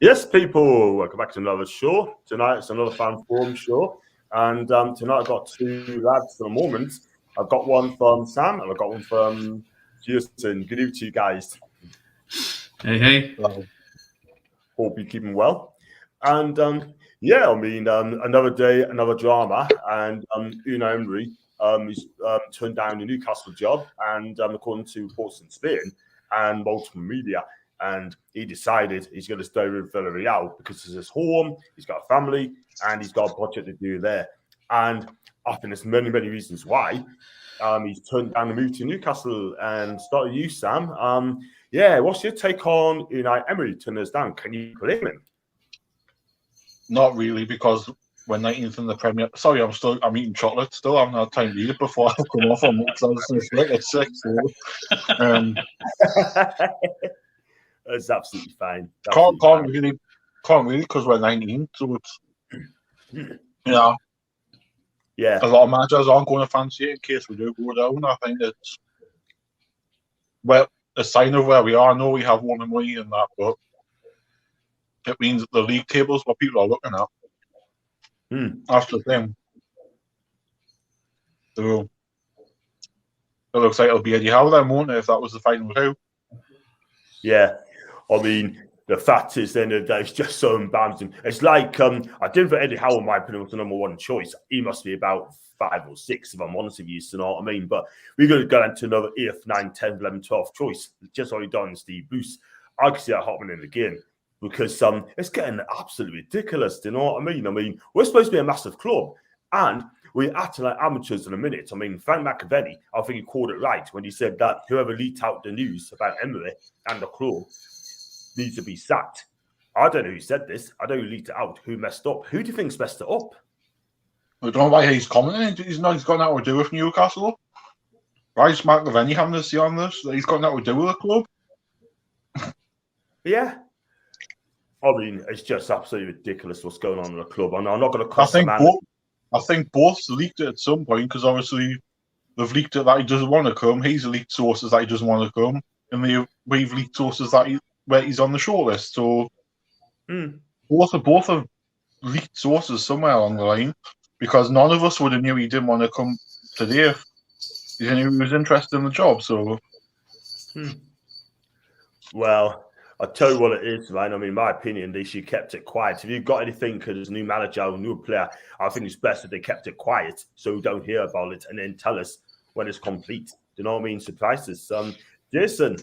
Yes, people, welcome back to another show. Tonight it's another fan forum show. And tonight I've got two lads for the moment. I've got one from Sam and I've got one from Justin. Good evening to you guys. Hey. Hope you're keeping well. And another day, another drama. And Unai Emery he's turned down the Newcastle job. And according to reports in Spain and multiple media, and he decided he's going to stay with Villarreal because it's his home, he's got a family, and he's got a project to do there. And I think there's many, many reasons why. He's turned down the move to Newcastle. And start with you, Sam. What's your take on Unai Emery turning us down? Can you blame him? Not really, because we're 19th in the Premier. Sorry, I'm eating chocolate still. I haven't had time to eat it before I come off on because I was sick at 6. It's absolutely fine. Can't really, because we're 19. So it's yeah. A lot of managers aren't going to fancy it in case we do go down. I think it's a sign of where we are. I know we have won the money in that, but it means that the league table is what people are looking at. That's the thing. So it looks like it'll be Eddie Howe then, won't it, if that was the final two? Yeah. I mean, the fact is, then that it's just so embarrassing. It's like I didn't think Eddie Howe, in my opinion, was the number one choice. He must be about 5 or 6, if I'm honest with you. You know what I mean? But we're going to go into another 8th, 9th, 10th, 11th, 12th choice. Just already done Steve Bruce. I can see that happening again because it's getting absolutely ridiculous. Do you know what I mean? I mean, we're supposed to be a massive club, and we're acting like amateurs in a minute. I mean, Frank McAvenny, I think he called it right when he said that whoever leaked out the news about Emery and the club needs to be sacked. I don't know who said this. I don't know who leaked it out. Who messed up? Who do you think's messed it up? I don't know why he's commenting. He's got nothing to do with Newcastle. Why is McAvenny having to say on this? He's got nothing to do with the club. Yeah. I mean, it's just absolutely ridiculous what's going on in the club. I'm not going to cross the man. I think both leaked it at some point because obviously they've leaked it that he doesn't want to come. He's leaked sources that he doesn't want to come. And we've leaked sources that where he's on the shortlist. So both have leaked sources somewhere along the line because none of us would have knew he didn't want to come today if he was interested in the job. So, well, I'll tell you what it is, right? I mean, in my opinion, they should have kept it quiet. If you've got anything because new manager or new player, I think it's best if they kept it quiet so we don't hear about it and then tell us when it's complete. Do you know what I mean? Surprise us. Jason,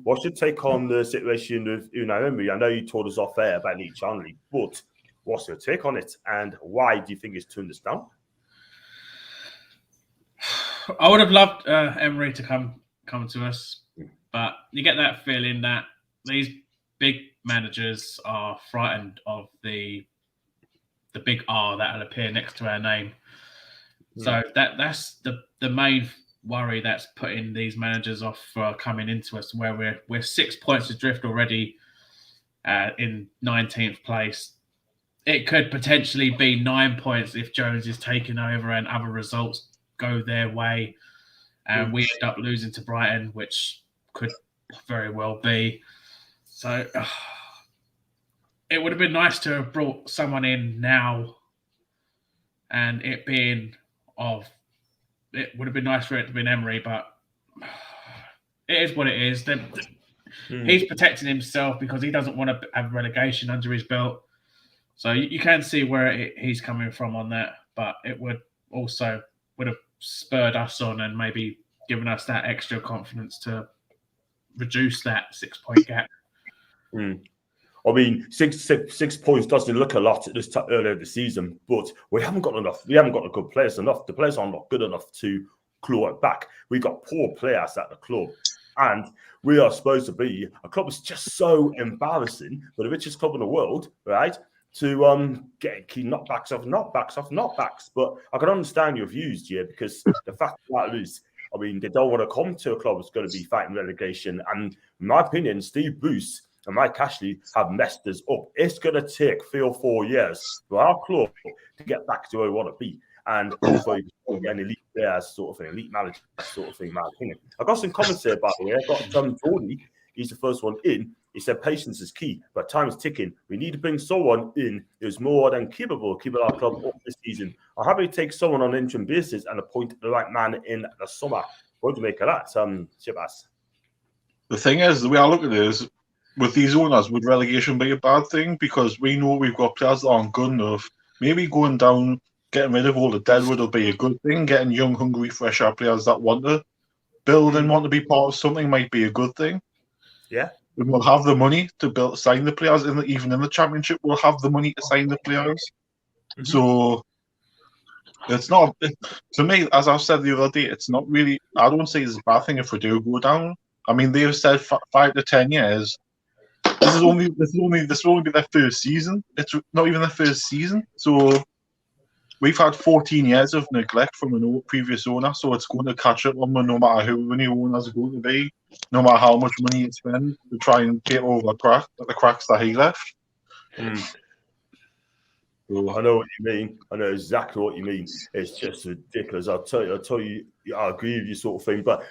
what's your take on the situation with Unai Emery? I know you told us off air about Leeds Charlie, but what's your take on it and why do you think it's turned us down? I would have loved Emery to come to us, but you get that feeling that these big managers are frightened of the big R that'll appear next to our name. So that's the main worry that's putting these managers off for coming into us, where we're 6 points adrift already in 19th place. It could potentially be 9 points if Jones is taking over and other results go their way, and we end up losing to Brighton, which could very well be. So it would have been nice to have brought someone in now, and it would have been nice for it to be Emery, but it is what it is. He's protecting himself because he doesn't want to have relegation under his belt. So you can see where he's coming from on that, but it would have spurred us on and maybe given us that extra confidence to reduce that 6 point gap. I mean, six points doesn't look a lot at this earlier in the season, but we haven't got enough. We haven't got the good players enough. The players are not good enough to claw it back. We got poor players at the club, and we are supposed to be a club that's just so embarrassing. We're the richest club in the world, right? To get key knockbacks. But I can understand your views, Jay, because the fact that is, I mean, they don't want to come to a club that's going to be fighting relegation. And in my opinion, Steve Bruce and Mike Ashley have messed us up. It's going to take 3 or 4 years for our club to get back to where we want to be. And also, an elite players sort of thing, elite manager sort of thing, in my opinion. I've got some comments here, by the way. I've got Jordy. He's the first one in. He said patience is key, but time is ticking. We need to bring someone in who's more than capable of keeping our club up this season. I'm happy to take someone on an interim basis and appoint the right man in the summer. What do you make of that, Shibas? The thing is, the way I look at it is, with these owners, would relegation be a bad thing? Because we know we've got players that aren't good enough. Maybe going down, getting rid of all the deadwood will be a good thing. Getting young, hungry, fresh out players that want to build and want to be part of something might be a good thing. Yeah. And we'll have the money to sign the players, even in the championship, we'll have the money to sign the players. Mm-hmm. So it's not, to me, as I said the other day, it's not really, I don't say it's a bad thing if we do go down. I mean, they've said 5 to 10 years. This will only be their first season. It's not even their first season. So we've had 14 years of neglect from a previous owner. So it's going to catch up on them no matter who the new owners are going to be, no matter how much money you spend to try and get over the cracks that he left. I know what you mean. I know exactly what you mean. It's just ridiculous. I'll tell you, I agree with you sort of thing. But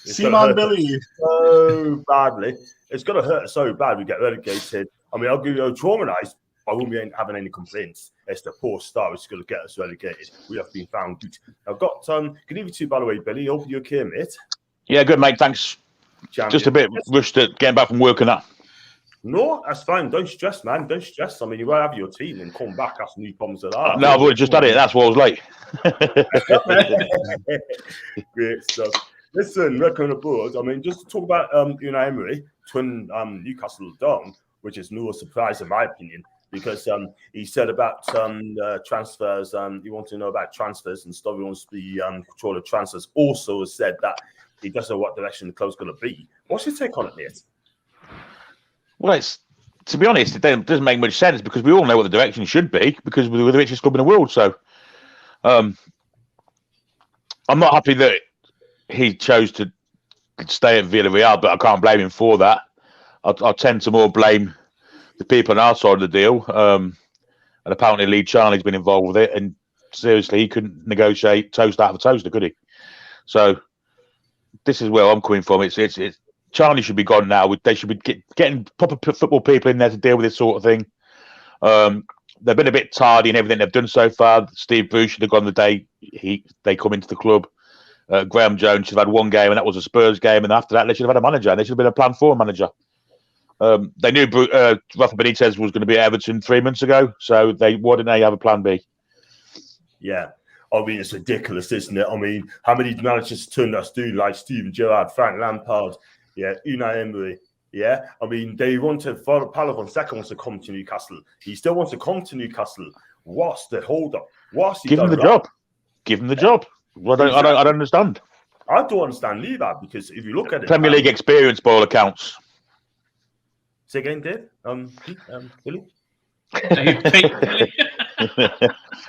Seaman Billy. So badly. It's going to hurt so bad we get relegated. I mean, I'll give you traumatized. I won't be having any complaints. It's the poor start which is going to get us relegated. We have been found good. I've got good evening to you, by the way, Billy. Hope you're okay, mate. Yeah, good, mate. Thanks. Champion. Just a bit rushed at getting back from work and that. No, that's fine. Don't stress, man. Don't stress. I mean, you will have your team and come back after new problems at that. No, I've already just had it. That's why I was late. Great stuff. Listen, record aboard. I mean, just to talk about Unai Emery, twin Newcastle down, which is no surprise in my opinion, because he said about transfers. He wanted to know about transfers and stuff. He wants to be control of transfers. Also said that he doesn't know what direction the club's going to be. What's your take on it, mate? Well, to be honest, it doesn't make much sense because we all know what the direction should be because we're the richest club in the world. So I'm not happy that he chose to stay at Villarreal, but I can't blame him for that. I tend to more blame the people on our side of the deal. And apparently Lee Charlie's been involved with it. And seriously, he couldn't negotiate toast out of a toaster, could he? So this is where I'm coming from. It's Charlie should be gone now. They should be getting proper football people in there to deal with this sort of thing. They've been a bit tardy in everything they've done so far. Steve Bruce should have gone the day they come into the club. Graham Jones should have had one game, and that was a Spurs game. And after that, they should have had a manager. And they should have been a plan for manager. They knew Rafa Benitez was going to be at Everton 3 months ago, so why didn't they have a plan B? Yeah. I mean, it's ridiculous, isn't it? I mean, how many managers turned us do like Steven Gerrard, Frank Lampard, Unai Emery. Yeah, I mean, they wanted Paulo Fonseca wants to come to Newcastle. He still wants to come to Newcastle. What's the hold up? What's he Give him the job. Give him the job. Well, I don't understand. I don't understand either because if you look at it, Premier League experience by all accounts. Say again, Dave. Billy.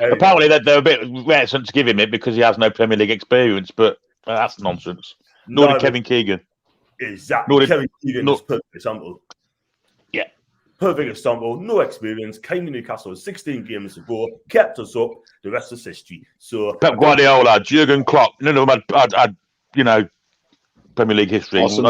Apparently, they're a bit reticent to give him it because he has no Premier League experience, but that's nonsense. Nor did Kevin Keegan. Exactly. Kevin Keegan is a perfect example. Yeah. Perfect example. No experience. Came to Newcastle with 16 games ago. Kept us up. The rest is history. So Pep Guardiola, Jurgen Klopp. None of them had Premier League history. Arsene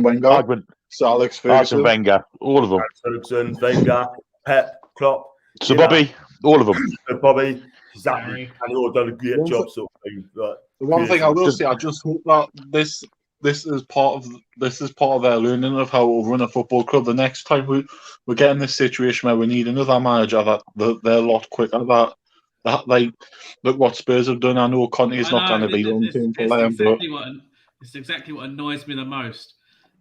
Wenger. Sir Alex Ferguson. Arsene Wenger. All of them. Ferguson, Wenger, Pep, Klopp. So Bobby. All of them. Bobby. Exactly. And they all done a great job. Sort of thing. But the one thing I will say, I just hope that this is part of their learning of how to run a football club. The next time we get in this situation where we need another manager, that they're a lot quicker. That like look what Spurs have done. I know Conte's not going to be long term for them, but it's exactly what annoys me the most.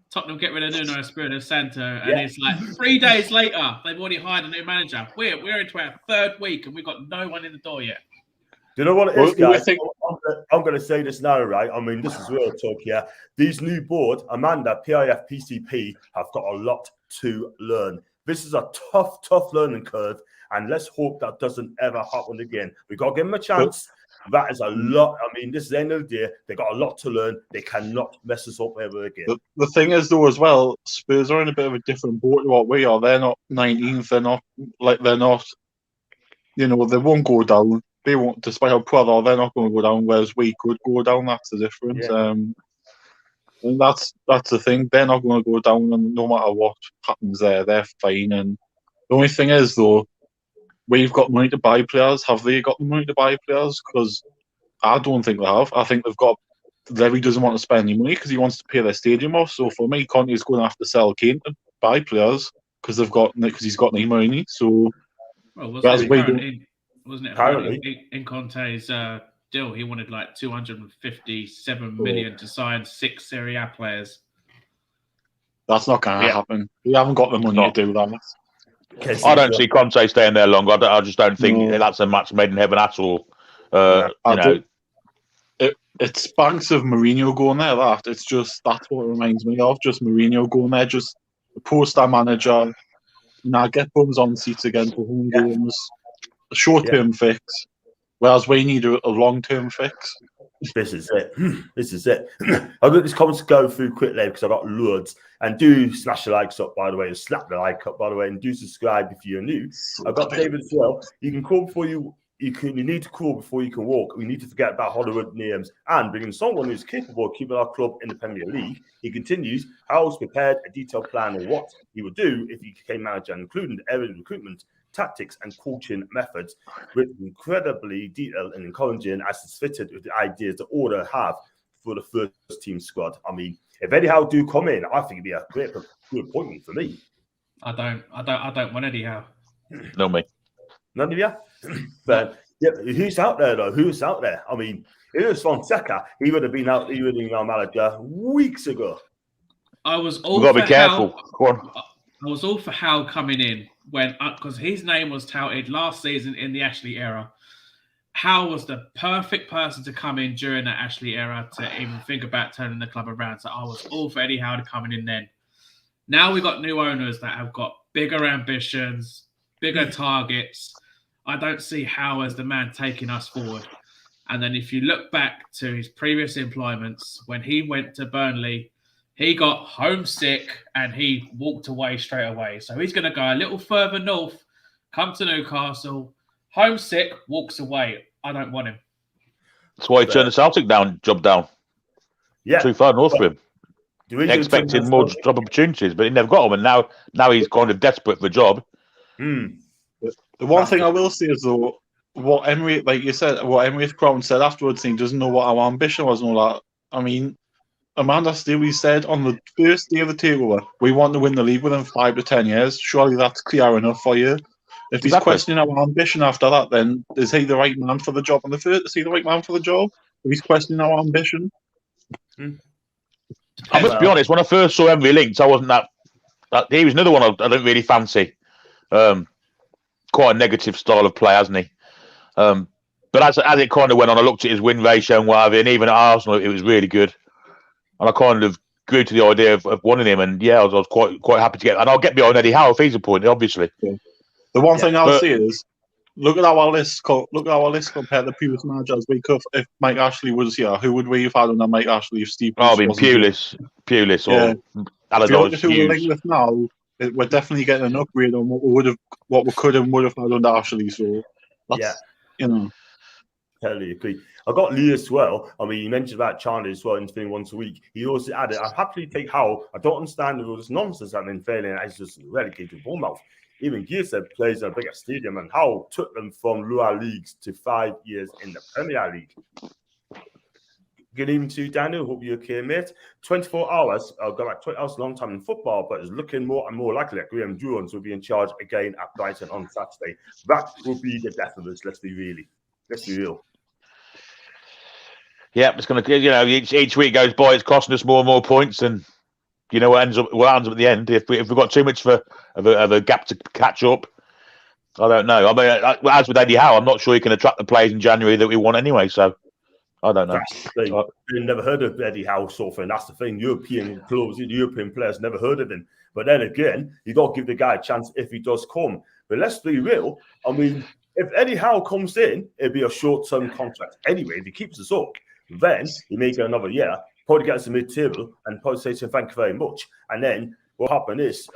Tottenham get rid of Nuno Espirito Santo, and it's like 3 days later they've already hired a new manager. We're into our third week and we've got no one in the door yet. Do you know what it is, guys? I'm going to say this now, right? I mean, this is real talk here. These new board, Amanda, PIF, PCP, have got a lot to learn. This is a tough learning curve, and let's hope that doesn't ever happen again. We've got to give them a chance. That is a lot. I mean, this is the end of the day. They got a lot to learn. They cannot mess us up ever again. The thing is, though, as well, Spurs are in a bit of a different boat to what we are. They're not 19th. They're not. They won't go down. They won't, despite how poor they are, they're not going to go down. Whereas we could go down. That's the difference. Yeah. And that's the thing. They're not going to go down, and no matter what happens there, they're fine. And the only thing is, though, we've got money to buy players. Have they got the money to buy players? Because I don't think they have. I think they've got. Levy doesn't want to spend any money because he wants to pay their stadium off. So for me, Conte's going to have to sell Kane to buy players because he's got no money. So Well, wasn't it Apparently. in Conte's deal? He wanted like 257 million to sign 6 Serie A players. That's not going to happen. We haven't got the money to do that. I don't see Conte staying there long. I just don't think that's a match made in heaven at all. It's banks of Mourinho going there. That's what it reminds me of. Just Mourinho going there, just a poster manager. Get bums on seats again for home games. A short-term fix, whereas we need a long-term fix. This is it. I've got these comments to go through quickly because I've got loads. And do smash the likes up, by the way, and slap the like up, by the way, and do subscribe if you're new. I've got David as well. You can call before you need to crawl before you can walk. We need to forget about Hollywood names and bring in someone who's capable of keeping our club in the Premier League. He continues, Howell's prepared a detailed plan of what he would do if he became manager, including the area of recruitment, tactics, and coaching methods, with incredibly detailed and encouraging as it's fitted with the ideas the order have for the first team squad. I mean, if Eddie Howe do come in, I think it'd be a great good appointment for me. I don't want Eddie Howe. No, me. None of you? But yeah, who's out there though? Who's out there? I mean, if it was Fonseca, he would have been our manager weeks ago. I was all We've got to for be careful. Go on. I was all for Howe coming in because his name was touted last season in the Ashley era. Howe was the perfect person to come in during that Ashley era to even think about turning the club around. So I was all for Eddie Howe coming in then. Now we've got new owners that have got bigger ambitions, bigger targets. I don't see Howe as the man taking us forward. And then if you look back to his previous employments, when he went to Burnley, he got homesick and he walked away straight away. So he's going to go a little further north, come to Newcastle, homesick, walks away. I don't want him. That's why he turned the Celtic job down. Yeah. Too far north for him. Expecting more job opportunities, but he never got them. And now he's kind of desperate for a job. The one thing I will say is, though, what Emery, like you said, what Emery Crown said afterwards, he doesn't know what our ambition was and all that. I mean, Amanda Steele said on the first day of the takeover, we want to win the league within 5 to 10 years. Surely that's clear enough for you. If he's questioning our ambition after that, then is he the right man for the job on the first? Is he the right man for the job? If he's questioning our ambition? I must be honest, when I first saw Emery linked, I wasn't that he was another one I don't really fancy. Quite a negative style of play, hasn't he? But as it kind of went on, I looked at his win ratio and what have you, and even at Arsenal, it was really good. And I kind of grew to the idea of wanting him, and I was quite happy to get. And I'll get behind Eddie Howe if he's appointed, obviously. Yeah. The one thing I'll say is, look at our list. Look at our list compared to previous managers. If Mike Ashley was here, who would we have had under Mike Ashley if Steve? I mean, Pulis, or Allardyce. If you're linked with now, we're definitely getting an upgrade on what we could and would have had under Ashley. So that's, Totally agree. I got Lee as well. I mean, you mentioned about Charlie as well, interviewing once a week. He also added, I'd happily take Howe. I don't understand all this nonsense I've been failing. It's just relegated to Bournemouth. Even Gear said plays in a bigger stadium, and Howe took them from lower leagues to 5 years in the Premier League. Good evening to you, Daniel. Hope you're okay, mate. 24 hours. I'll go back 20 hours, a long time in football, but it's looking more and more likely that Graham Durance will be in charge again at Brighton on Saturday. That will be the death of us. Let's be real. Yeah, it's going to, each week goes by, it's costing us more and more points, and what ends up at the end. If we've got too much of a gap to catch up, I don't know. I mean, as with Eddie Howe, I'm not sure he can attract the players in January that we want anyway. So I don't know. That's the thing. I've never heard of Eddie Howe sort of thing. That's the thing. European clubs, European players never heard of him. But then again, you got to give the guy a chance if he does come. But let's be real. I mean, if Eddie Howe comes in, it'd be a short-term contract anyway. If he keeps us up, then he may go another year, probably get us a mid-table, and probably say to him, thank you very much. And then what happened is,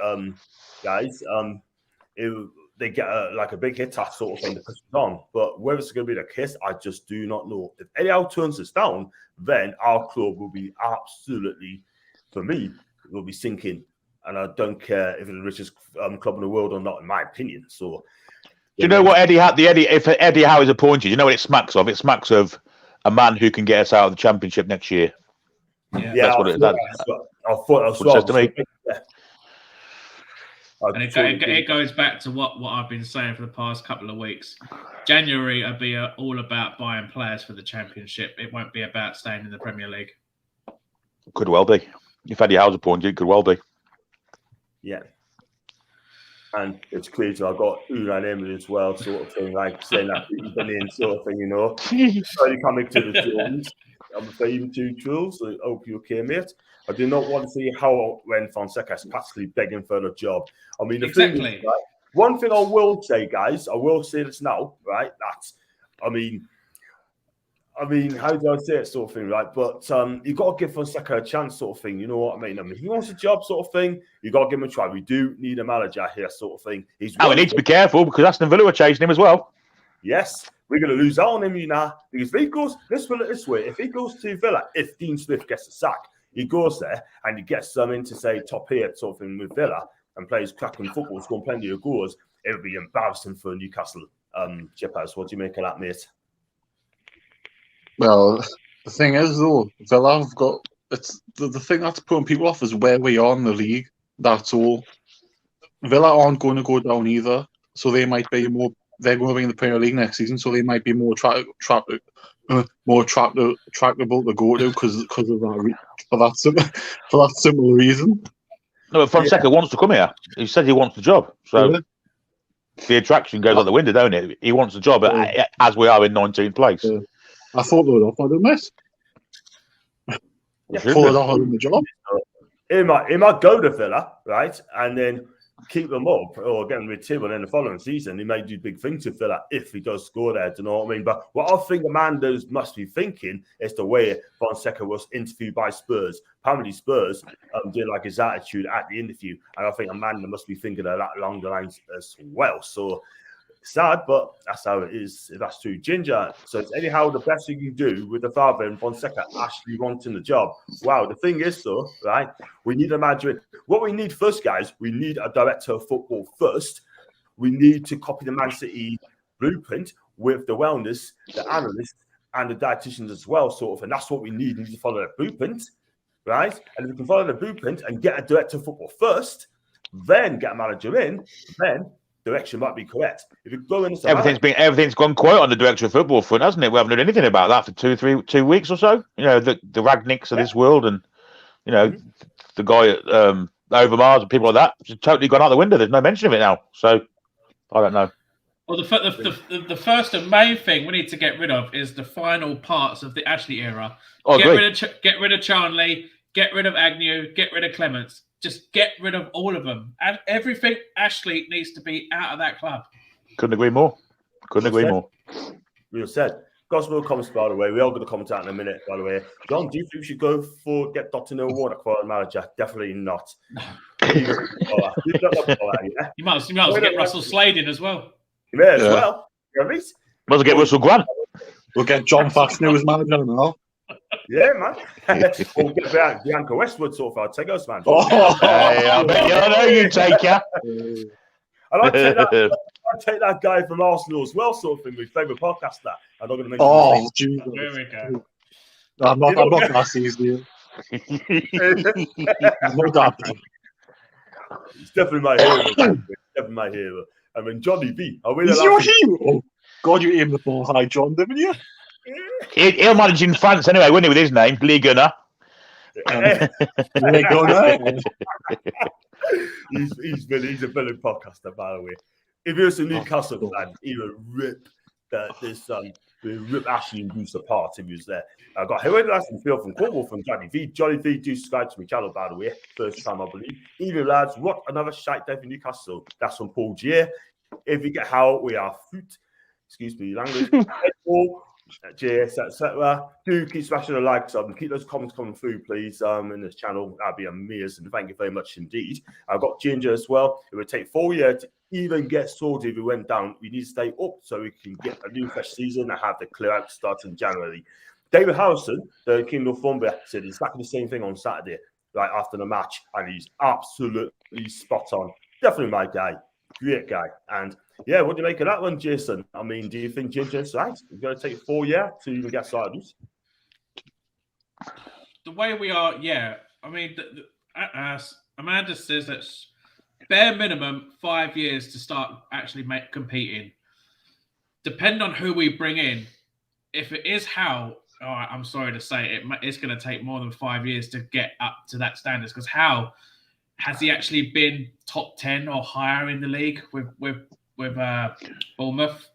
guys, they get a big hitter sort of thing to push it on. But whether it's going to be the case, I just do not know. If Eddie Howe turns us down, then our club will be absolutely for me, it will be sinking. And I don't care if it's the richest club in the world or not, in my opinion. So, do you know what if Eddie Howe is appointed, you know what it smacks of? It smacks of a man who can get us out of the Championship next year. Yeah, that's what it is. I thought as well. Says to me. And it goes back to what I've been saying for the past couple of weeks. January will be all about buying players for the Championship. It won't be about staying in the Premier League. Could well be. If Eddie Howe's appointed, it could well be. Yeah. And it's crazy. I've got Unai and Emery as well, sort of thing, like saying that you've been in, sort of thing, you know. So you coming to the Jones. I'm afraid you 2 drills. So I hope you're okay, mate. I do not want to see how when Fonseca is practically begging for a job. I mean, the thing is, right, one thing I will say, guys, I will say this now, right? That, I mean, how do I say it, sort of thing, right? But you got to give Fonseca a chance, sort of thing. You know what I mean? He wants a job, sort of thing. You got to give him a try. We do need a manager here, sort of thing. We need to be careful because Aston Villa are chasing him as well. Yes, we're going to lose out on him, you know, because if he goes, let's put it this way: if he goes to Villa, if Dean Smith gets a sack, he goes there and he gets some into say top here, sort of thing with Villa, and plays cracking football, scoring plenty of goals. It would be embarrassing for Newcastle. Chippers, what do you make of that, mate? Well, the thing is, though, Villa have got it's the thing that's putting people off is where we are in the league. That's all. Villa aren't going to go down either, so they might be more. They're going to be in the Premier League next season, so they might be more attractable to go to because of that for that simple reason. No, but Fonseca wants to come here. He said he wants the job, so the attraction goes out the window, don't it? He wants the job as we are in 19th place. I thought they would offer him this. Pull it off on the job. He might go to Villa, right, and then keep them up or get them with Tim, and then the following season he may do big things to Villa if he does score there. Do you know what I mean? But what I think Amanda's must be thinking is the way Fonseca was interviewed by Spurs. Apparently Spurs did like his attitude at the interview, and I think Amanda must be thinking of that along the lines as well. So sad, but that's how it is. That's true. Ginger, so it's anyhow the best you can do with the father and Fonseca actually wanting the job. Wow, the thing is, though, right? We need a manager. What we need first, guys, we need a director of football first. We need to copy the Man City blueprint with the wellness, the analysts, and the dietitians as well, sort of. And that's what we need. We need to follow that blueprint, right? And if we can follow the blueprint and get a director of football first, then get a manager in, then direction might be correct. If you go in, everything's gone quiet on the director of football front, hasn't it? We haven't heard anything about that for 2 weeks or so. You know, the Ragnicks of this world, and you know, the guy at Overmars and people like that, just totally gone out the window. There's no mention of it now. So I don't know. Well, the first and main thing we need to get rid of is the final parts of the Ashley era. Get rid of Charnley, get rid of Agnew, get rid of Clements. Just get rid of all of them. And everything Ashley needs to be out of that club. Couldn't agree more. Real said. Gospel comments, by the way. We are going to comment out in a minute, by the way. John, do you think we should go for get Dr. No Water for a manager? Definitely not. You might as well get Russell Slade in as well. You may as well. Might as well get Russell Grant. We'll get John Fashanu as manager now. Yeah, man. We'll get Bianca Westwood sort of our Tegos man. Hey, I bet you know you take ya. And I'd take that guy from Arsenal as well, sort of thing, with favourite podcaster. I'm not going to mention Jesus. There we go. I'm not going to see his deal. He's not that. He's definitely my hero. I mean, Johnny B. He's your hero. God, you aimed the ball high, John, didn't you? He'll manage in France anyway, wouldn't he, with his name, Ligue 1. He's a brilliant podcaster, by the way. If he was a Newcastle fan, he would rip rip Ashley and Bruce apart if he was there. I got Howard Laston Field from Cornwall from Johnny V. Johnny V, do subscribe to my channel, by the way. First time, I believe. Even lads, what another shite day for Newcastle. That's from Paul Gier. If you get how we are foot, excuse me, language. JS, etc. Do keep smashing the likes up and keep those comments coming through, please, in this channel. That'd be amazing. Thank you very much indeed. I've got Ginger as well. It would take 4 years to even get sorted if we went down. We need to stay up so we can get a new fresh season and have the clear out starting in January. David Harrison, the King of Northumbria, said exactly the same thing on Saturday. right after the match, and he's absolutely spot on. Definitely my guy. Great guy. And yeah, what do you make of that one, Jason? I mean, do you think Ginger's right? It's going to take 4 years to even get started? The way we are, yeah. I mean, Amanda says that's bare minimum 5 years to start actually competing. Depend on who we bring in. If it is Howe, I'm sorry to say it's going to take more than 5 years to get up to that standards, because Howe, has he actually been top 10 or higher in the league with Bournemouth?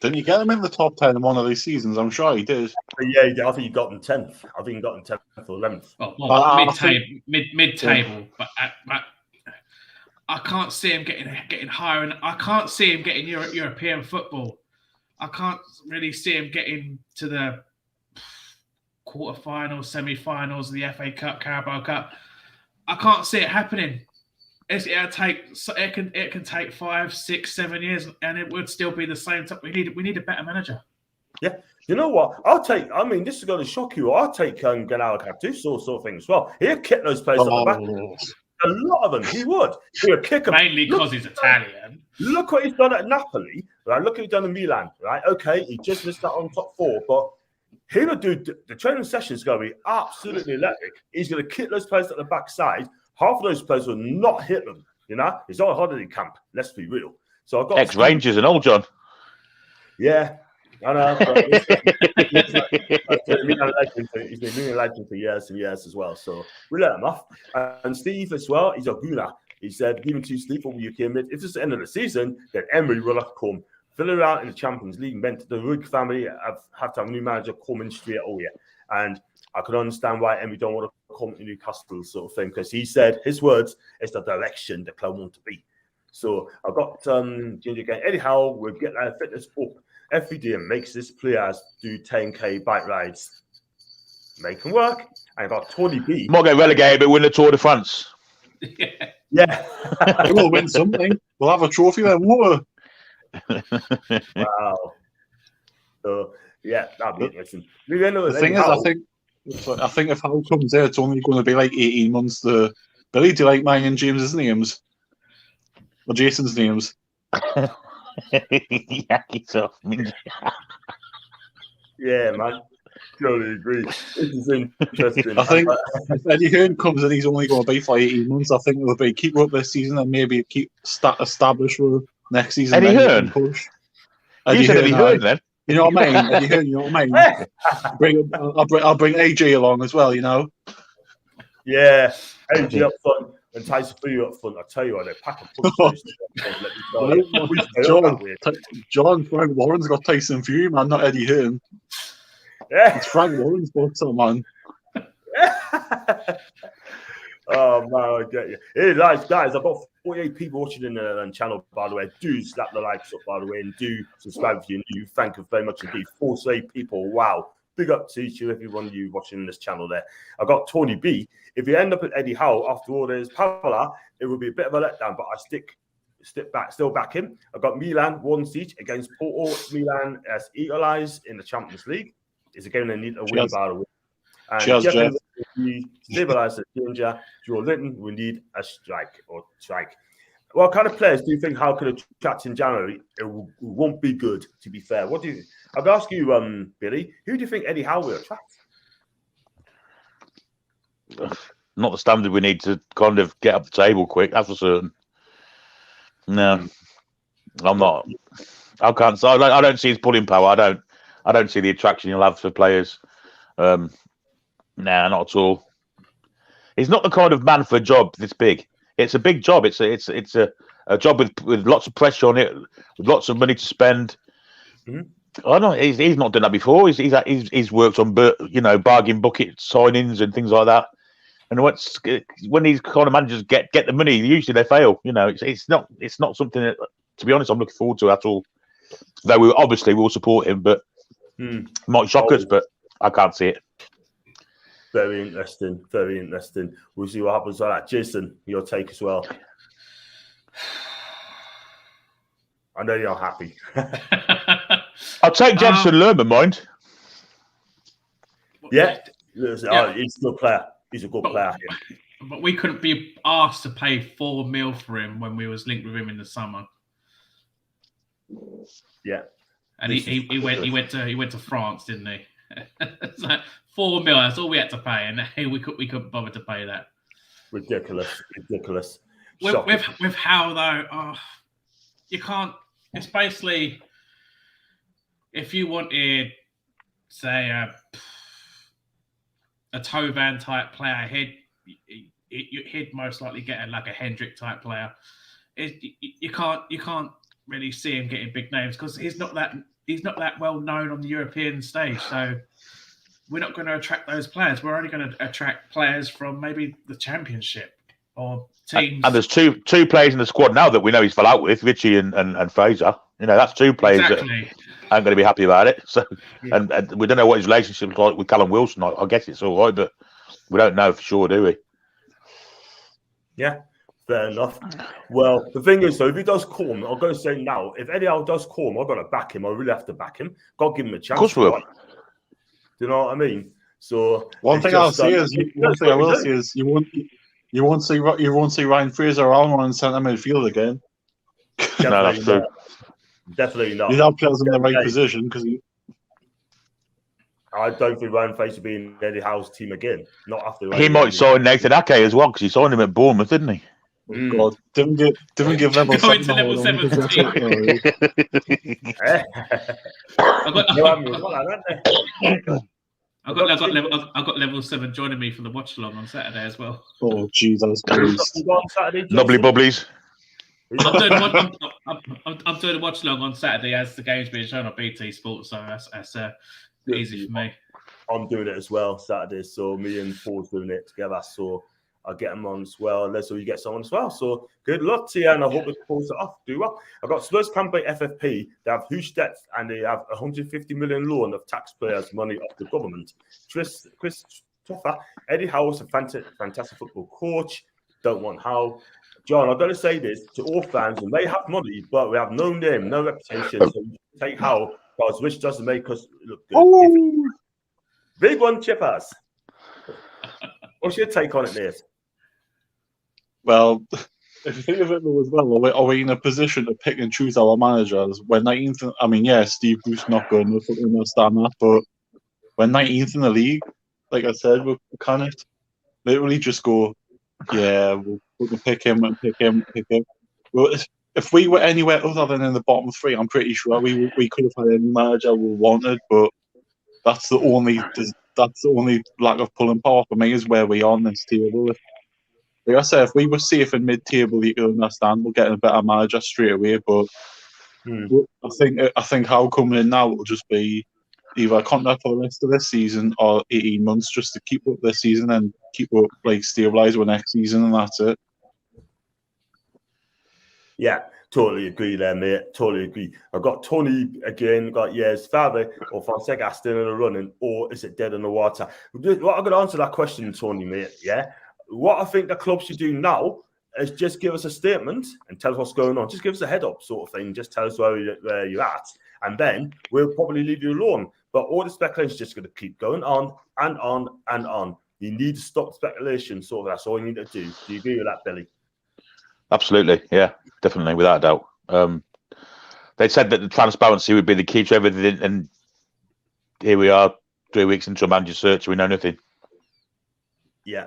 Didn't you get him in the top 10 in one of these seasons? I'm sure he did. Yeah, I think he got him 10th. I think he got him 10th or 11th. Well, mid-table, but I can't see him getting higher, and I can't see him getting European football. I can't really see him getting to the quarterfinals, semi-finals, the FA Cup, Carabao Cup. I can't see it happening. It can take 5, 6, 7 years, and it would still be the same. We need a better manager. Yeah, you know what? This is going to shock you. I'll take Gennaro Gattuso sort of thing as well. He'll kick those players at the back. A lot of them, he would. He would kick them. Mainly because he's Italian. Look what he's done at Napoli, right? Look what he's done in Milan, right? Okay, he just missed out on top 4, but he would do the training sessions going to be absolutely electric. He's going to kick those players at the backside. Half of those players will not hit them. You know, it's not a holiday camp. Let's be real. So I've got ex-Rangers and all, John. Yeah, I know. He's been a legend for years and years as well. So we let him off. And Steve as well. He's a Guna. He said, "Given to Steve what you came in. If it's the end of the season, then Emery will have come. Fill it out in the Champions League meant the Rugg family have to have a new manager coming straight away." And I could understand why Emery don't want to come to Newcastle sort of thing, because he said his words is the direction the club want to be. So I've got Ginger again. Eddie Howe will get their fitness up every day and makes his players do 10K bike rides. Make them work. And I've got Tony B. Might get relegated, but win the Tour de France. Yeah. We'll win something. We'll have a trophy then, won't we? Wow. So yeah, that'd be interesting. The thing is, I think if Howe comes there, it's only going to be like 18 months. Billy, do you like mine and James's names? Or Jason's names? Yeah, man. Totally agree. This is interesting. I think if Eddie Hearn comes in, he's only going to be for 18 months. I think it'll be keep up this season and maybe keep established for next season. Eddie Hearn? You said Eddie Hearn then? You know what I mean? Eddie Hearn, you know what I mean? I'll bring AJ along as well, you know? Yeah, AJ up front and Tyson Fury up front. I tell you what, they pack a punch. John, Frank Warren's got Tyson Fury, man, not Eddie Hearn. Yeah. It's Frank Warren's boxer, man. Oh, man, I get you. Hey, guys, I've got 48 people watching in the channel, by the way. Do slap the likes up, by the way, and do subscribe if you're new. Thank you very much indeed. 48 people, wow. Big up to you, everyone you watching this channel there. I've got Tony B. If you end up at Eddie Howe after all this power, it will be a bit of a letdown, but I still back him. I've got Milan, 1 seat against Porto. Milan as Eagle Eyes in the Champions League. It's a game they need a win, by the way. And Jeff stabilise the danger. Joe Linton, we need a strike. What kind of players do you think Howe could attract in January? It won't be good, to be fair. What do you? I'll ask you, Billy. Who do you think Eddie Howe will attract? Not the standard we need to kind of get up the table quick. That's for certain. No, I'm not. I can't. I don't see his pulling power. I don't see the attraction he'll have for players. Nah, not at all. He's not the kind of man for a job this big. It's a big job. It's a job with lots of pressure on it, with lots of money to spend. Mm-hmm. I don't know. He's not done that before. He's worked on bargain bucket signings and things like that. And when these kind of managers get the money, usually they fail. It's not something that, to be honest, I'm looking forward to at all. Though we obviously will support him, but might shock us. But I can't see it. Very interesting. Very interesting. We'll see what happens with that. Jason, your take as well. I know you're happy. I'll take Jensen Lerman, mind. Yeah. He's still a player. He's a good player. But we couldn't be asked to pay $4 million for him when we was linked with him in the summer. Yeah, and he went to France, didn't he? It's like $4 million. That's all we had to pay, and we couldn't bother to pay that. Ridiculous. With how though, you can't. It's basically if you wanted, say, a Tovan type player, he'd most likely get like a Hendrick type player. You can't really see him getting big names because he's not that well known on the European stage. So we're not going to attract those players. We're only going to attract players from maybe the Championship or teams. And there's two players in the squad now that we know he's fell out with, Richie and Fraser. You know, that's two players that aren't going to be happy about it. So, yeah. and we don't know what his relationship is like with Callum Wilson. I guess it's all right, but we don't know for sure, do we? Yeah, fair enough. Well, the thing is, though, if he does come, I'm going to say now, if Eddie Howe does come, I've got to back him. I really have to back him. Got to give him a chance. Of course we will. Do you know what I mean? So one thing I will say is you won't see Ryan Fraser around on centre midfield again. No, that's true. Definitely not. He's out players in the right position because I don't think Ryan Fraser will be in Eddie Howe's team again. Not after he might sign Nathan Ake as well because he signed him at Bournemouth, didn't he? Oh God, didn't give level 7 to level 17. I've got level 7 joining me for the watch along on Saturday as well. Oh Jesus Christ! Lovely bubblies. I'm doing a watch along on Saturday as the game's being shown on BT Sports, so that's easy for me. I'm doing it as well Saturday, so me and Paul's doing it together. So I'll get them on as well. Let's so you get someone as well. So good luck to you, and I hope it pulls it off. Do well. I've got Spurs campaign FFP. They have huge depth, and they have 150 million loan of taxpayers' money off the government. Chris Toffer, Eddie Howe's a fantastic football coach. Don't want Howe. John, I'm going to say this to all fans. We may have money, but we have no name, no reputation. So we take Howe, because which doesn't make us look good. Oh. Big one, Chippers. What's your take on it, Nate? Well, if you think of it as well, are we in a position to pick and choose our managers? We're 19th. I mean, yeah, Steve Bruce not good. We understand that, but we're 19th in the league. Like I said, we kind of literally just go, yeah, we'll pick him and pick him. Well, if we were anywhere other than in the bottom three, I'm pretty sure we could have had any manager we wanted. But that's the only lack of pulling power for me is where we are on this table. Like I said, if we were safe in mid-table, you could understand we'll get a better manager straight away. But I think how coming in now will just be either a contract for the rest of this season or 18 months just to keep up this season and keep up, like, stabilise with next season, and that's it. Yeah, totally agree there, mate. Totally agree. I've got Tony again. Got is Fabio or Fonseca still in the running, or is it dead in the water? Well, I'm going to answer that question, Tony, mate. Yeah. What I think the club should do now is just give us a statement and tell us what's going on. Just give us a head up sort of thing. Just tell us where you're at, and then we'll probably leave you alone. But all the speculation is just going to keep going on and on and on. You need to stop speculation. Sort of that's all you need to do. Do you agree with that, Billy? Absolutely, yeah, definitely, without a doubt. They said that the transparency would be the key to everything, and here we are, 3 weeks into a manager search, we know nothing. Yeah,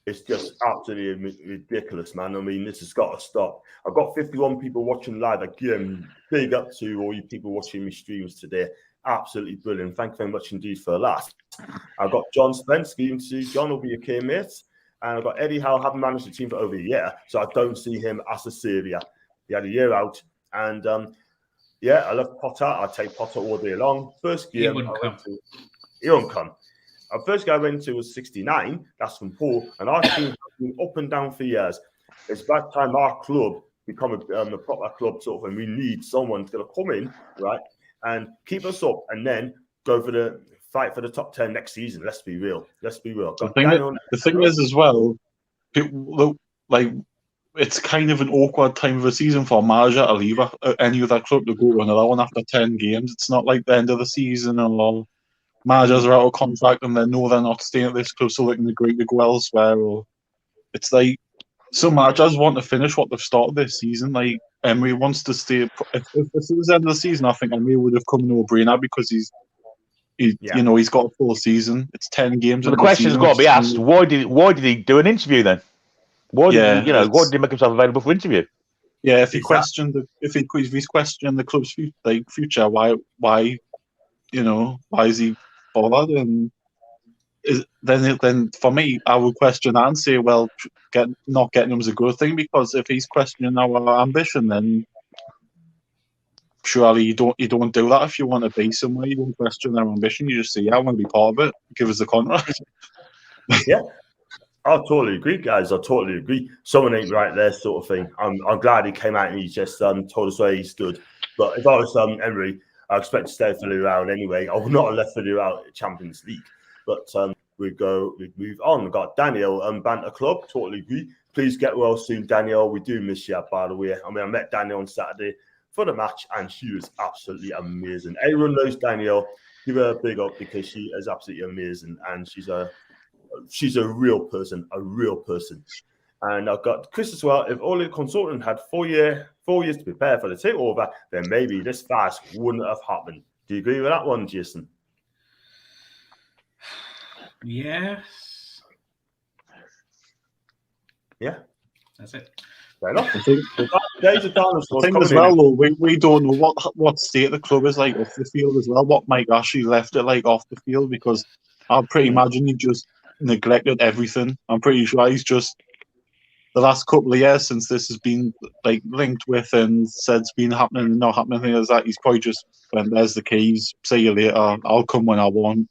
it's just absolutely ridiculous, man. I mean, this has got to stop. I've got 51 people watching live. Again, big up to all you people watching me streams today. Absolutely brilliant. Thank you very much indeed for that. I've got John Spence. John will be your key mate. And I've got Eddie Howe, haven't managed the team for over a year, so I don't see him as a savior. He had a year out. And, I love Potter. I'd take Potter all day long. First game, he won't come. Our first guy I went to was 69. That's from Paul. And our team has been up and down for years. It's about time our club become a proper club sort of, and we need someone to come in, right, and keep us up, and then go for the fight for the top 10 next season. Let's be real. The thing is as well, it's kind of an awkward time of a season for a manager to leave any other club to go to another one after 10 games. It's not like the end of the season or managers are out of contract and they know they're not staying at this club, so they can agree to go elsewhere. Or it's like some managers want to finish what they've started this season. Like Emery wants to stay. If it was the end of the season, I think Emery would have come no-brainer because he's got a full season. It's 10 games. So the question's got to be asked: why did he do an interview then? Why did he make himself available for interview? Yeah, if he's questioning the club's future, why is he bothered? And then for me, I would question that and say, well, not getting him is a good thing, because if he's questioning our ambition, then surely you don't do that. If you want to be somewhere, you don't question their ambition. You just say, yeah, I want to be part of it. Give us the contract. Yeah. I totally agree, guys. I totally agree. Someone ain't right there, sort of thing. I'm glad he came out and he just told us where he stood. But if I was Emery, I expect to stay for the round anyway. I would not have left for the round Champions League. But we move on. We've got Daniel Banter Club. Totally agree. Please get well soon, Daniel. We do miss you, by the way. I mean, I met Daniel on Saturday for the match, and she was absolutely amazing. Everyone knows Danielle. Give her a big up because she is absolutely amazing, and she's a real person, And I've got Chris as well. If only the consultant had 4 years to prepare for the takeover, then maybe this fast wouldn't have happened. Do you agree with that one, Jason? Yes. Yeah. That's it. Fair enough. I think as well, though, we don't know what state the club is like off the field as well, what Mike Ashley left it like off the field, because I pretty imagine he just neglected everything. I'm pretty sure he's just, the last couple of years since this has been like linked with and said it's been happening and not happening, things like that, he's probably just went, there's the keys, see you later, I'll come when I want.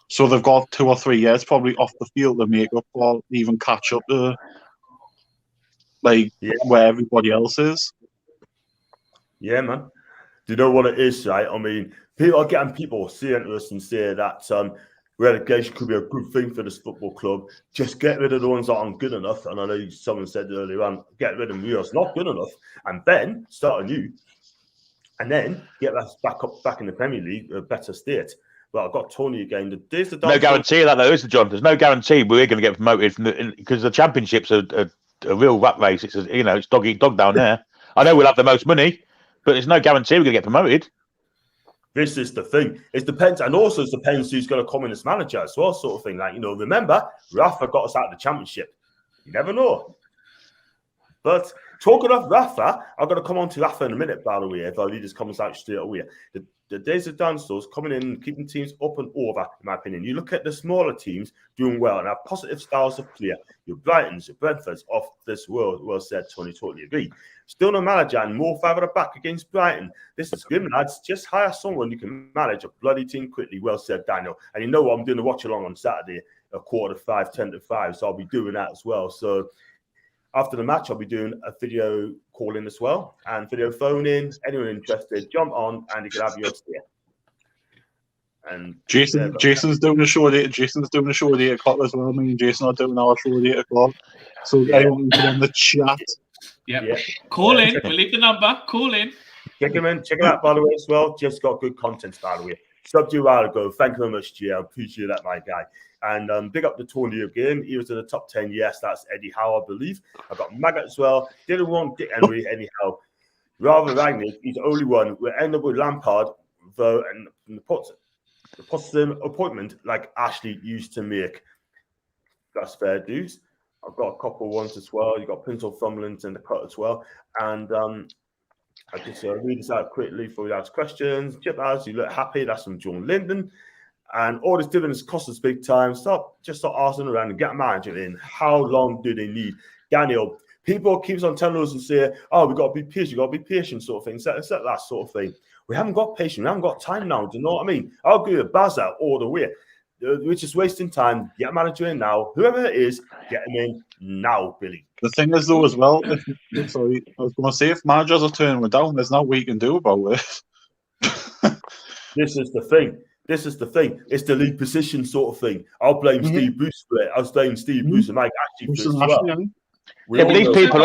So they've got 2 or 3 years probably off the field to make up or even catch up to where everybody else is. Yeah, man. Do you know what it is, right? I mean, people are getting people saying to us and say that relegation could be a good thing for this football club. Just get rid of the ones that aren't good enough. And I know someone said earlier on, get rid of them who's not good enough, and then start anew, and then get us back in the Premier League, a better state. But I've got Tony again. No guarantee of that, though, is there, John? There's no guarantee we're going to get promoted because the championships are a real rat race. It's it's dog eat dog down there. I know we'll have the most money, but there's no guarantee we're going to get promoted. This is the thing. It depends, and also it depends who's going to come in as manager as well, sort of thing. Like, remember, Rafa got us out of the championship. You never know. But talking of Rafa, I'm going to come on to Rafa in a minute, by the way, if our leaders comes out straight away. The days of dinosaurs coming in and keeping teams up and over, in my opinion. You look at the smaller teams doing well and have positive styles of play. Your Brightons, your Brentfords of this world, well said, Tony, totally agree. Still no manager and more further back against Brighton. This is grim, lads. Just hire someone who can manage a bloody team quickly. Well said, Daniel. And you know what? I'm doing a watch along on Saturday, 4:45, 10:05. So I'll be doing that as well. So after the match, I'll be doing a video call in as well and video phone in. Anyone interested, jump on and you can have your steer. And Jason's doing a show at 8. Jason's doing a show at 8 o'clock as well. I mean, Jason are doing our show at 8 o'clock. So everyone can get in the chat. Yeah. Call in. We'll leave the number. Call in. Check him out, by the way, as well. Just got good content, by the way. Subbed you a while ago. Thank you very much, G. I appreciate that, my guy. And big up the Tony again. He was in the top 10. Yes, that's Eddie Howe, I believe. I've got Maggot as well. Didn't want Dick Henry anyhow. Rather Rangnick, he's the only one. We'll end up with Lampard, though, and the Potsdam appointment like Ashley used to make. That's fair dues. I've got a couple ones as well. You've got Pinto Thumland in the cut as well. And I just read this out quickly for you guys' questions. Chip House, you look happy. That's from John Linden. And all this dividends cost us big time. Stop arsing around and get a manager in. How long do they need? Daniel, people keeps on telling us and say, oh, we've got to be patient, sort of thing. Set that sort of thing. We haven't got patience. We haven't got time now. Do you know what I mean? I'll agree with Bazza all the way. We're just wasting time. Get a manager in now. Whoever it is, get him in now, Billy. The thing is, though, as well, I was going to say, if managers are turning them down, there's nothing we can do about it. This is the thing. It's the league position sort of thing. I'll blame Steve Bruce for it. I'll blame Steve Bruce and Mike Ashley for it as well. We Yeah, all but these know- people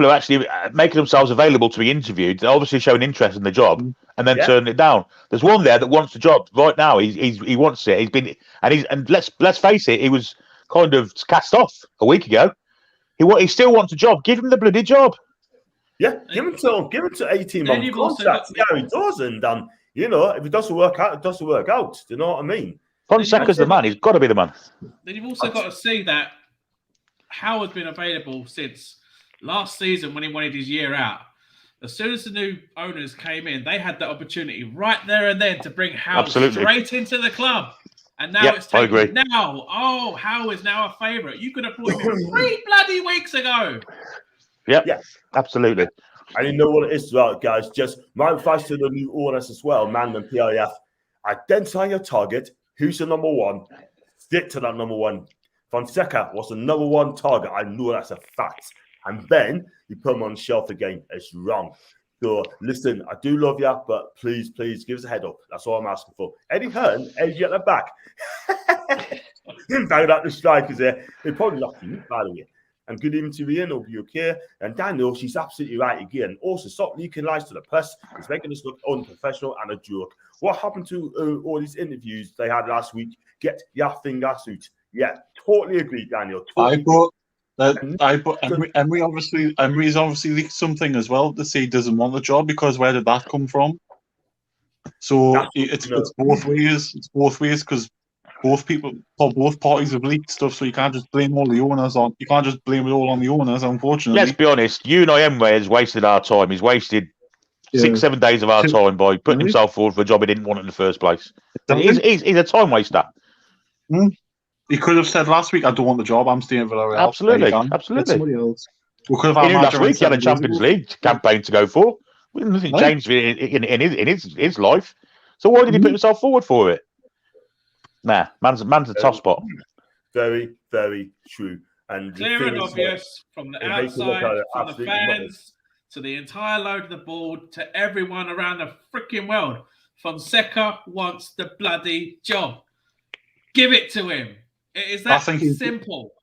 are actually making themselves available to be interviewed. They're obviously showing interest in the job and then Yeah. turning it down. There's one there that wants the job right now. He wants it. And let's face it, he was kind of cast off a week ago. He still wants a job. Give him the bloody job. Yeah, give him to 18-month you've also contract. got- Yeah, he does, and if it doesn't work out, it doesn't work out. Do you know what I mean? Fonseca's the man. He's got to be the man. Then you've also got to see that Howard's been available since last season when he wanted his year out. As soon as the new owners came in, they had the opportunity right there and then to bring Howard straight into the club. And now it's taken. I agree. Now, Howard is now a favourite. You could have brought him in 3 bloody weeks ago. Yep. Yeah. Absolutely. I didn't know what it is, right, guys. Just my advice to the new owners as well, man, and PIF. Identify your target. Who's the number one? Stick to that number one. Fonseca was the number one target. I know that's a fact. And then you put him on the shelf again. It's wrong. So listen, I do love you, but please give us a head up. That's all I'm asking for. Eddie Hearn, Eddie at the back. Bang out the strikers there. They're probably lucky, by the way. And good evening to Ian, hope you're okay. And Daniel, she's absolutely right again. Also, stop leaking lies to the press. It's making us look unprofessional and a joke. What happened to all these interviews they had last week? Get your finger suit. Yeah, totally agree, Daniel. Totally Emery's obviously leaked something as well to say he doesn't want the job, because where did that come from? So it's both ways. It's both ways, because both parties have leaked stuff, so you can't just blame all the owners on. You can't just blame it all on the owners. Unfortunately, let's be honest. Unai Emery has wasted our time. He's wasted 6-7 days of our time by putting himself forward for a job he didn't want in the first place. He's a time waster. He could have said last week, "I don't want the job. I'm staying at Villarreal." Absolutely. Get somebody else. We could have He knew had last week he had a Champions League campaign to go for. Nothing changed in his life. So why did he put himself forward for it? Nah, man's a tough spot. Very, very true. And clear and obvious from the outside, from the fans, to the entire load of the board, to everyone around the freaking world. Fonseca wants the bloody job. Give it to him. It is that simple.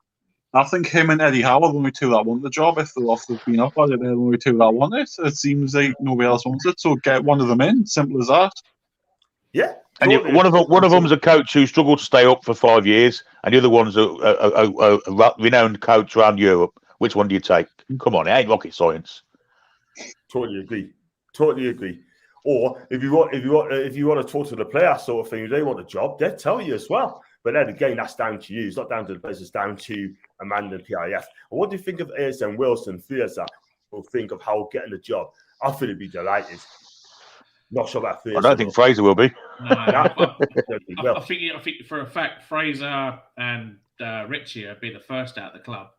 I think him and Eddie Howard, when we two that want the job, if they've been up on it, when we two that want it, it seems like nobody else wants it. So get one of them in. Simple as that. Yeah. And one of them's a coach who struggled to stay up for 5 years, and the other one's a renowned coach around Europe. Which one do you take? Come on, it ain't rocket science. Totally agree. Or if you want to talk to the player sort of thing, if they want a job, they'll tell you as well. But then again, that's down to you. It's not down to the players. It's down to Amanda and PIF. And what do you think of ASM Wilson, Fraser, or think of Howard getting the job? I think he'd be delighted. Not sure about Fraser. I don't think Fraser will be. No, I think for a fact Fraser and Richie would be the first out of the club.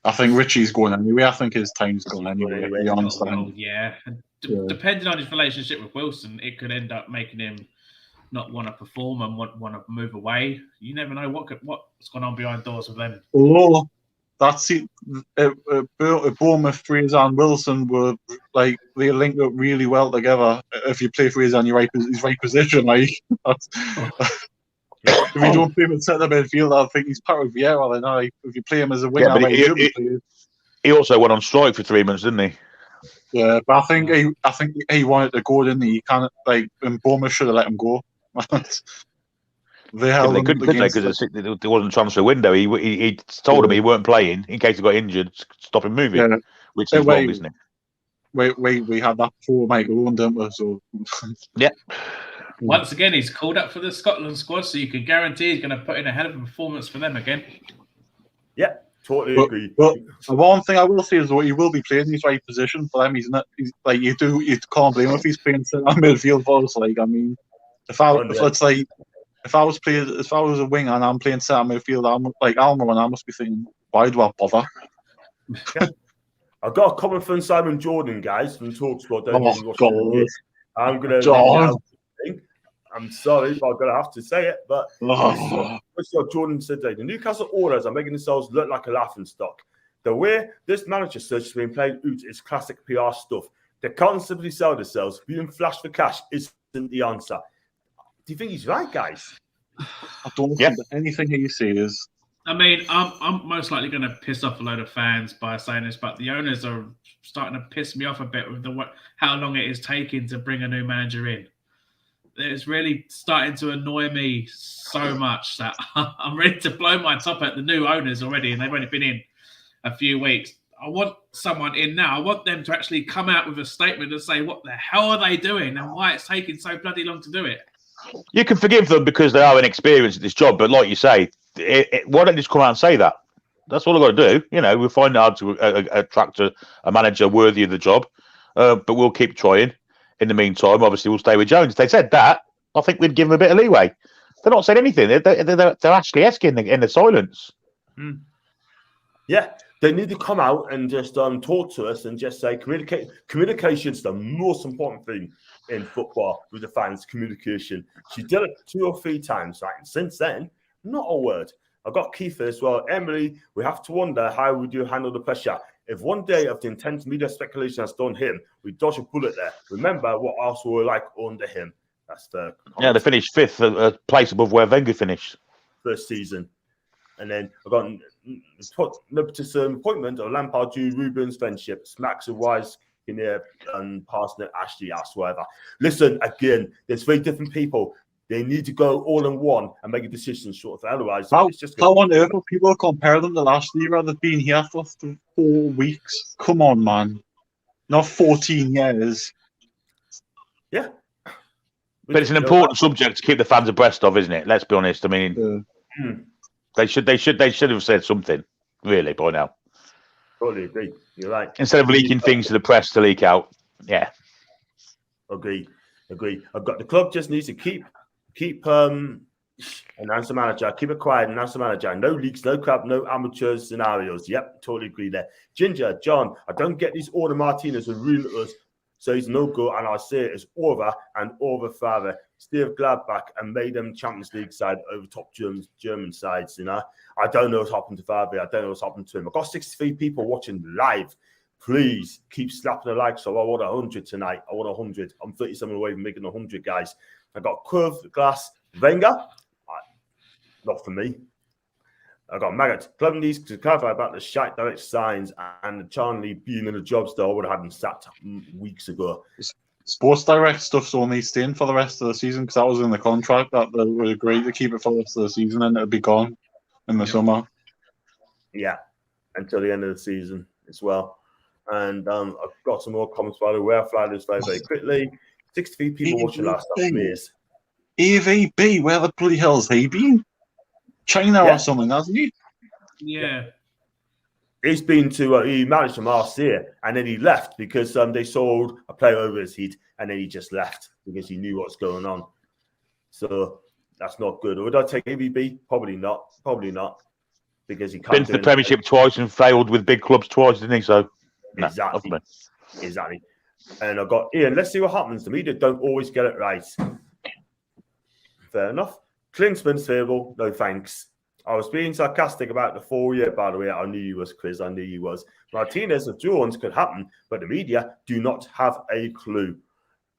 I think Richie's going anyway. I think his time's gone anyway. To be honest. Yeah. Depending on his relationship with Wilson, it could end up making him not want to perform and want to move away. You never know what's going on behind doors with them. Oh, that's it. Bournemouth, Fraser and Wilson were like they link up really well together. If you play Fraser in his right position, like if you don't play him in centre midfield, I think he's part of Vieira. Then if you play him as a winger, he also went on strike for 3 months, didn't he? Yeah, but I think he wanted to go, didn't he? He can't, like, and Bournemouth should have let him go. They couldn't because there wasn't a transfer window. He told him he weren't playing in case he got injured. Stop him moving, which is wrong, isn't it? We had that before Michael Owen, didn't we? So yeah. Once again, he's called up for the Scotland squad, so you can guarantee he's going to put in a hell of a performance for them again. Yeah, totally agree. But one thing I will say is, though, he will be playing his right position for them. He's like you can't blame him if he's playing centre midfield for us. Like, I mean, if I was a winger and I'm playing centre midfield, I'm like Alma, and I must be thinking, why do I bother? Yeah. I've got a comment from Simon Jordan, guys, from TalkSport. I'm gonna. I'm sorry, but I'm going to have to say it. But this is what Jordan said today. The Newcastle owners are making themselves look like a laughing stock. The way this manager search has been played out is classic PR stuff. They can't simply sell themselves. Being flashed for cash isn't the answer. Do you think he's right, guys? I don't think anything he says I mean, I'm most likely going to piss off a load of fans by saying this, but the owners are starting to piss me off a bit with how long it is taking to bring a new manager in. It's really starting to annoy me so much that I'm ready to blow my top at the new owners already, and they've only been in a few weeks. I want someone in now. I want them to actually come out with a statement and say what the hell are they doing and why it's taking so bloody long to do it. You can forgive them because they are inexperienced at this job, but like you say, why don't you just come out and say that? That's all I've got to do. We'll find it hard to attract a manager worthy of the job, but we'll keep trying. In the meantime, obviously, we'll stay with Jones. If they said that, I think we'd give them a bit of leeway. They're not saying anything. They're actually asking in the silence. Yeah, they need to come out and just talk to us and just say communication is the most important thing in football with the fans. Communication. She did it 2 or 3 times, right? And since then, not a word. I got Keith as well. Emery, we have to wonder how would you handle the pressure. If one day of the intense media speculation has done him, we dodge a bullet there. Remember what Arsenal were like under him. That's the they finished 5th, a place above where Wenger finished first season. And then I got nepotism appointment of Lampard, Jude, Rubens, friendship, Smacks of Wise, Kinnear, and Parsnip, Ashley, whatever. Listen, again, there's 3 different people. They need to go all in one and make a decision short of otherwise. It's just how on earth will people compare them to last year? They've been here for 4 weeks. Come on, man. Not 14 years. Yeah. But it's an important subject to keep the fans abreast of, isn't it? Let's be honest. I mean, they should have said something, really, by now. Totally agree. You're right. Instead of leaking things to the press to leak out. Yeah. Agree. I've got the club just needs to keep announce the manager, keep it quiet, announce the manager. No leaks, no crap, no amateur scenarios. Yep, totally agree there. Ginger, John, I don't get these order Martinez and ruin us. So he's no good, and I say it is over and over father. Steve Gladbach and made them Champions League side over top German sides, I don't know what's happened to Fabi. I don't know what's happened to him. I've got 63 people watching live. Please keep slapping the like. So I want 100 tonight. I want 100. I'm 37 away from making 100, guys. I got Curve, Glass, Wenger. Not for me. I got Maggot. Club needs to clarify about the shite direct signs and the Charlie being in the job still. I would have had him sacked weeks ago. Sports Direct stuff's only staying for the rest of the season because that was in the contract that they would agree to keep it for the rest of the season and it'll be gone in the summer. Yeah, until the end of the season as well. And I've got some more comments by the way. I'll fly this very, very quickly. 63 people watching last time. AVB, where the bloody hell's he been? China or something, hasn't he? Yeah. He's been to, he managed from last year and then he left because they sold a player over his heat and then he just left because he knew what's going on. So that's not good. Would I take AVB? Probably not. Because he can't. Been to the Premiership twice and failed with big clubs twice, didn't he? So, Exactly. And I've got Ian. Let's see what happens. The media don't always get it right. Fair enough. Klinsmann's favourable. No thanks. I was being sarcastic about the 4-year, by the way. I knew you was, Chris. I knew you was. Martinez of Jones could happen, but the media do not have a clue.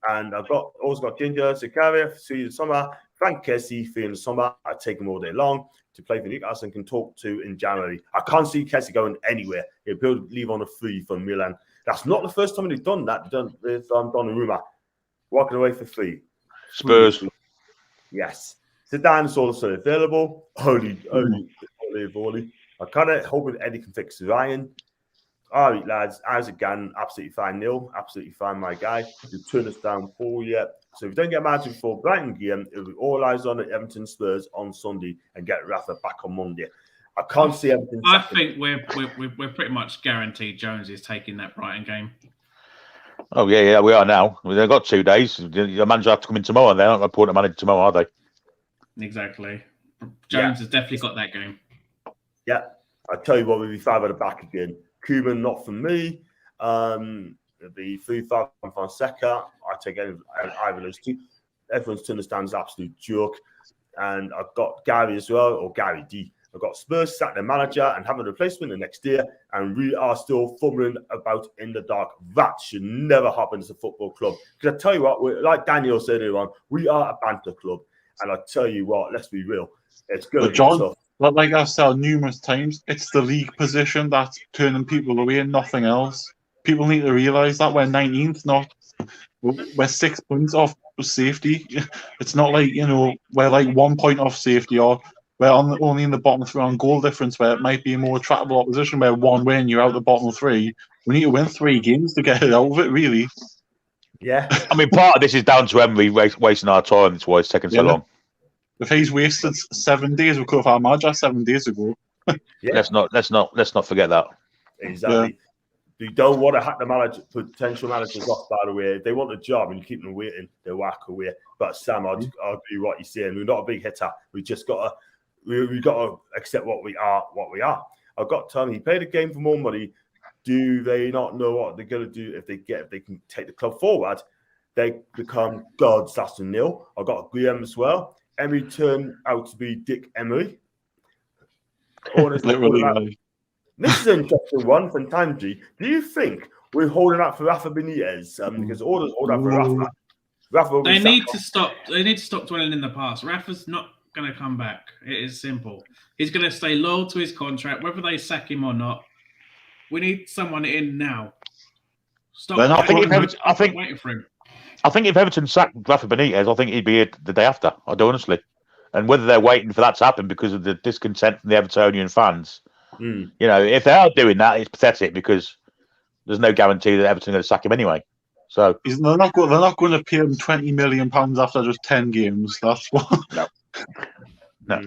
And I've also got Ginger, Zakaria, see the summer, Frank Kessie, for the summer. I take him all day long to play for Newcastle and can talk to in January. I can't see Kessie going anywhere. He'll be able to leave on a free from Milan. That's not the first time they've done that. They've done with Donnarumma. Walking away for free. Spurs. Yes. Zidane is also available. Holy. I kind of hoping Eddie can fix Ryan. All right, lads. As again, absolutely fine. Neil, absolutely fine, my guy. You turn us down 4 yet. So if you don't get margin for Brighton game, it'll be all eyes on at Everton Spurs on Sunday and get Rafa back on Monday. I can't see Everton. I think we're pretty much guaranteed Jones is taking that Brighton game. Oh yeah, we are now. They've got 2 days. The manager have to come in tomorrow. They're not going to put the manager tomorrow, are they? Exactly. Jones has definitely got that game. Yeah, I tell you what, we'll be 5 at the back again. Koeman, not for me. It'll be 3-5 from Fonseca. I take either of those two. Everyone's turned the stands absolute joke. And I've got Gary as well, or Gary D. I've got Spurs sack their manager and having a replacement the next year, and we are still fumbling about in the dark. That should never happen as a football club. Because I tell you what, like Daniel said earlier on, we are a banter club. And I tell you what, let's be real, it's going to be tough. But like I've said numerous times, it's the league position that's turning people away and nothing else. People need to realise that we're 19th, not we're 6 points off safety. It's not like, we're like 1 point off safety, or we're only in the bottom three on goal difference, where it might be a more attractive opposition where one win, you're out the bottom three. We need to win 3 games to get it out of it, really. Yeah. I mean, part of this is down to Emery wasting our time. That's why it's taking so long. If he's wasted 7 days, we could have had Maja 7 days ago. Yeah. Let's not forget that. Exactly. Yeah. You don't want to hack the potential managers off, by the way. If they want a job and you keep them waiting, they whack away. But Sam, I'll agree what you're saying. We're not a big hitter. We just got to accept what we are. I've got Tom. He played a game for more money. Do they not know what they're going to do if they can take the club forward? They become gods. That's a nil. I've got Graham as well. Emery turned out to be Dick Emery. Literally. This is an interesting one from Tanji. Do you think we're holding out for Rafa Benitez? Because orders hold out for Rafa. They need to stop. They need to stop dwelling in the past. Rafa's not going to come back. It is simple. He's going to stay loyal to his contract, whether they sack him or not. We need someone in now. Stop. Waiting for him. I think if Everton sacked Rafa Benitez, I think he'd be here the day after. I do, honestly. And whether they're waiting for that to happen because of the discontent from the Evertonian fans, if they are doing that, it's pathetic because there's no guarantee that Everton are going to sack him anyway. So they're not going to pay him £20 million after just 10 games. That's what. No.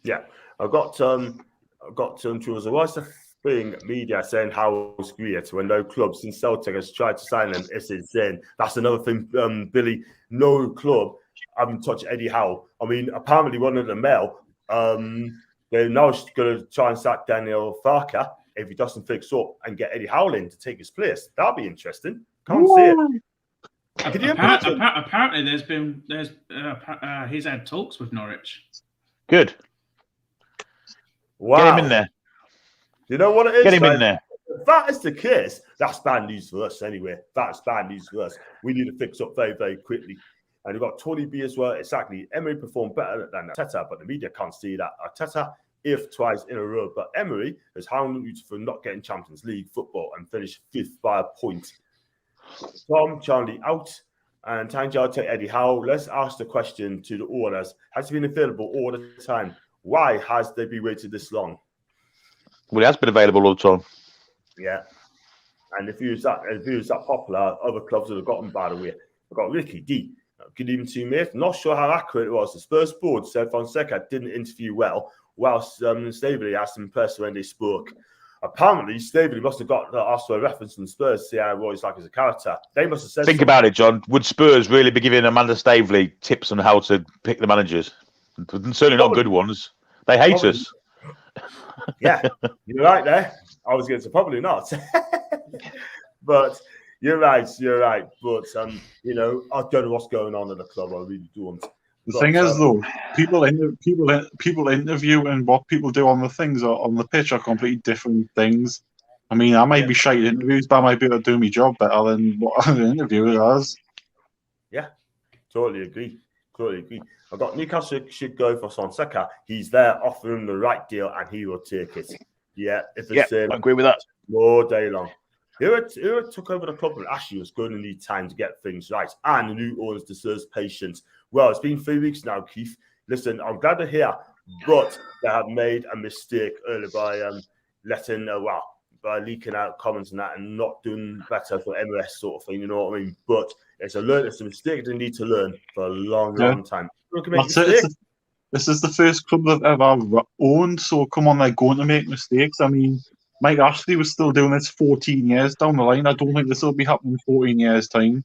Yeah, I've got Truls. What's the thing? Media saying how it's great when no club since Celtic has tried to sign him. It's insane. That's another thing, Billy. No club haven't touched Eddie Howe. I mean, apparently one of the Mail. They're now going to try and sack Daniel Farker if he doesn't fix up and get Eddie Howe in to take his place. That'll be interesting. Can't see it. Apparently, he's had talks with Norwich. Good. Wow. Get him in there. You know what it is? Get him in there. If that is the case, that's bad news for us anyway. That's bad news for us. We need to fix up very, very quickly. And you've got Tony B as well. Exactly. Emery performed better than Arteta, but the media can't see that. Arteta, if twice in a row, but Emery has hounded for not getting Champions League football and finished 5th by a point. Tom, Charlie out. And Tanji, I'll take Eddie Howe. Let's ask the question to the owners. Has he been available all the time? Why has they been waiting this long? Well, he has been available all the time. Yeah. And if he was that popular, other clubs would have got him, by the way. I've got Ricky D. Good evening to you, mate. Not sure how accurate it was. The Spurs board said Fonseca didn't interview well, whilst Staveley asked him personally when they spoke. Apparently, Staveley must have got asked for a reference from Spurs to see how Roy's like as a character. They must have said Think about it, John. Would Spurs really be giving Amanda Staveley tips on how to pick the managers? Certainly not good ones. They hate us. Yeah, you're right there. I was going to say probably not. But you're right. But, I don't know what's going on in the club. I really don't. The thing is, though, people interview and what people do on the things on the pitch are completely different things. I mean, I might be shite at interviews, but I might be able to do my job better than what an interviewer does. Yeah, totally agree. I've got Newcastle should go for Fonseca. He's there offering the right deal, and he will take it. Yeah, I agree with that. All day long. Who took over the club and actually was going to need time to get things right, and the new owners deserves patience. Well, it's been 3 weeks now, Keith. Listen, I'm glad to hear, but they have made a mistake earlier by by leaking out comments and that, and not doing better for MLS sort of thing. You know what I mean? But it's a mistake they need to learn for a long time. This is the first club they've ever owned, so come on, they're going to make mistakes. I mean, Mike Ashley was still doing this 14 years down the line. I don't think this will be happening in 14 years' time.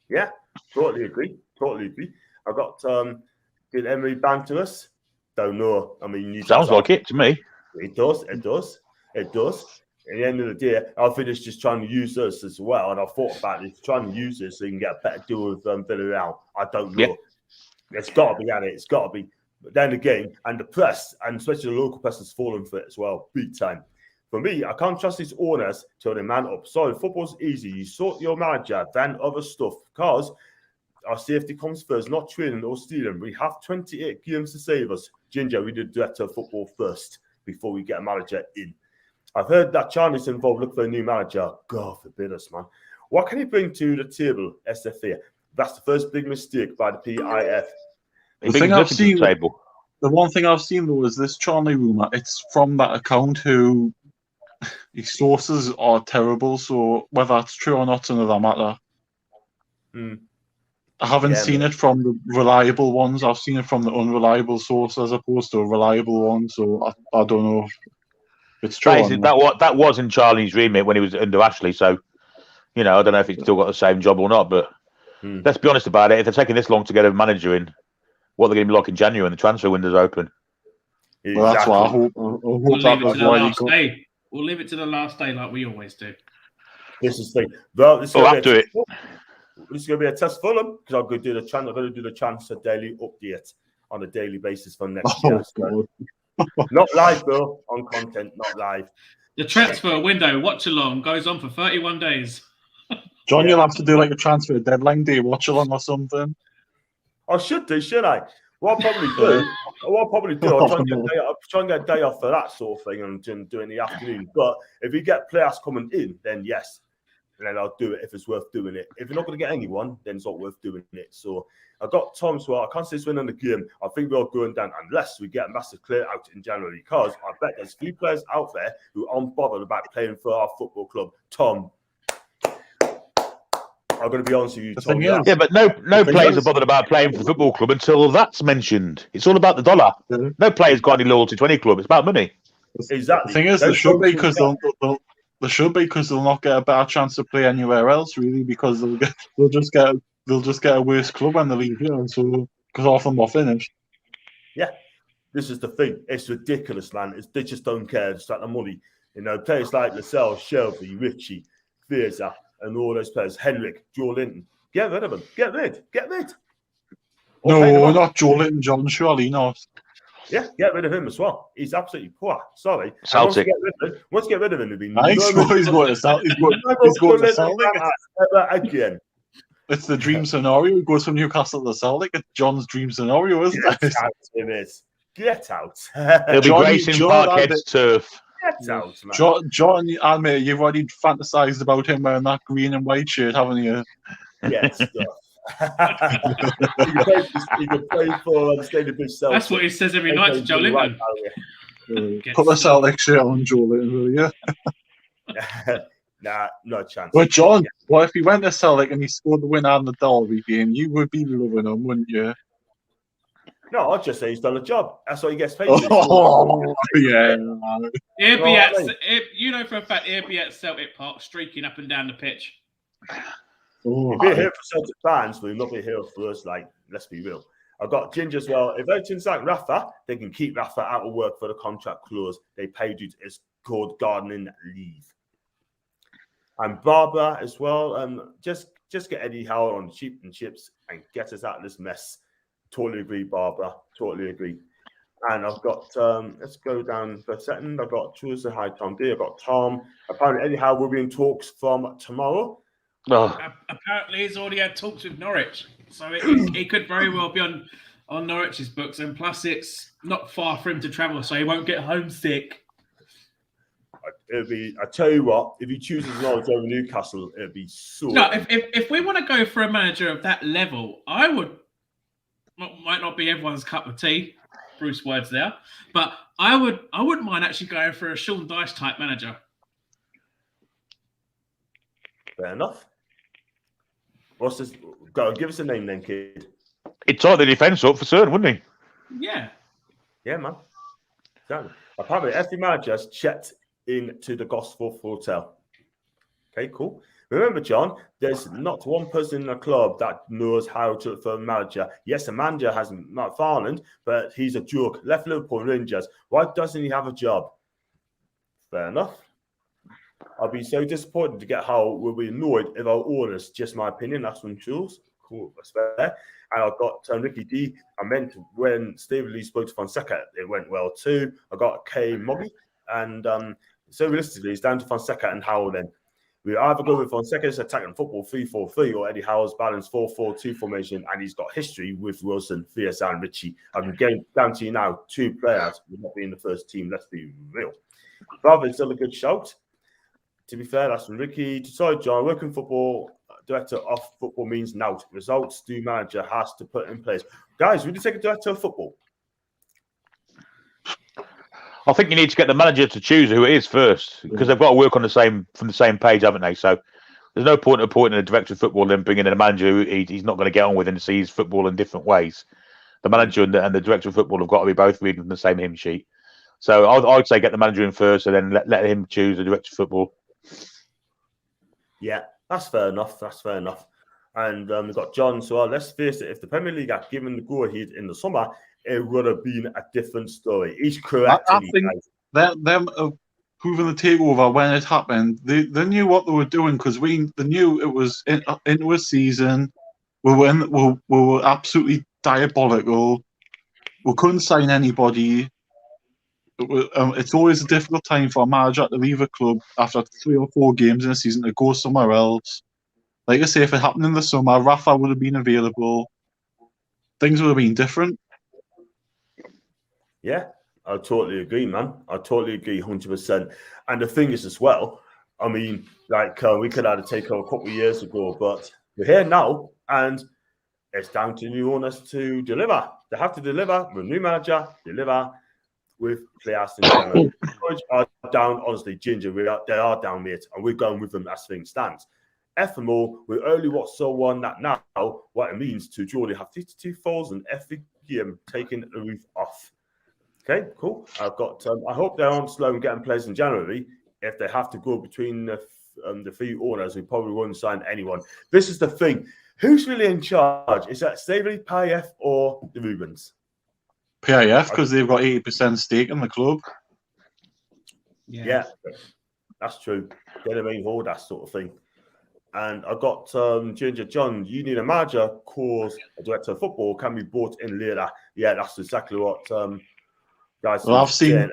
Yeah, totally agree. I got did Emery banter us? Don't know. I mean, sounds like it to me. It does. At the end of the day, I think it's just trying to use us as well. And I thought about it, trying to use us so you can get a better deal with Villarreal. I don't know. Yeah. It's got to be at it. It's got to be. But then again, and the press, and especially the local press, has fallen for it as well, big time. For me, I can't trust these owners till they man up. Sorry, football's easy. You sort your manager, then other stuff. Because our safety comes first, not training or stealing. We have 28 games to save us. Ginger, we did director of football first before we get a manager in. I've heard that Charlie's involved looking for a new manager. God forbid us, man. What can he bring to the table, SFA? That's the first big mistake by the PIF. The one thing I've seen, though, is this Charlie rumour. It's from that account who his sources are terrible, so whether that's true or not is another matter. I haven't seen it from the reliable ones. I've seen it from the unreliable source as opposed to a reliable one, so I don't know if it's true or not. That was in Charlie's remit when he was under Ashley, so, I don't know if he's still got the same job or not, but let's be honest about it. If they're taking this long to get a manager in, what they're going to be like in January when the transfer window's open. Exactly. Well, that's why I hope that was why he got. We'll leave it to the last day like we always do. This is the thing. Well, this is after it. This is going to be a test for them because I'm going to do the transfer daily update on a daily basis for next year. So, not live, though, on content, not live. The transfer window watch along goes on for 31 days. John, you'll have to do like a transfer deadline day watch along or something. I should do, should I? What I'll probably do, I'll try and get a day off for that sort of thing and do it in the afternoon. But if we get players coming in, then yes. And then I'll do it if it's worth doing it. If you're not going to get anyone, then it's not worth doing it. So I've got Tom as well. I can't say it's winning the game. I think we're going down unless we get a massive clear out in January because I bet there's a few players out there who aren't bothered about playing for our football club. Tom, I'm going to be honest with you, Tom. Yeah, but no players are bothered about playing for the football club until that's mentioned. It's all about the dollar. Yeah. No player's got any loyalty to any club. It's about money. Exactly. The thing is, there should be because they'll not get a better chance to play anywhere else, really, because they'll just get a worse club when they leave here, and so because half of them are finished. Yeah, this is the thing. It's ridiculous, man. They just don't care. It's like the money. Players like Lascelles, Shelby, Richie, Fiesa, and all those players. Henrik, Joe Linton. Get rid of them. Get rid. No, not Joe Linton, John. Surely not. Yeah, get rid of him as well. He's absolutely poor. Sorry. Celtic. Once you get rid of him, he'll be he's going to Celtic. He's going to Celtic again. It's the dream scenario. He goes from Newcastle to Celtic. It's John's dream scenario, isn't it? Get out. He'll be gracing Parkhead's turf. Get out, man. John, admit you've already fantasized about him wearing that green and white shirt, haven't you? Yes. He could play for the State of Big Celtic. That's what he says every night to Joe Linton. Put the Celtic shirt on Joe Linton, will you? Nah, no chance. But John, what if he went to Celtic and he scored the winner in the Derby game? You would be loving him, wouldn't you? No, I'd just say he's done a job. That's what he gets paid. Oh, yeah. He'll be at, for a fact, he'll be at Celtic Park streaking up and down the pitch. He'll be here for Celtic fans, but he'll not be here for us. Like, let's be real. I've got Ginger as well. If Everton's like Rafa, they can keep Rafa out of work for the contract clause they paid you. It's called gardening leave. And Barbara as well. Just get Eddie Howe on cheap and chips and get us out of this mess. Totally agree, Barbara. Totally agree. And I've got, let's go down for a second. I've got Trusa, hi Tom D. I've got Tom. Apparently Eddie Howe will be in talks from tomorrow. Oh. Apparently he's already had talks with Norwich. So it could very well be on Norwich's books. And plus it's not far for him to travel, so he won't get homesick. I tell you what, if he chooses Norwich over Newcastle, it'll be so. No, if we want to go for a manager of that level, I would. Might not be everyone's cup of tea, Bruce words there, but I wouldn't mind actually going for a Sean Dyche type manager. Fair enough. What's this? Go give us a name then, kid. He'd tie the defence up for certain, wouldn't he? Yeah. Yeah, man. Exactly. Apparently, every manager has checked into the Gosforth Hotel. Okay, cool. Remember, John, there's not one person in the club that knows how to look for a manager. Yes, a manager has Matt Farland, but he's a joke. Left Liverpool Rangers. Why doesn't he have a job? Fair enough. I'll be so disappointed to get how we'll be annoyed if our owners, just my opinion, that's from Jules. Cool, that's fair. And I've got Ricky D. I meant when Steve Lee spoke to Fonseca, it went well too. I got K. Moggy. And so realistically, it's down to Fonseca and Howell then. We either go with Fonseca's attacking football 3-4-3 or Eddie Howe's balanced 4-4-2 formation, and he's got history with Wilson, Fias, and Richie. I can guarantee you now, 2 players will not be in the first team. Let's be real. Rather, it's still a good shout. To be fair, that's from Ricky. Sorry, John, working football director of football means now. Results do manager has to put in place. Guys, would you take a director of football? I think you need to get the manager to choose who it is first, because they've got to work on from the same page, haven't they? So there's no point appointing a director of football and bringing in a manager who he's not going to get on with and sees football in different ways. The manager and the director of football have got to be both reading from the same hymn sheet. So I'd say get the manager in first and then let him choose the director of football. Yeah, that's fair enough. That's fair enough. And we've got John. So let's face it, if the Premier League had given the go-ahead in the summer, it would have been a different story. He's correct. I think them proving the takeover when it happened, they knew what they were doing because they knew it was into a season. We were absolutely diabolical. We couldn't sign anybody. It's always a difficult time for a manager to leave a club after 3 or 4 games in a season to go somewhere else. Like I say, if it happened in the summer, Rafa would have been available. Things would have been different. Yeah, I totally agree, man. I totally agree, 100%. And the thing is as well, I mean, like we could have had a takeover a couple of years ago, but we're here now, and it's down to new owners to deliver. They have to deliver with a new manager, deliver with players in general. Are down, honestly, Ginger. They are down, mate, and we're going with them as things stands. FMO, we're only on that now, what it means to Geordie have 52,000 every game taking the roof off. Okay, cool. I've got. I hope they aren't slow in getting players in January. If they have to go between the 3 owners, we probably won't sign anyone. This is the thing. Who's really in charge? Is that Staveley, PIF, or the Rubens? PIF, because they've got 80% stake in the club. Yeah, that's true. They're the main hold, that sort of thing. And I've got Ginger John. You need a manager, cause a director of football can be brought in later. Yeah, that's exactly what guys. Well, I've seen.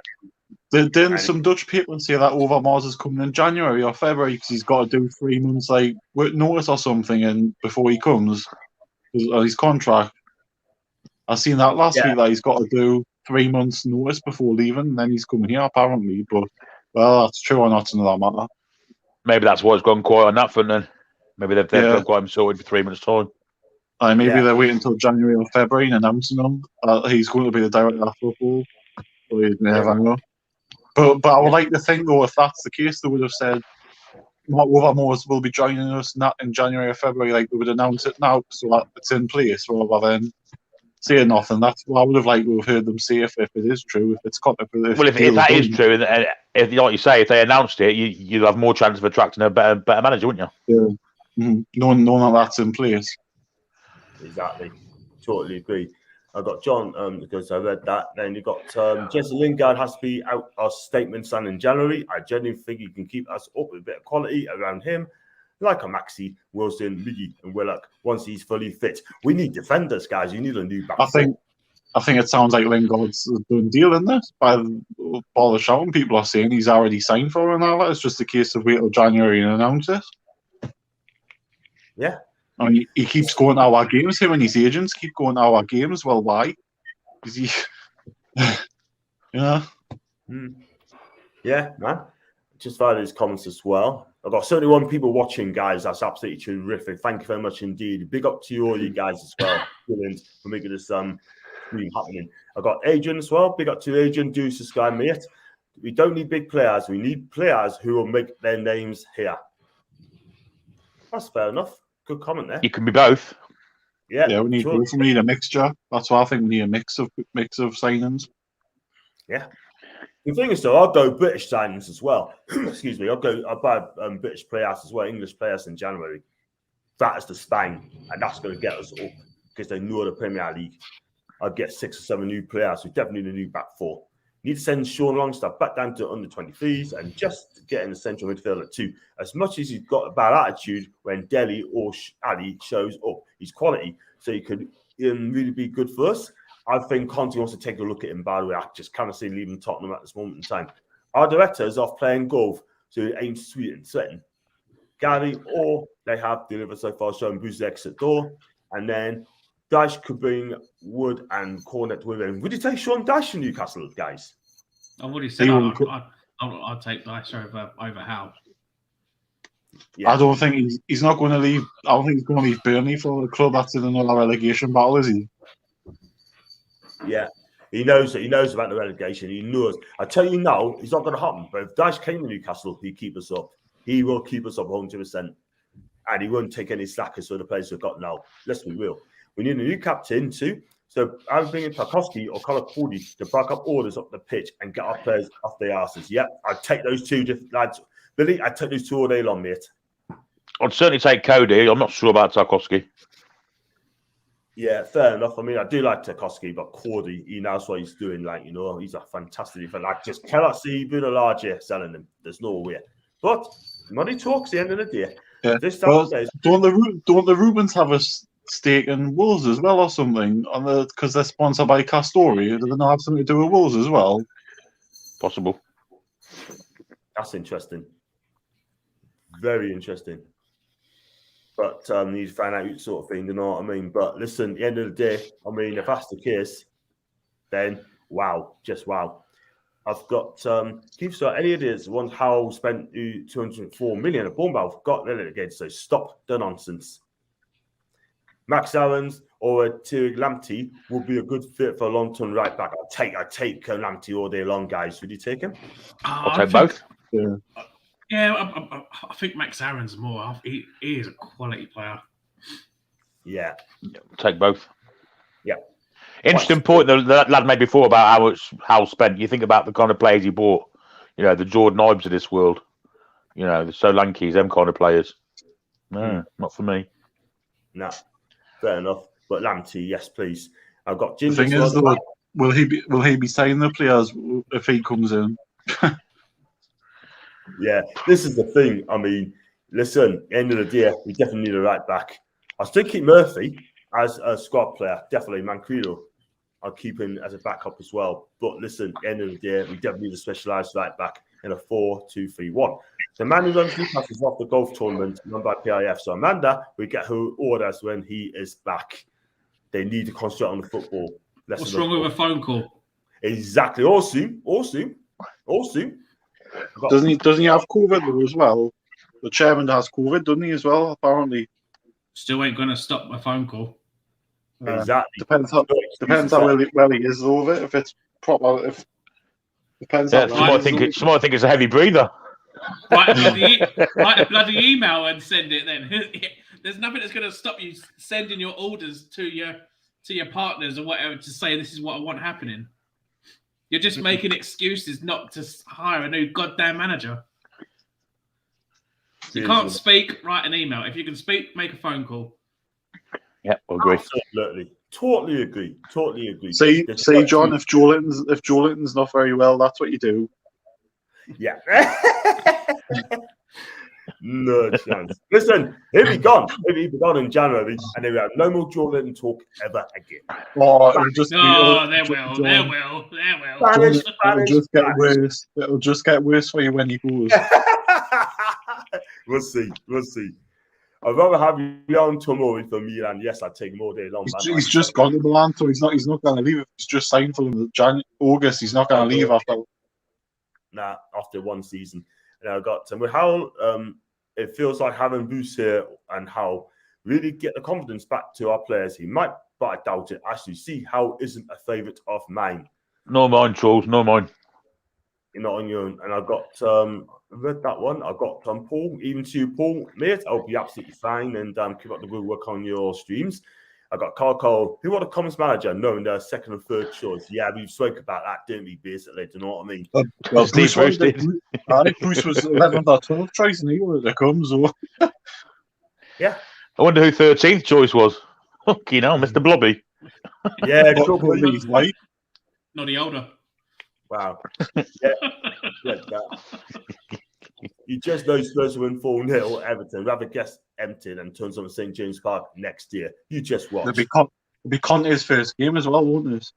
Didn't some Dutch people say that Overmars is coming in January or February because he's got to do 3 months like work notice or something, and before he comes, his contract. I seen that last week that he's got to do 3 months notice before leaving, and then he's coming here apparently. But well, that's true or not, another matter. Maybe that's what's gone quiet on that front then. Maybe they've got him sorted for 3 months' time. Maybe they're waiting until January or February and announcing him. He's going to be the director of football. So you never know. But I would like to think, though, if that's the case, they would have said Mark Overmars will be joining us not in January or February. Like they would announce it now, so that it's in place rather than saying nothing. That's what I would have liked to have heard them say if it is true, if it's contemplated. Well, if that is true, and if like you say, if they announced it, you'd have more chance of attracting a better manager, wouldn't you? Yeah, knowing that that's in place. Exactly, totally agree. I've got John because I read that. Then you've got Jesse Lingard has to be out of statement signed in January. I genuinely think he can keep us up with a bit of quality around him, like a Maxi, Wilson, Miggy, and Willock. Once he's fully fit, we need defenders, guys. You need a new back. I think it sounds like Lingard's done deal in this by all the shouting people are saying he's already signed for and all that. It's just a case of wait till January and announce it. Yeah. I mean, he keeps going to our games. Him and his agents keep going to our games. Well, why? Is he? Yeah. Yeah, man. Just via his comments as well. I've got 71 people watching, guys. That's absolutely terrific. Thank you very much indeed. Big up to you all, you guys as well. Brilliant for making this stream happening. I've got Adrian as well. Big up to Adrian. Do subscribe, mate. We don't need big players. We need players who will make their names here. That's fair enough. Good comment there. You can be both. Yeah, we need both. We need a mixture. That's why I think we need a mix of signings. Yeah. The thing is, though, I'll go British signings as well. Excuse me. I'll buy British players as well, English players in January. That is the spine, and that's going to get us up because they know the Premier League. I'll get 6 or 7 new players. We definitely need a new back 4. Need to send Sean Longstaff back down to under 23s and just get in the central midfielder too. As much as he's got a bad attitude when Delhi or Ali shows up, he's quality, so he could really be good for us. I think Conte wants to take a look at him, by the way. I just kind of see him leaving Tottenham at this moment in time. Our director is off playing golf, so he ain't sweet and sweating. Gary, or they have delivered so far, showing Boo's exit door. And then Dyche could bring Wood and Cornet with him. Would you take Sean Dyche from Newcastle, guys? I've already said I'd take Dyche over Howe. I don't think he's not going to leave. I don't think he's going to leave Burnley for a club that's in another relegation battle, is he? Yeah, he knows about the relegation. He knows. I tell you now, it's not going to happen. But if Dyche came to Newcastle, he'd keep us up. He will keep us up 100%, and he won't take any slackers for the players we've got now. Let's be real. We need a new captain too. So I'm bringing Tarkowski or Connor Cody to back up orders up the pitch and get our players off their asses. Yeah, I'd take those two lads. Billy, I'd take those two all day long, mate. I'd certainly take Cody. I'm not sure about Tarkowski. Yeah, fair enough. I mean, I do like Tarkowski, but Cody, he knows what he's doing. Like, you know, he's a fantastic defender. I just cannot see Bruno Lage selling him. There's no way. But money talks at the end of the day. Yeah. This time don't the Rubens have a stake in Wolves as well or something? Because they're sponsored by Castori. Do they not have something to do with Wolves as well? Possible. That's interesting. Very interesting. But need to find out sort of thing, you know what I mean? But listen, at the end of the day, I mean, if that's the case, then wow, just wow. I've got Keith, so any ideas once Howell spent 204 million at Bournemouth, got it again, so stop the nonsense. Max Aarons or Thierry Lamptey would be a good fit for a long-term right back. I'd take Lamptey all day long, guys. Would you take him? I'll take both. Yeah, I think Max Aaron's more. He is a quality player. Yeah. Take both. Yeah. Interesting point that lad made before about how much Howell spent. You think about the kind of players he bought, you know, the Jordan Ibes of this world. You know, the Solankis, them kind of players. No, not for me. No, fair enough. But Lamptey, yes, please. I've got The Ginger. thing is, though, will he be signing the players if he comes in? Yeah, this is the thing. I mean, listen, end of the day, we definitely need a right back. I'll still keep Murphy as a squad player, definitely. Manfredo, I'll keep him as a backup as well. But listen, end of the day, we definitely need a specialised right back in a 4-2-3-1. The man who runs Newcastle is off the golf tournament run by PIF. So Amanda, we get her orders when he is back. They need to concentrate on the football. What's wrong with a phone call? Exactly. All soon. Doesn't he have COVID though as well? The chairman has COVID, doesn't he as well? Apparently. Still ain't gonna stop my phone call. Exactly. Depends how well he is though. If it's proper, depends. Yeah, she might think it's a heavy breather. Write a bloody email and send it. Then there's nothing that's gonna stop you sending your orders to your partners or whatever to say this is what I want happening. You're just making excuses not to hire a new goddamn manager. You can't speak, write an email. If you can speak, make a phone call. Yeah, I agree. Absolutely. Totally agree. Say, John, if Joelinton's not very well, that's what you do. Yeah. No chance. Listen, he'll be gone. He'll be gone in January, and then we have no more Joelinton talk ever again. Oh, there will. It'll just get worse. It'll just get worse for you when he goes. We'll see. I'd rather have you on tomorrow for Milan. Yes, I'd take him all day long. He's just gone to Milan, so he's not going to leave. He's just signed for them in August. He's not going to leave after. Nah, after one season. And I got with how it feels like having Bruce here and how really get the confidence back to our players. He might, but I doubt it. Actually, see how isn't a favourite of mine. No mine, Charles. No mine. You're not on your own. And I've got read that one. I've got Paul, even to you, Paul, mate. I'll be absolutely fine and keep up the good work on your streams. I got Carl. Who are the Commons manager? Knowing their second and third choice. Yeah, we spoke about that, didn't we? Basically, do you know what I mean? Well, Bruce was 11th or 12th choice, and he wanted to come. So yeah, I wonder who 13th choice was. Fucking hell, Mr. Blobby. Yeah, he's white. Not the older. Wow. Yeah. You just know Spurs win 4-0 Everton. Rather guess empty than turns on St. James Park next year. You just watch. It'll be Conte's first game as well, won't it?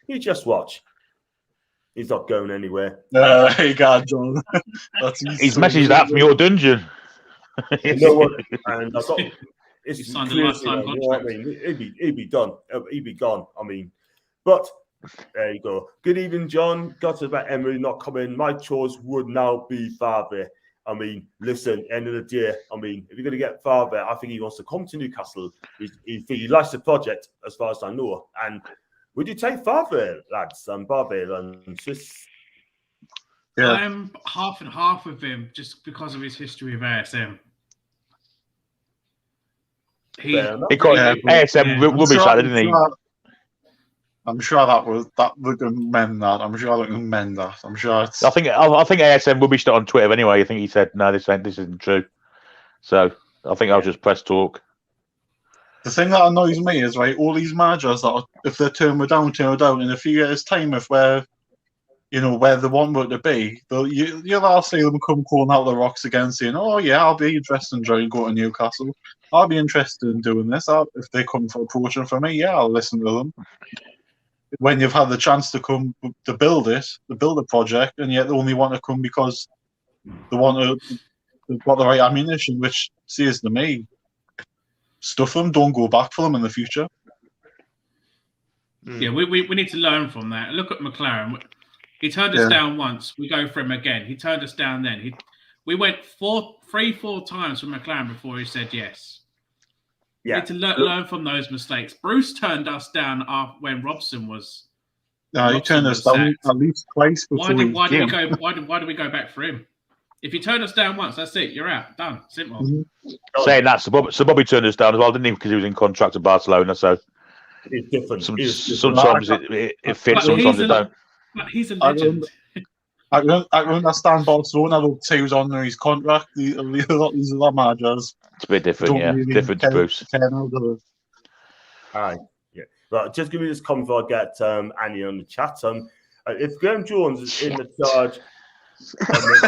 You just watch. He's not going anywhere. Hey, God, John. He's messaged that from your dungeon. You know what? And I thought it's He signed a crazy, lifetime man, you know what I contract. mean? He'd be done. He'd be gone. I mean, but there you go. Good evening, John. Got about Emery not coming. My choice would now be Favre. I mean, listen, end of the day, I mean, if you're going to get Favre, I think he wants to come to Newcastle. He likes the project, as far as I know. And would you take Favre, lads, and Favre and Swiss? Yeah. I'm half and half with him just because of his history of ASM. Fair enough. He called ASM rubbish, didn't he? I'm sure that would mend that. I'm sure that can mend that. I'm sure it's... I think ASM rubbished it on Twitter anyway. I think he said, "No, this isn't true." So I think I'll just press talk. The thing that annoys me is, right, all these managers that if they turn it down, in a few years' time, if we're, where they want it to be, you'll see them come calling out the rocks again, saying, "Oh yeah, I'll be interested in going to Newcastle. I'll be interested in doing this. If they come for approaching for me, yeah, I'll listen to them." When you've had the chance to come to build a project, and yet they only want to come because they've got the right ammunition, which says to me, stuff them, don't go back for them in the future. Yeah, we need to learn from that. Look at McLaren. He turned us down once. We go for him again. He turned us down then. We went 4 times for McLaren before he said yes. Yeah. We need to learn from those mistakes. Bruce turned us down when Robson was. No, he turned us down at least twice before. Why did we go back for him? If you turn us down once, that's it. You're out. Done. Simple. Mm-hmm. Saying that, so Bobby turned us down as well, didn't he? Because he was in contract at Barcelona. So it's different. Sometimes it fits, sometimes it don't. But he's a legend. I can understand Barcelona. They'll say he was on his contract. These other managers. It's a bit different, yeah. Really different to Bruce. Aye, yeah. Right, just give me this comment before I get Annie on the chat. If Graham Jones is in the charge, that's the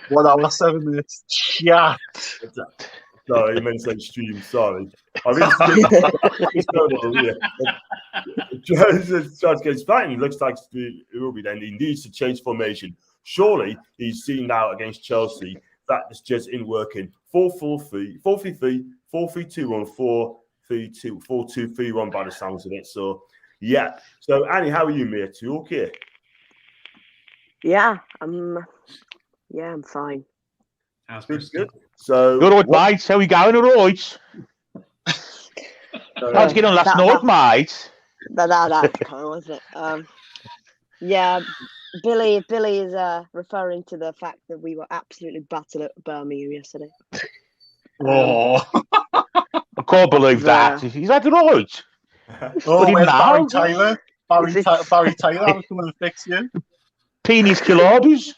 1 hour 7 minutes. Yeah. No, he meant to stream. Sorry. I mean, Jones gets back. He looks like it will be then. He needs to change formation. Surely he's seen now against Chelsea that is just in working. 4-4-3, 4-3-3, 4-3-2-1, 4-3-2, 4-2-3-1 by the sounds of it. So yeah. So Annie, how are you, mate? You okay? Yeah, I'm fine. Good. So good, old mate. How we going, all right? How'd you get on last night, mate? That kind of wasn't it. Yeah, Billy is referring to the fact that we were absolutely battered at Birmingham yesterday. Oh, I can't believe that. He's like, right. Oh, where's Barry Taylor? Barry Taylor, I'm coming to fix you. Penis kilobis.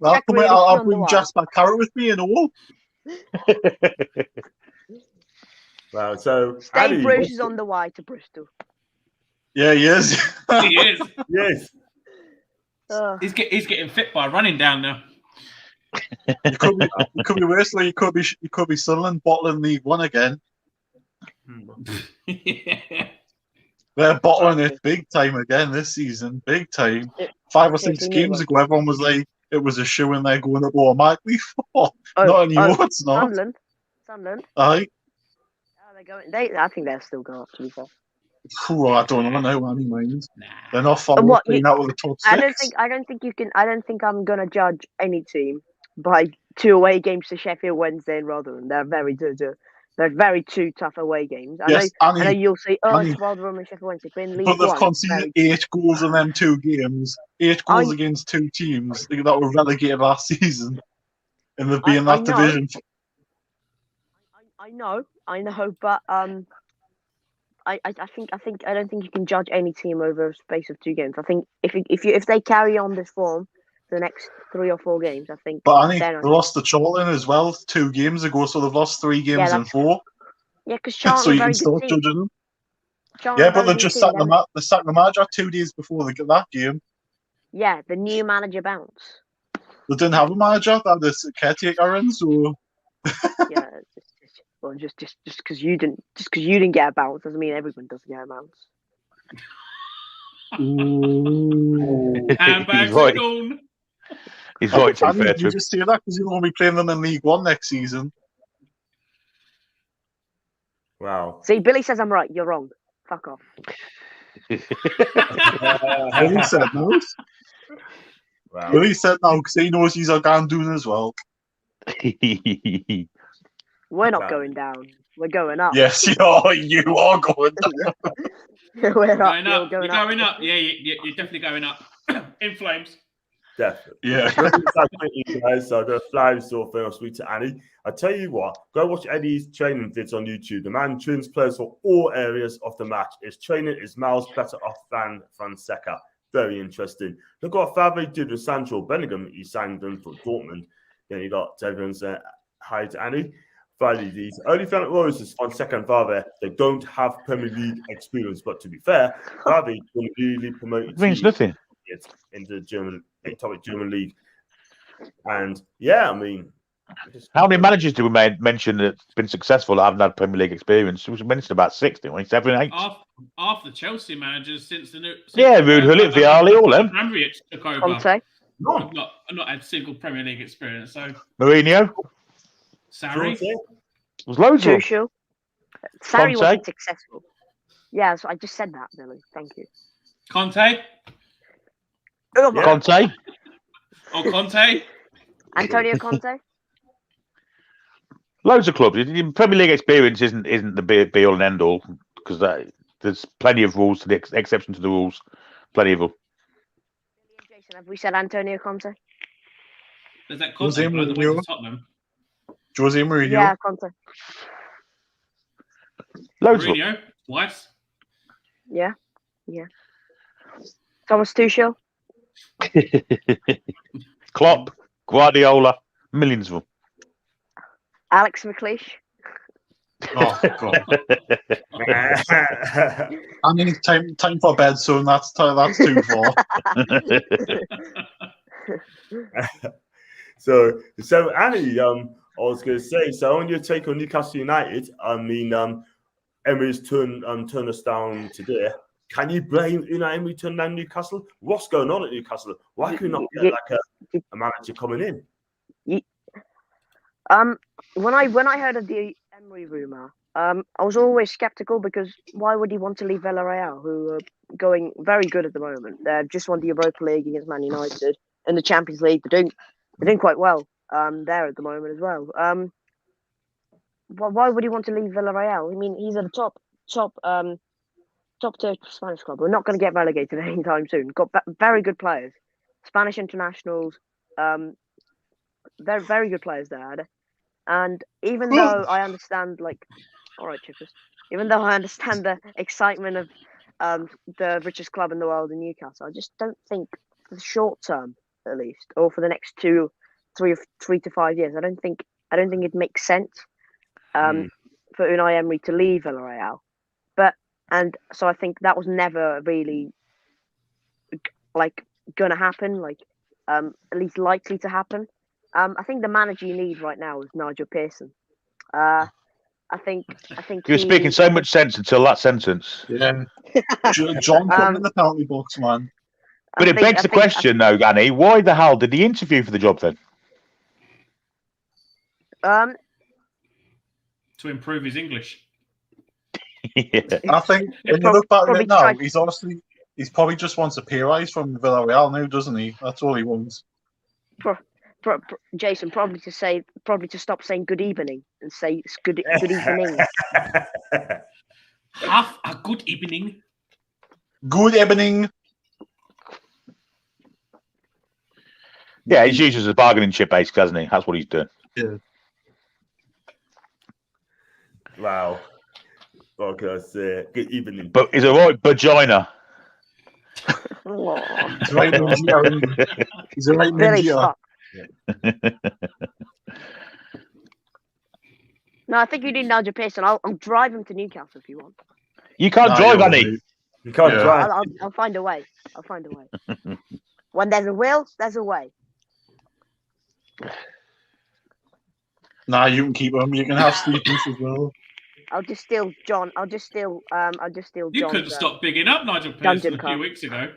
I'll bring Jasper Carrot with me and all. Well, so Steve Bruce is on the way to Bristol. Yeah, he is. He is. Yes. He's getting fit by running down there. It could be worse. Like you could be Sunderland bottling League One again. Yeah. They're bottling it big time again this season. Big time. 5 or 6 games ago, everyone was like, it was a show and they're going up automatically for. Not anymore. It's not. Sunderland. Aye. They're going. I think they'll still go up. To be fair. I don't know. Any minds. They're not following out with the top 6. I don't think I'm gonna judge any team by 2 away games to Sheffield Wednesday and Rotherham. They're very two tough away games. I know you'll say, it's Rotherham and Sheffield Wednesday. But they've conceded 8 goals in them 2 games. 8 goals against 2 teams that were relegated last season, and they've been in that division. I know, but I don't think you can judge any team over a space of 2 games. I think if they carry on this form the next 3 or 4 games, I think. But Annie, they lost to Charlton as well 2 games ago, so they've lost 3 games in 4. Yeah, because Charlton. So you can still judge them. Yeah, but they just sacked the manager 2 days before that game. Yeah, the new manager bounce. They didn't have a manager; they had this caretaker in. So yeah. Well, just because you didn't get a bounce doesn't mean everyone doesn't get a bounce. Handbags He's right. at dawn. He's right, to I be fair mean, to you him. just say that because you won't be playing them in League One next season. Wow. See, Billy says I'm right. You're wrong. Fuck off. Billy said no. Wow. Billy said no because he knows he's a Gandoon as well. We're not Wow. going down. We're going up. Yes, you are going down. We're up. Going You're up. going You're up. going up. Yeah, you're definitely going up. In flames. Definitely. Yeah. Guys, so the flags or film. I'll speak to Annie. I tell you what, go watch Eddie's training vids on YouTube. The man trains players for all areas of the match. His training is miles better off than Fonseca. Very interesting. Look what Favre did with Sancho Bellingham. He signed them for Dortmund. Then you got everyone's hi to Annie. Finally, these only fan Rose is Fonseca and Favre. They don't have Premier League experience, but to be fair, Favre will really promote It means nothing. in the top German league. And yeah, I mean, How many managers do we mention that's been successful that haven't had Premier League experience? We mentioned about 60, 7, 8. Half the Chelsea managers since the new. Yeah, Ruud Gullit, Vialli, all them. Abramovich took over. Conte. I've not had single Premier League experience. So Mourinho. Sarri. There's loads of them. Tuchel. Sarri Conte. wasn't successful. Yeah, so I just said that, Billy. Thank you. Conte. Oh my Conte. Oh, Conte. Antonio Conte. Loads of clubs. Premier League experience isn't the be all and end all because there's plenty of rules to the exception to the rules. Plenty of them. Jason, have we said Antonio Conte? There's that Conte bloke that went to Tottenham. Jose Mourinho. Yeah, Conte. Loads of them. Mourinho. Twice. Yeah. Thomas Tuchel. Klopp, Guardiola, millions of them. Alex McLeish. Oh God! I mean, it's time for bed soon. That's too far. So Annie, I was going to say, so on your take on Newcastle United, I mean, Emery's turned us down today. Can you blame Unai Emery turning down Newcastle? What's going on at Newcastle? Why can we not get a manager coming in? When I heard of the Emery rumor, I was always skeptical because why would he want to leave Villarreal, who are going very good at the moment? They've just won the Europa League against Man United in the Champions League. They're doing quite well there at the moment as well. Why would he want to leave Villarreal? I mean, he's at the top tier Spanish club. We're not going to get relegated anytime soon. Got very good players, Spanish internationals. They're very good players there. And even though I understand, all right, Chippers. Even though I understand the excitement of the richest club in the world in Newcastle, I just don't think for the short term, at least, or for the next 3 to 5 years, I don't think it makes sense for Unai Emery to leave Villarreal. And so I think that was never really going to happen, at least likely to happen. I think the manager you need right now is Nigel Pearson. I think You're speaking so much sense until that sentence. Yeah, John put in the penalty box, man. But it begs the question, though, Annie, why the hell did he interview for the job then? To improve his English. Yeah. I think when you look back at it now, he's probably just wants a pay rise from Villarreal now, doesn't he? That's all he wants. Jason, probably to stop saying good evening and say it's good evening. Have a good evening. Good evening. Yeah, he's used as a bargaining chip, basically, hasn't he? That's what he's doing. Yeah. Wow. Okay, good evening. But he's a right vagina. He's right ninja. He's a right Very ninja. fuck. No, I think you need Nigel Pearson. I'll drive him to Newcastle if you want. You can't drive, Annie. You can't drive. I'll find a way. When there's a will, there's a way. Nah, you can keep them. You can have Stevens as well. I'll just steal John. I'll just steal You John's, couldn't stop bigging up Nigel Pearson dungeon a few card. weeks ago.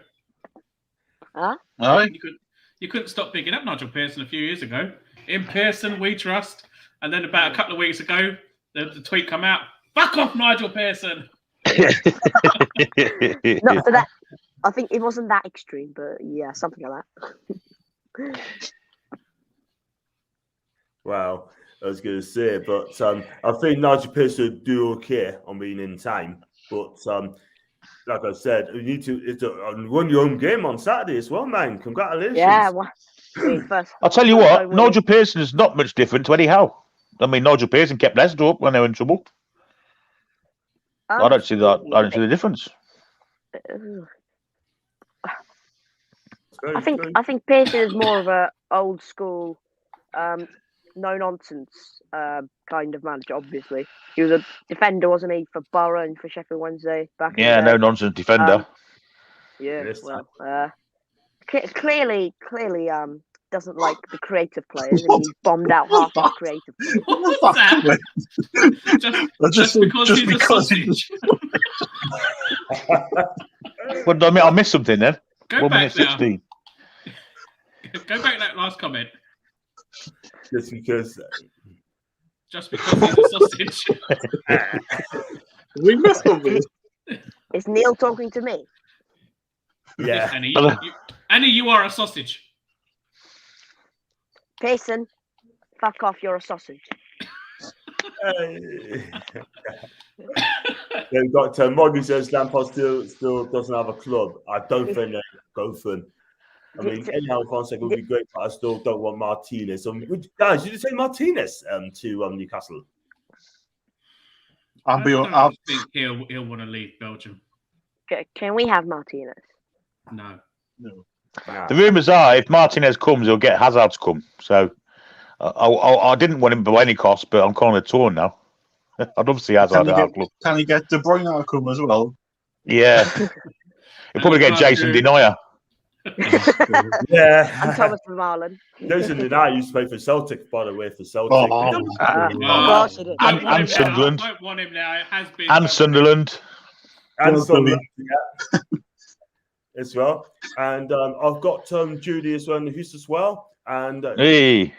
Huh? Aye. You couldn't stop bigging up Nigel Pearson a few years ago. In Pearson, we trust. And then about a couple of weeks ago, the tweet come out. Fuck off, Nigel Pearson. Not to that. I think it wasn't that extreme, but yeah, something like that. Wow, I was going to say, but I think Nigel Pearson will do okay on being in time. But like I said, you need to run your own game on Saturday as well, man. Congratulations. Yeah, well, first. I'll tell you what, Nigel Pearson is not much different to Eddie Howe. I mean, Nigel Pearson kept Leicester up when they were in trouble. I don't see that. I don't see the difference. I think Pearson is more of a old school, no nonsense kind of manager. Obviously, he was a defender, wasn't he, for Borough and for Sheffield Wednesday back in the day. No nonsense defender. Clearly, doesn't like the creative players, and he's bombed out half the creative players. What's that? just because he's a sausage. But I mean, I missed something then. Go 1 back minute now. 16. Go back to that last comment. Just because Just because he's a sausage. We missed something. Is Neil talking to me? yeah. Annie, you are a sausage. Pearson, fuck off, you're a sausage. Then Dr. Moggy says Lampard still doesn't have a club. I don't think they go for him. I mean, anyhow, Fonseca would be great, but I still don't want Martinez. Guys, did you say Martinez to Newcastle? I don't think he'll want to leave Belgium. Can we have Martinez? No. The rumours are if Martinez comes, he'll get Hazard to come. So I didn't want him by any cost, but I'm calling it torn now. I'd love to see Hazard at our club. Can he get De Bruyne to come as well? Yeah. He'll probably get Jason Denier. Yeah. And Thomas from Ireland. Jason Unai used to play for Celtic, by the way, for Celtic. Gosh, it is. And Sunderland. I don't want him now. It has been. And Sunderland. And Sunderland, as well. And I've got Judy as well in the house as well. And Hey.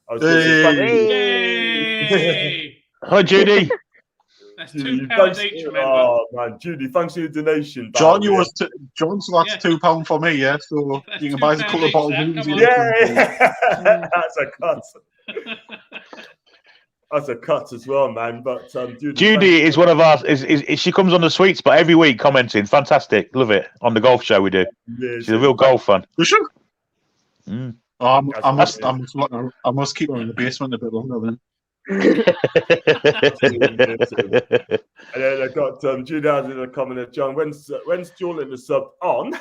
I was gonna say Yay! Hi, Judy. That's £2 each, remember? Oh man, Judy, thanks for your donation. John, John's last £2 for me, yeah. So That's you can buy us a couple of bottles of booze. Yeah, that's a cut. That's a cut as well, man. But Judy is one of our. She comes on the sweet spot every week, commenting. Fantastic, love it on the golf show we do. She's a real golf fan. For sure. Mm. I must keep her in the basement a bit longer then. And then I got Judy has in a comment. John, when's Jordan the sub on?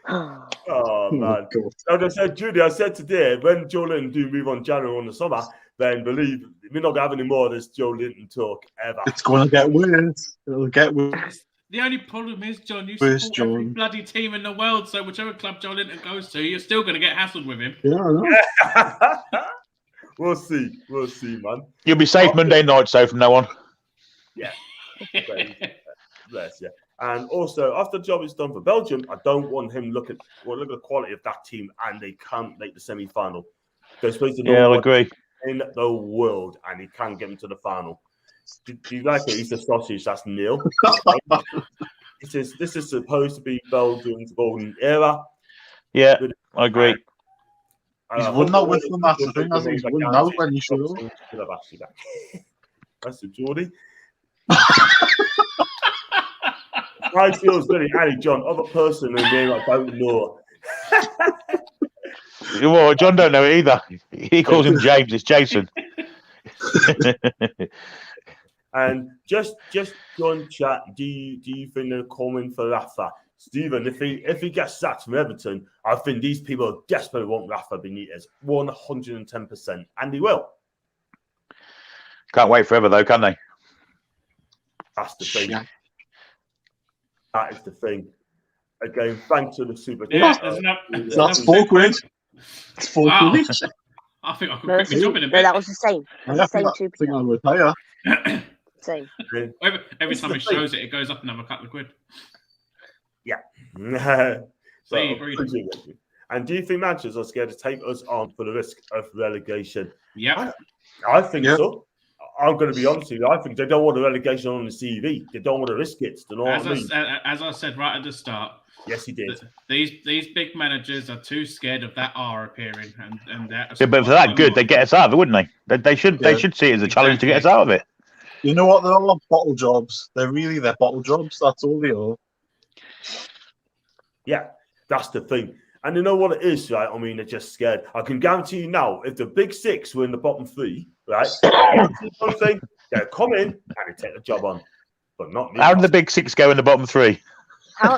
Oh man! Like I said, Judy, I said today, when Joe Linton do move on January in the summer, then believe we're not gonna have any more of this Joe Linton talk ever. It's going to get worse. It'll get worse. The only problem is, John, you Where's support every John? bloody team in the world, so whichever club Joe Linton goes to, you're still going to get hassled with him. Yeah, I know. We'll see, man. You'll be safe Monday night, so from now on. Yeah. Bless you. And also, after the job is done for Belgium, I don't want him look at the quality of that team, and they can't make the semi-final. They're supposed to know I'll agree. in the world, and he can't get him to the final. Do you like it? He's a sausage. That's Neil. This is supposed to be Belgium's golden era. Yeah, I agree. He's won that with them. That's the thing. He's won now when you should have. That's the Geordie. I feel very Annie John, other person who name I don't know. Well, John don't know it either. He calls him James. It's Jason. And just John chat. Do you think they're calling for Rafa? Stephen, if he gets sacked from Everton, I think these people desperately want Rafa Benitez 110%, and he will. Can't wait forever though, can they? That's the thing. That is the thing. Again, thanks to the super. Yeah, that's 4 quid. It's 4 quid. I think I could No, quit my job in a no, bit. that was the same. I The think same two. I think I'll retire. Same. Every time he shows it goes up another couple of quid. So, See, agreed. and do you think managers are scared to take us on for the risk of relegation? Yep. I think Yep. so. I'm going to be honest with you. I think they don't want a relegation on the CV. They don't want to risk it. Do you know what I mean? As I said right at the start, Yes, he did. these big managers are too scared of that R appearing, and that. Yeah, but for that good, they'd get us out of it, wouldn't they? They should see it as a challenge to get us out of it. You know what? They're all bottle jobs. They're bottle jobs. That's all they are. Yeah, that's the thing. And you know what it is, right? I mean, they're just scared. I can guarantee you now, if the big six were in the bottom three, right, one thing, they'll come in and they take the job on. But not me. How did the big six go in the bottom three?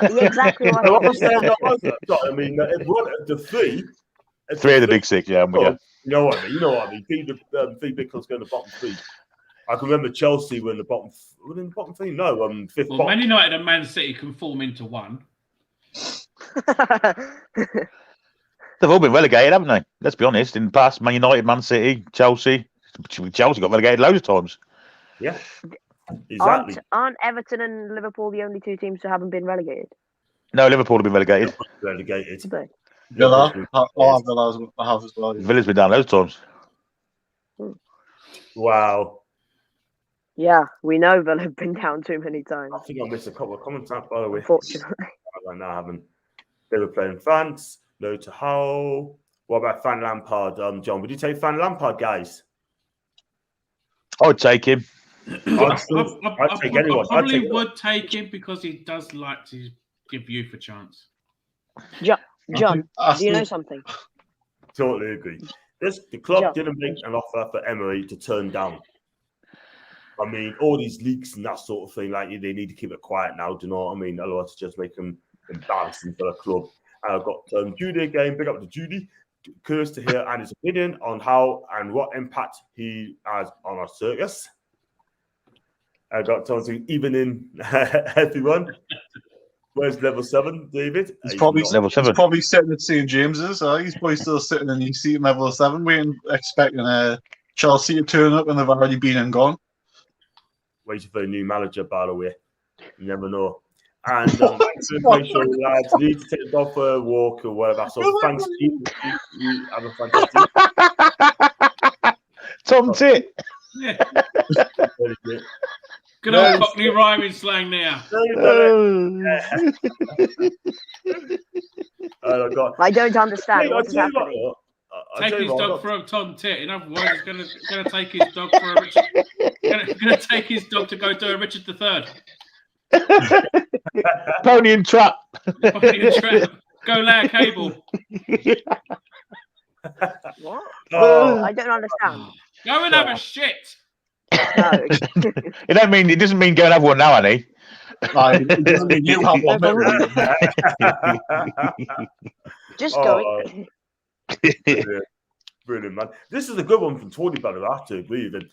Exactly what No, I I'm was saying. I mean, if one of the three. Three of the big six, yeah, I'm with you. You know what I mean? You know what I mean? Three big clubs go in the bottom three. I can remember Chelsea were in the bottom. Were in the bottom three? No, fifth. Well, bottom. Man United and Man City can form into one. They've all been relegated, haven't they? Let's be honest. In the past, Man United, Man City, Chelsea got relegated loads of times. Yeah, exactly. Aren't Everton and Liverpool the only two teams who haven't been relegated? No, Liverpool have been relegated. Relegated. Villa. Villa have as well. Yeah. Villa's been down loads of times. Wow. Yeah, we know Villa have been down too many times. I think I missed a couple of comments out, by the way. Unfortunately. Right now, I haven't. They were playing France. No to how. What about Fan Lampard? John, would you take Fan Lampard, guys? I would take him. I'd take anyone. I probably would take him because he does like to give youth a chance. John, I do you know think- something? Totally agree. The club didn't make an offer for Emery to turn down. I mean, all these leaks and that sort of thing, like they need to keep it quiet now. Do you know what I mean? Otherwise, just make them embarrassing for the club. And I've got Judy again. Big up to Judy. Curious to hear Andy's opinion on how and what impact he has on our circus. I got something even in everyone. Where's level 7, David? He's probably level 7. He's probably sitting at St James's. He's probably still sitting in his seat in level 7, waiting, expecting Chelsea to turn up, and they've already been and gone. Waiting for a new manager, by the way. You never know. And make sure lads need to take the dog for a walk or whatever. So thanks, Steve. You have a fantastic. Tom Tit. Yeah. Very good. Good old Cockney rhyming slang there. Oh, God. I don't understand. What is I'll tell you happening? what, Take his dog for a Tom Tit. In other words, he's going to take his dog for a Richard. Going to take his dog to go to a Richard III. Pony and Trap. Pony and Trap. Go lay a cable. What? Oh. I don't understand. Go and have a shit. No. It doesn't mean go and have one now, Annie. It doesn't mean you have one. Just go. Brilliant, man. This is a good one from Tony Bell. I have to agree with him.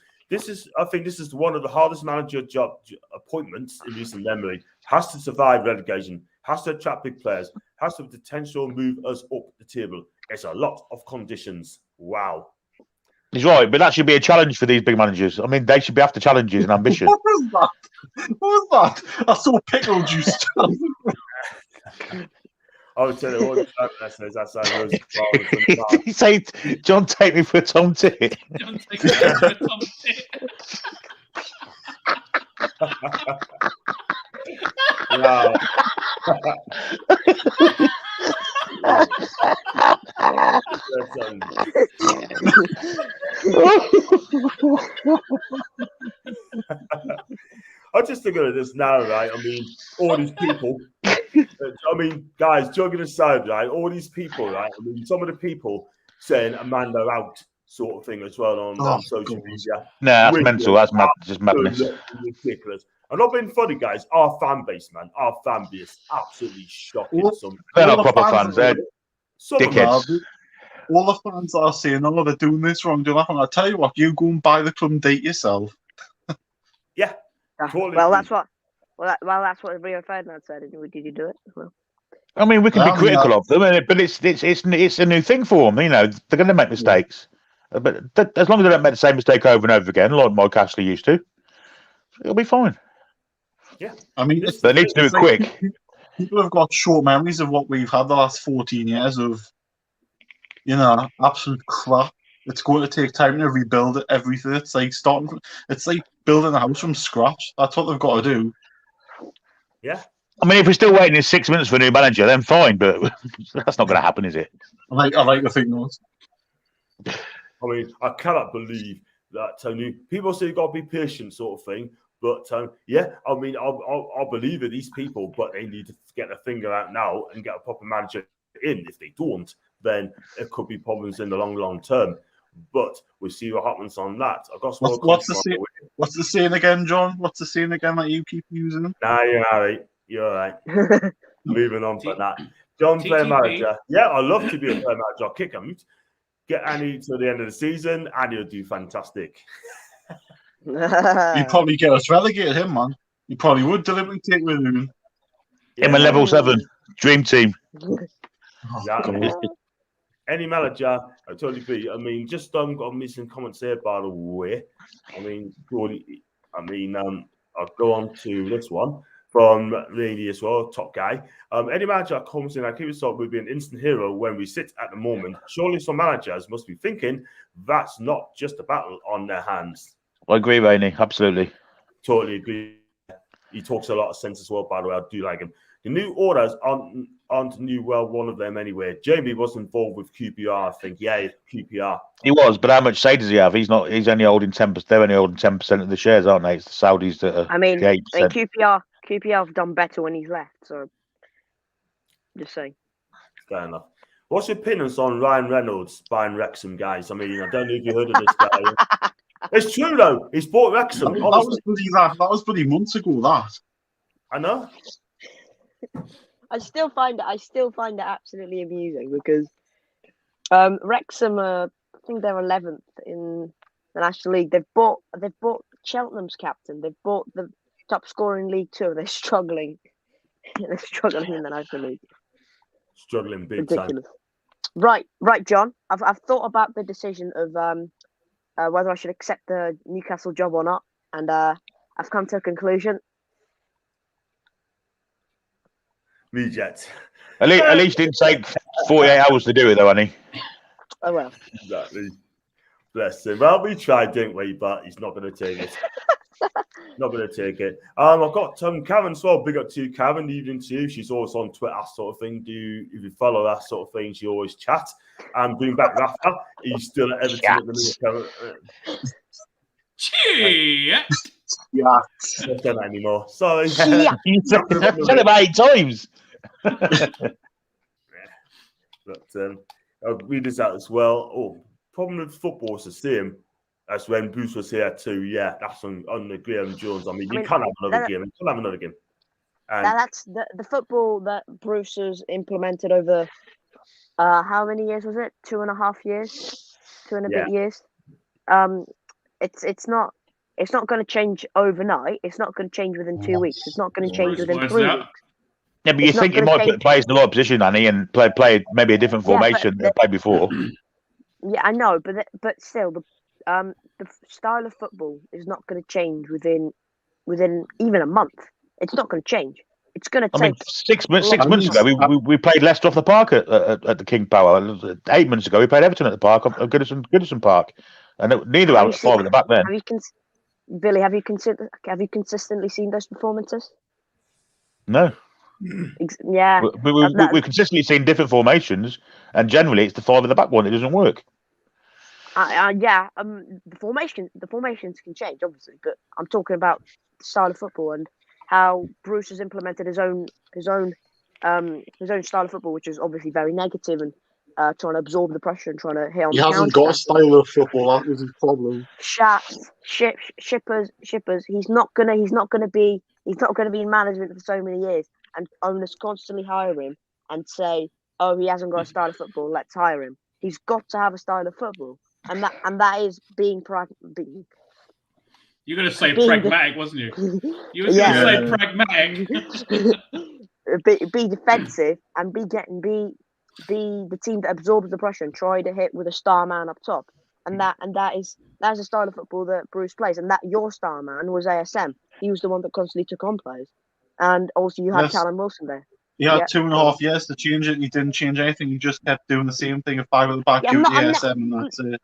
I think this is one of the hardest manager job appointments in recent memory. Has to survive relegation, has to attract big players, has to potential move us up the table. It's a lot of conditions. Wow. He's right, but that should be a challenge for these big managers. I mean, they should be after challenges and ambition. What was that? What was that? I saw pickle juice. I would tell you all the time, listeners, that's how Did he say, John, take me for a Tom Tit? John, take me for a Tom Tit. Wow. I'm just thinking of this now, right? I mean, all these people. I mean, guys, joking aside, right? All these people, right? I mean, some of the people saying Amanda out sort of thing as well on social media. Nah, that's mental. That's just madness. Ridiculous. I'm not being funny, guys. Our fan base, man. Our fan base, absolutely shocking. They're not proper fans. They're dickheads. All the fans are saying, "Oh, they're doing this wrong, doing that wrong." I tell you what, you go and buy the club date yourself. Yeah. Totally. Well, that's what. Well, that's what Rio Ferdinand said. Did you do it? Well, I mean, we can be critical of them, but it's a new thing for them. You know, they're going to make mistakes, But as long as they don't make the same mistake over and over again, like Mike Ashley used to, it'll be fine. Yeah. I mean, This- They need to do it it's like quick. people have got short memories of what we've had the last 14 years of, absolute crap. It's going to take time to rebuild everything. It's like building a house from scratch. That's what they've got to do. Yeah. I mean, if we're still waiting in 6 minutes for a new manager, then fine, but that's not going to happen, is it? I like the thing those. I mean, I cannot believe that people say you've got to be patient, sort of thing. But yeah, I mean, I'll believe in these people, but they need to get their finger out now and get a proper manager in. If they don't, then it could be problems in the long term. But we'll see what happens on that. I've got some What's the saying again, John? What's the saying again that you keep using? Nah, you're all right. You're all right. Moving on from that. John, player TTP. manager. Yeah, I'd love to be a player manager. I'll kick him. Get Annie to the end of the season, and he'll do fantastic. You'd probably get us relegated, him, man. You probably would deliberately take with him. Him and level 7, dream team. Yeah. Any manager, I totally agree. I mean, just got missing comments here, by the way. I mean, I'll go on to this one from Lady as well, top guy. Any manager that comes in, I keep it up, would be an instant hero when we sit at the moment. Surely some managers must be thinking that's not just a battle on their hands. I agree, Rainey. Absolutely. Totally agree. He talks a lot of sense as well, by the way. I do like him. The new orders aren't new. Well, one of them anyway. Jamie was involved with QPR, I think. Yeah, QPR. He was, but how much say does he have? He's not. He's only holding 10%. They're only holding 10% of the shares, aren't they? It's the Saudis that are. I mean, the 8%. QPR have done better when he's left. So, just saying. Fair enough. What's your opinions on Ryan Reynolds buying Wrexham, guys? I mean, I don't know if you heard of this guy. It's true though. He's bought Wrexham. That was bloody months ago. That I know. I still find it absolutely amusing because Wrexham I think they're 11th in the National League. They've bought Cheltenham's captain. They've bought the top scorer in League Two. They're struggling. They're struggling in the National League. Struggling big Ridiculous. Time. Right, John. I've thought about the decision of whether I should accept the Newcastle job or not, and I've come to a conclusion. Reject. At least it didn't take 48 hours to do it, though, honey. Oh well. Exactly. Bless him. Well, we tried, didn't we? But he's not going to take it. Not going to take it. I've got Karen as well. Big up to Karen, evening to you. She's always on Twitter, sort of thing. If you follow that sort of thing, she always chats. And bring back Rafa. He's still at Everton at the minute. Cheers. yeah. I don't say that anymore. Sorry. Yeah. You said it about 8 times. But I'll read this out as well. Oh, problem with football is the same as when Bruce was here too. Yeah, that's on the Graham Jones. I mean, you can't have another game. You can't have another game. And That's the football that Bruce has implemented over how many years was it? 2.5 years, 2 and a bit years. It's not going to change overnight. It's not going to change within 2 weeks. It's not going to change within 3 weeks. Yeah, but you think you might put players in the right position, Annie, and play maybe a different formation than they played before. Yeah, I know, but still, the style of football is not going to change within even a month. It's not going to change. It's going to take. I mean, 6 months ago, we played Leicester off the park at the King Power. 8 months ago, we played Everton at the park at Goodison Park, and neither had 5 at the back then. Billy, have you consistently seen those performances? No. Yeah, we've consistently seen different formations, and generally it's the 5 at the back one that doesn't work. The formations can change, obviously, but I'm talking about the style of football and how Bruce has implemented his own style of football, which is obviously very negative and trying to absorb the pressure and trying to hit on. He hasn't got a style of football. That was his problem. Shippers. He's not gonna be in management for so many years, and owners constantly hire him and say, "Oh, he hasn't got a style of football. Let's hire him." He's got to have a style of football, and that is being pragmatic. You're going to say pragmatic, wasn't you? You were going to say pragmatic. be defensive and be the team that absorbs the pressure and try to hit with a star man up top. and that's the style of football that Bruce plays, and that your star man was ASM. He was the one that constantly took on players, and also you had Yes. Callum Wilson there. He had Yeah. 2.5 years to change it. He didn't change anything. He just kept doing the same thing. A 5 at the back, Yeah, give it I'm to not- ASM, and that's it.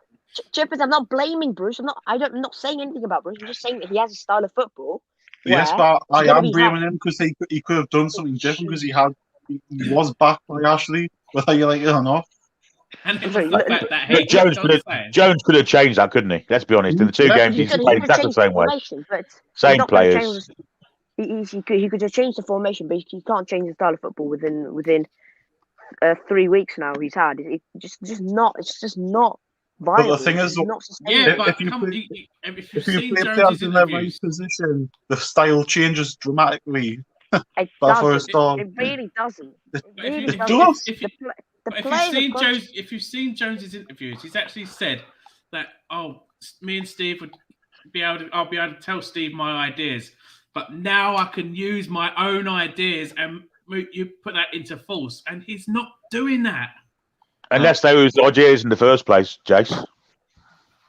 Chippers, I'm not blaming Bruce. I'm not saying anything about Bruce. I'm just saying that he has a style of football. Yes, where but I it's gonna am be blaming him because he could have done something different because he was backed by Ashley, whether you like it or not. And it was Sorry, the look- fact that But he Jones kept could on have saying, Jones could have changed that, couldn't he? Let's be honest. In the two Yeah, games He he's could played have exactly the changed the same way. formation, but Same he's not gonna players. change. He could have changed the formation, but he can't change the style of football within 3 weeks now. He's had it's just not viable. thing is, it's not sustainable. yeah, but if you come, play- if you've If you seen play Jones's players in their right interviews, position, the style changes dramatically. It But for a doesn't. start, It really doesn't. It But if you- really if- doesn't. does. if you- The But players are coached. if you've seen Jones's interviews, he's actually said that me and Steve I'll be able to tell Steve my ideas, but now I can use my own ideas and you put that into force, and he's not doing that. Unless they was ideas in the first place, Jace.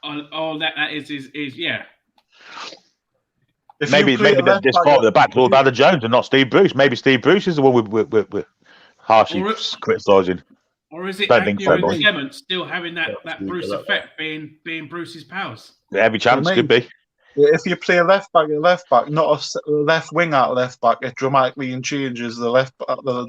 All that is yeah. If Maybe you play they just thought the back all Adam Jones and not Steve Bruce. Maybe Steve Bruce is the one we're harshly criticising. Or is it Don't think Agnew so, and boy. Clement still having that Bruce effect being Bruce's pals? Every chance could be. If you play left back, not a left wing at left back, it dramatically changes the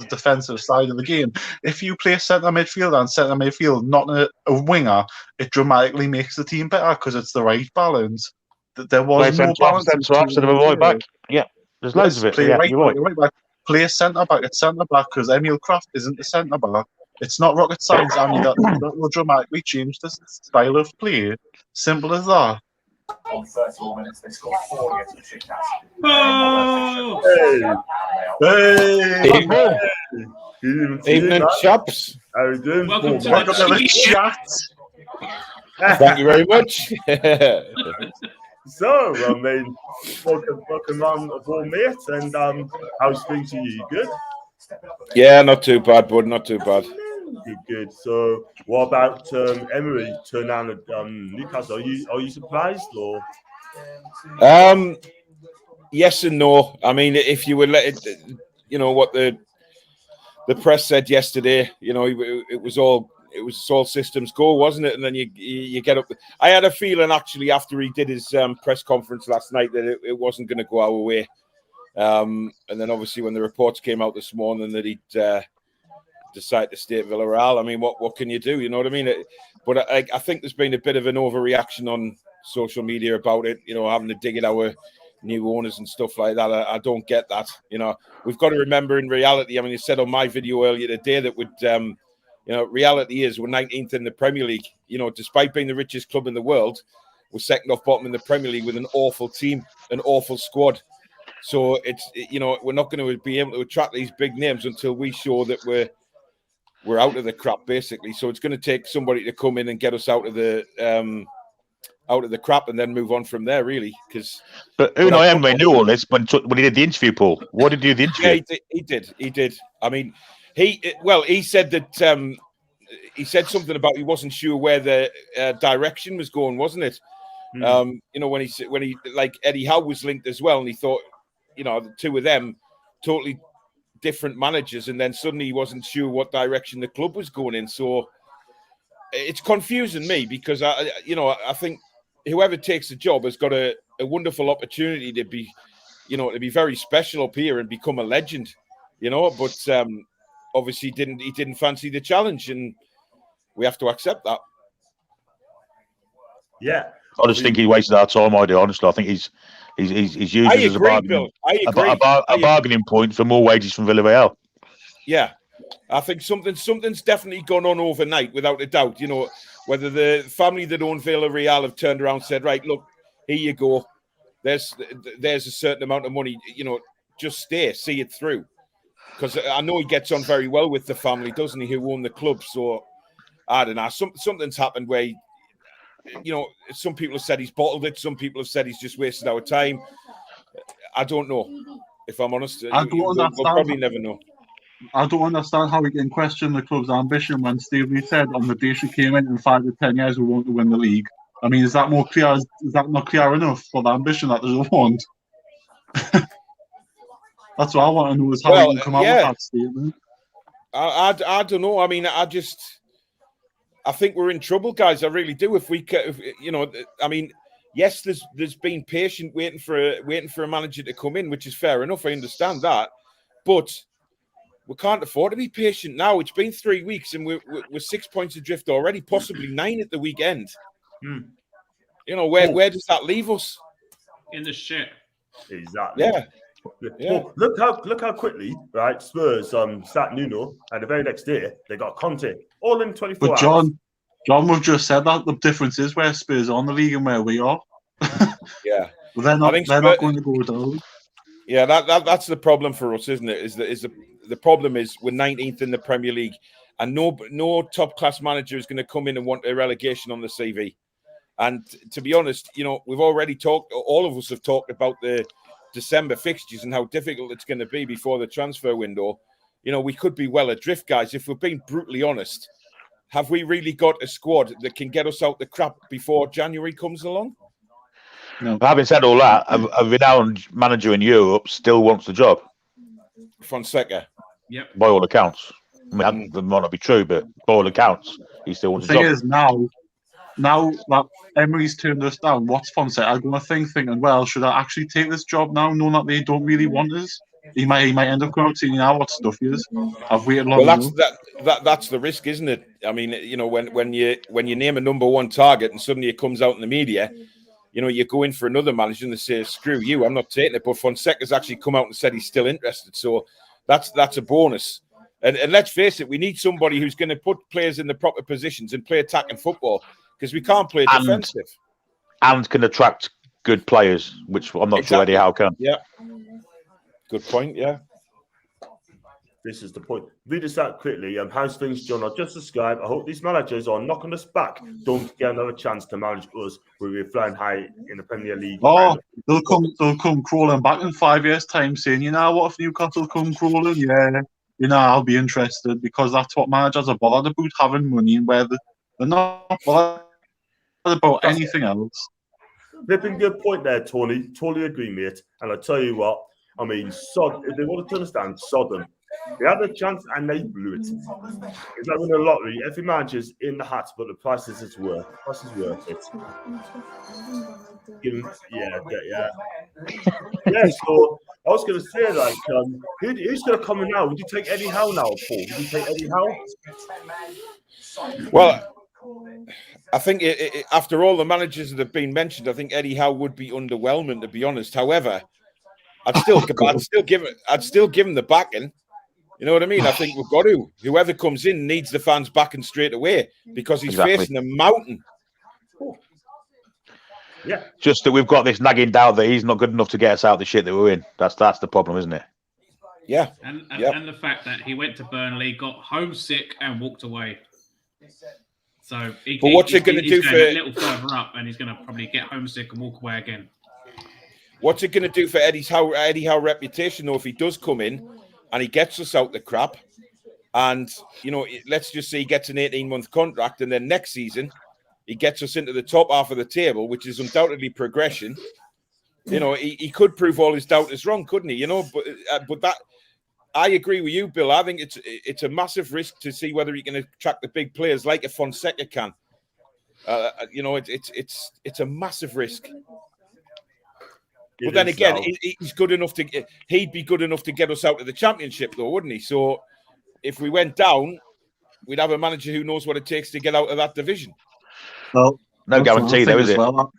defensive side of the game. If you play centre midfield, not a winger, it dramatically makes the team better because it's the right balance. There was no balance instead of a right back. Yeah, there's loads of it. Play Yeah, right you're right. back. Play centre back at centre back because Emil Kraft isn't the centre back. It's not rocket science. I mean, that will dramatically change the style of play. Simple as that. On 34 minutes, they scored 4 against Besiktas. Oh! Hey! Evening, chaps. How are you doing? Welcome to Welcome to the the chat. Thank you very much. So, I mean, welcome on aboard, mate. And how's things with you? Good? Yeah, not too bad, bud. Not too bad. Good. So, what about Emery turning down at Newcastle? Are you surprised or? Yes and no. I mean, if you were what the press said yesterday, it was all systems go, wasn't it? And then you get up. I had a feeling actually after he did his press conference last night that it wasn't going to go our way. And then obviously when the reports came out this morning that he'd decided to stay at Villarreal, I mean, what can you do? You know what I mean? But I think there's been a bit of an overreaction on social media about it. Having to dig at our new owners and stuff like that. I don't get that. We've got to remember in reality. I mean, you said on my video earlier today that reality is we're 19th in the Premier League. Despite being the richest club in the world, we're second off bottom in the Premier League with an awful team, an awful squad. So we're not going to be able to attract these big names until we show that we're out of the crap, basically. So it's going to take somebody to come in and get us out of the crap and then move on from there, really. But Unai Emery knew all this when he did the interview, Paul. What did he do the interview? Yeah, he did. I mean, he said that he said something about he wasn't sure where the direction was going, wasn't it? When he like Eddie Howe was linked as well, and he thought, the two of them totally different managers, and then suddenly he wasn't sure what direction the club was going in. So it's confusing me because I think whoever takes the job has got a wonderful opportunity to be very special up here and become a legend, but obviously he didn't fancy the challenge, and we have to accept that. Yeah. I just think he wasted our time. Honestly, I think he's used I as agree, a Bill. I agree. a bargaining point for more wages from Villarreal. Yeah, I think something's definitely gone on overnight, without a doubt. Whether the family that own Villarreal have turned around and said, right, look, here you go. There's a certain amount of money. Just stay, see it through. Because I know he gets on very well with the family, doesn't he? Who own the club? So I don't know. Something's happened where some people have said he's bottled it. Some people have said he's just wasted our time. I don't know. If I'm honest, we'll probably never know. I don't understand how we can question the club's ambition when Steve Lee said on the day she came in 5 to 10 years we want to win the league. I mean, is that more clear? Is that not clear enough for the ambition that they want? That's what I want to know is how we can come out with that statement. I don't know. I mean, I think we're in trouble, guys. I really do. If you know, I mean, yes, there's been patient waiting for a manager to come in, which is fair enough. I understand that, but we can't afford to be patient now. It's been 3 weeks and we're 6 points adrift already, possibly 9 at the weekend. You know, where does that leave us? In the shit. Exactly. Yeah. Well, look how quickly, right? Spurs sat Nuno, and the very next day they got Conte, all in 24 But hours. John, we've just said that the difference is where Spurs are on the league and where we are. Yeah, but they're not going to go down. Yeah, that's the problem for us, isn't it? The problem is we're 19th in the Premier League, and no top class manager is going to come in and want a relegation on the CV. And to be honest, you know, we've already talked. All of us have talked about the December fixtures and how difficult it's going to be before the transfer window. You know, we could be well adrift, guys. If we're being brutally honest, have we really got a squad that can get us out the crap before January comes along? No. But having said all that, a renowned manager in Europe still wants the job. Fonseca. Yep. By all accounts. I mean, that might not be true, but by all accounts, he still wants the the thing job. is now that Emery's turned us down, what's Fonseca going to thinking, well, should I actually take this job now, knowing that they don't really want us? He might end up going out saying, what stuff he is. I've waited long enough. That's the risk, isn't it? I mean, you know, when you name a number one target and suddenly it comes out in the media, you know, you go in for another manager and they say, screw you, I'm not taking it. But Fonseca's actually come out and said he's still interested. So that's a bonus. And let's face it, we need somebody who's going to put players in the proper positions and play attacking football, because we can't play defensive. And can attract good players, which I'm not sure Eddie Howe can. Yeah. Good point, yeah. This is the point. Read this out quickly. How's things, John? I just described. I hope these managers are knocking us back. Don't get another chance to manage us when we're flying high in the Premier League. Oh, they'll come crawling back in 5 years' time saying, you know what, if Newcastle come crawling, yeah, you know, I'll be interested, because that's what managers are bothered about, having money, and where they're not bothered about anything else. Flipping good point there, Tony. Totally agree, mate. And I tell you what, I mean, if they wanted to understand Sodom, they had a chance and they blew it. It's like winning a lottery. Every manager's in the hat, but the price is worth. The price is worth it. Yeah. So I was going to say, like, who's going to come in now? Would you take Eddie Howe now, Paul? Would you take Eddie Howe? Well, I think after all the managers that have been mentioned, I think Eddie Howe would be underwhelming, to be honest. However, I'd still give him the backing. You know what I mean? I think we've got to. Whoever comes in needs the fans backing straight away, because he's facing a mountain. Yeah. Just that we've got this nagging doubt that he's not good enough to get us out of the shit that we're in. That's the problem, isn't it? Yeah. And the fact that he went to Burnley, got homesick, and walked away. So what's it going to do for a little further up, and he's going to probably get homesick and walk away again. What's it going to do for Eddie Howe reputation, though, if he does come in and he gets us out the crap, and, you know, let's just say he gets an 18-month contract, and then next season he gets us into the top half of the table, which is undoubtedly progression. You know, he could prove all his doubters wrong, couldn't he? You know, but that, I agree with you, Bill. I think it's a massive risk to see whether he can attract the big players like a Fonseca can. You know, it's a massive risk. But then again, he's good enough he'd be good enough to get us out of the Championship, though, wouldn't he? So if we went down, we'd have a manager who knows what it takes to get out of that division. Well, no guarantee, though, is it? Well,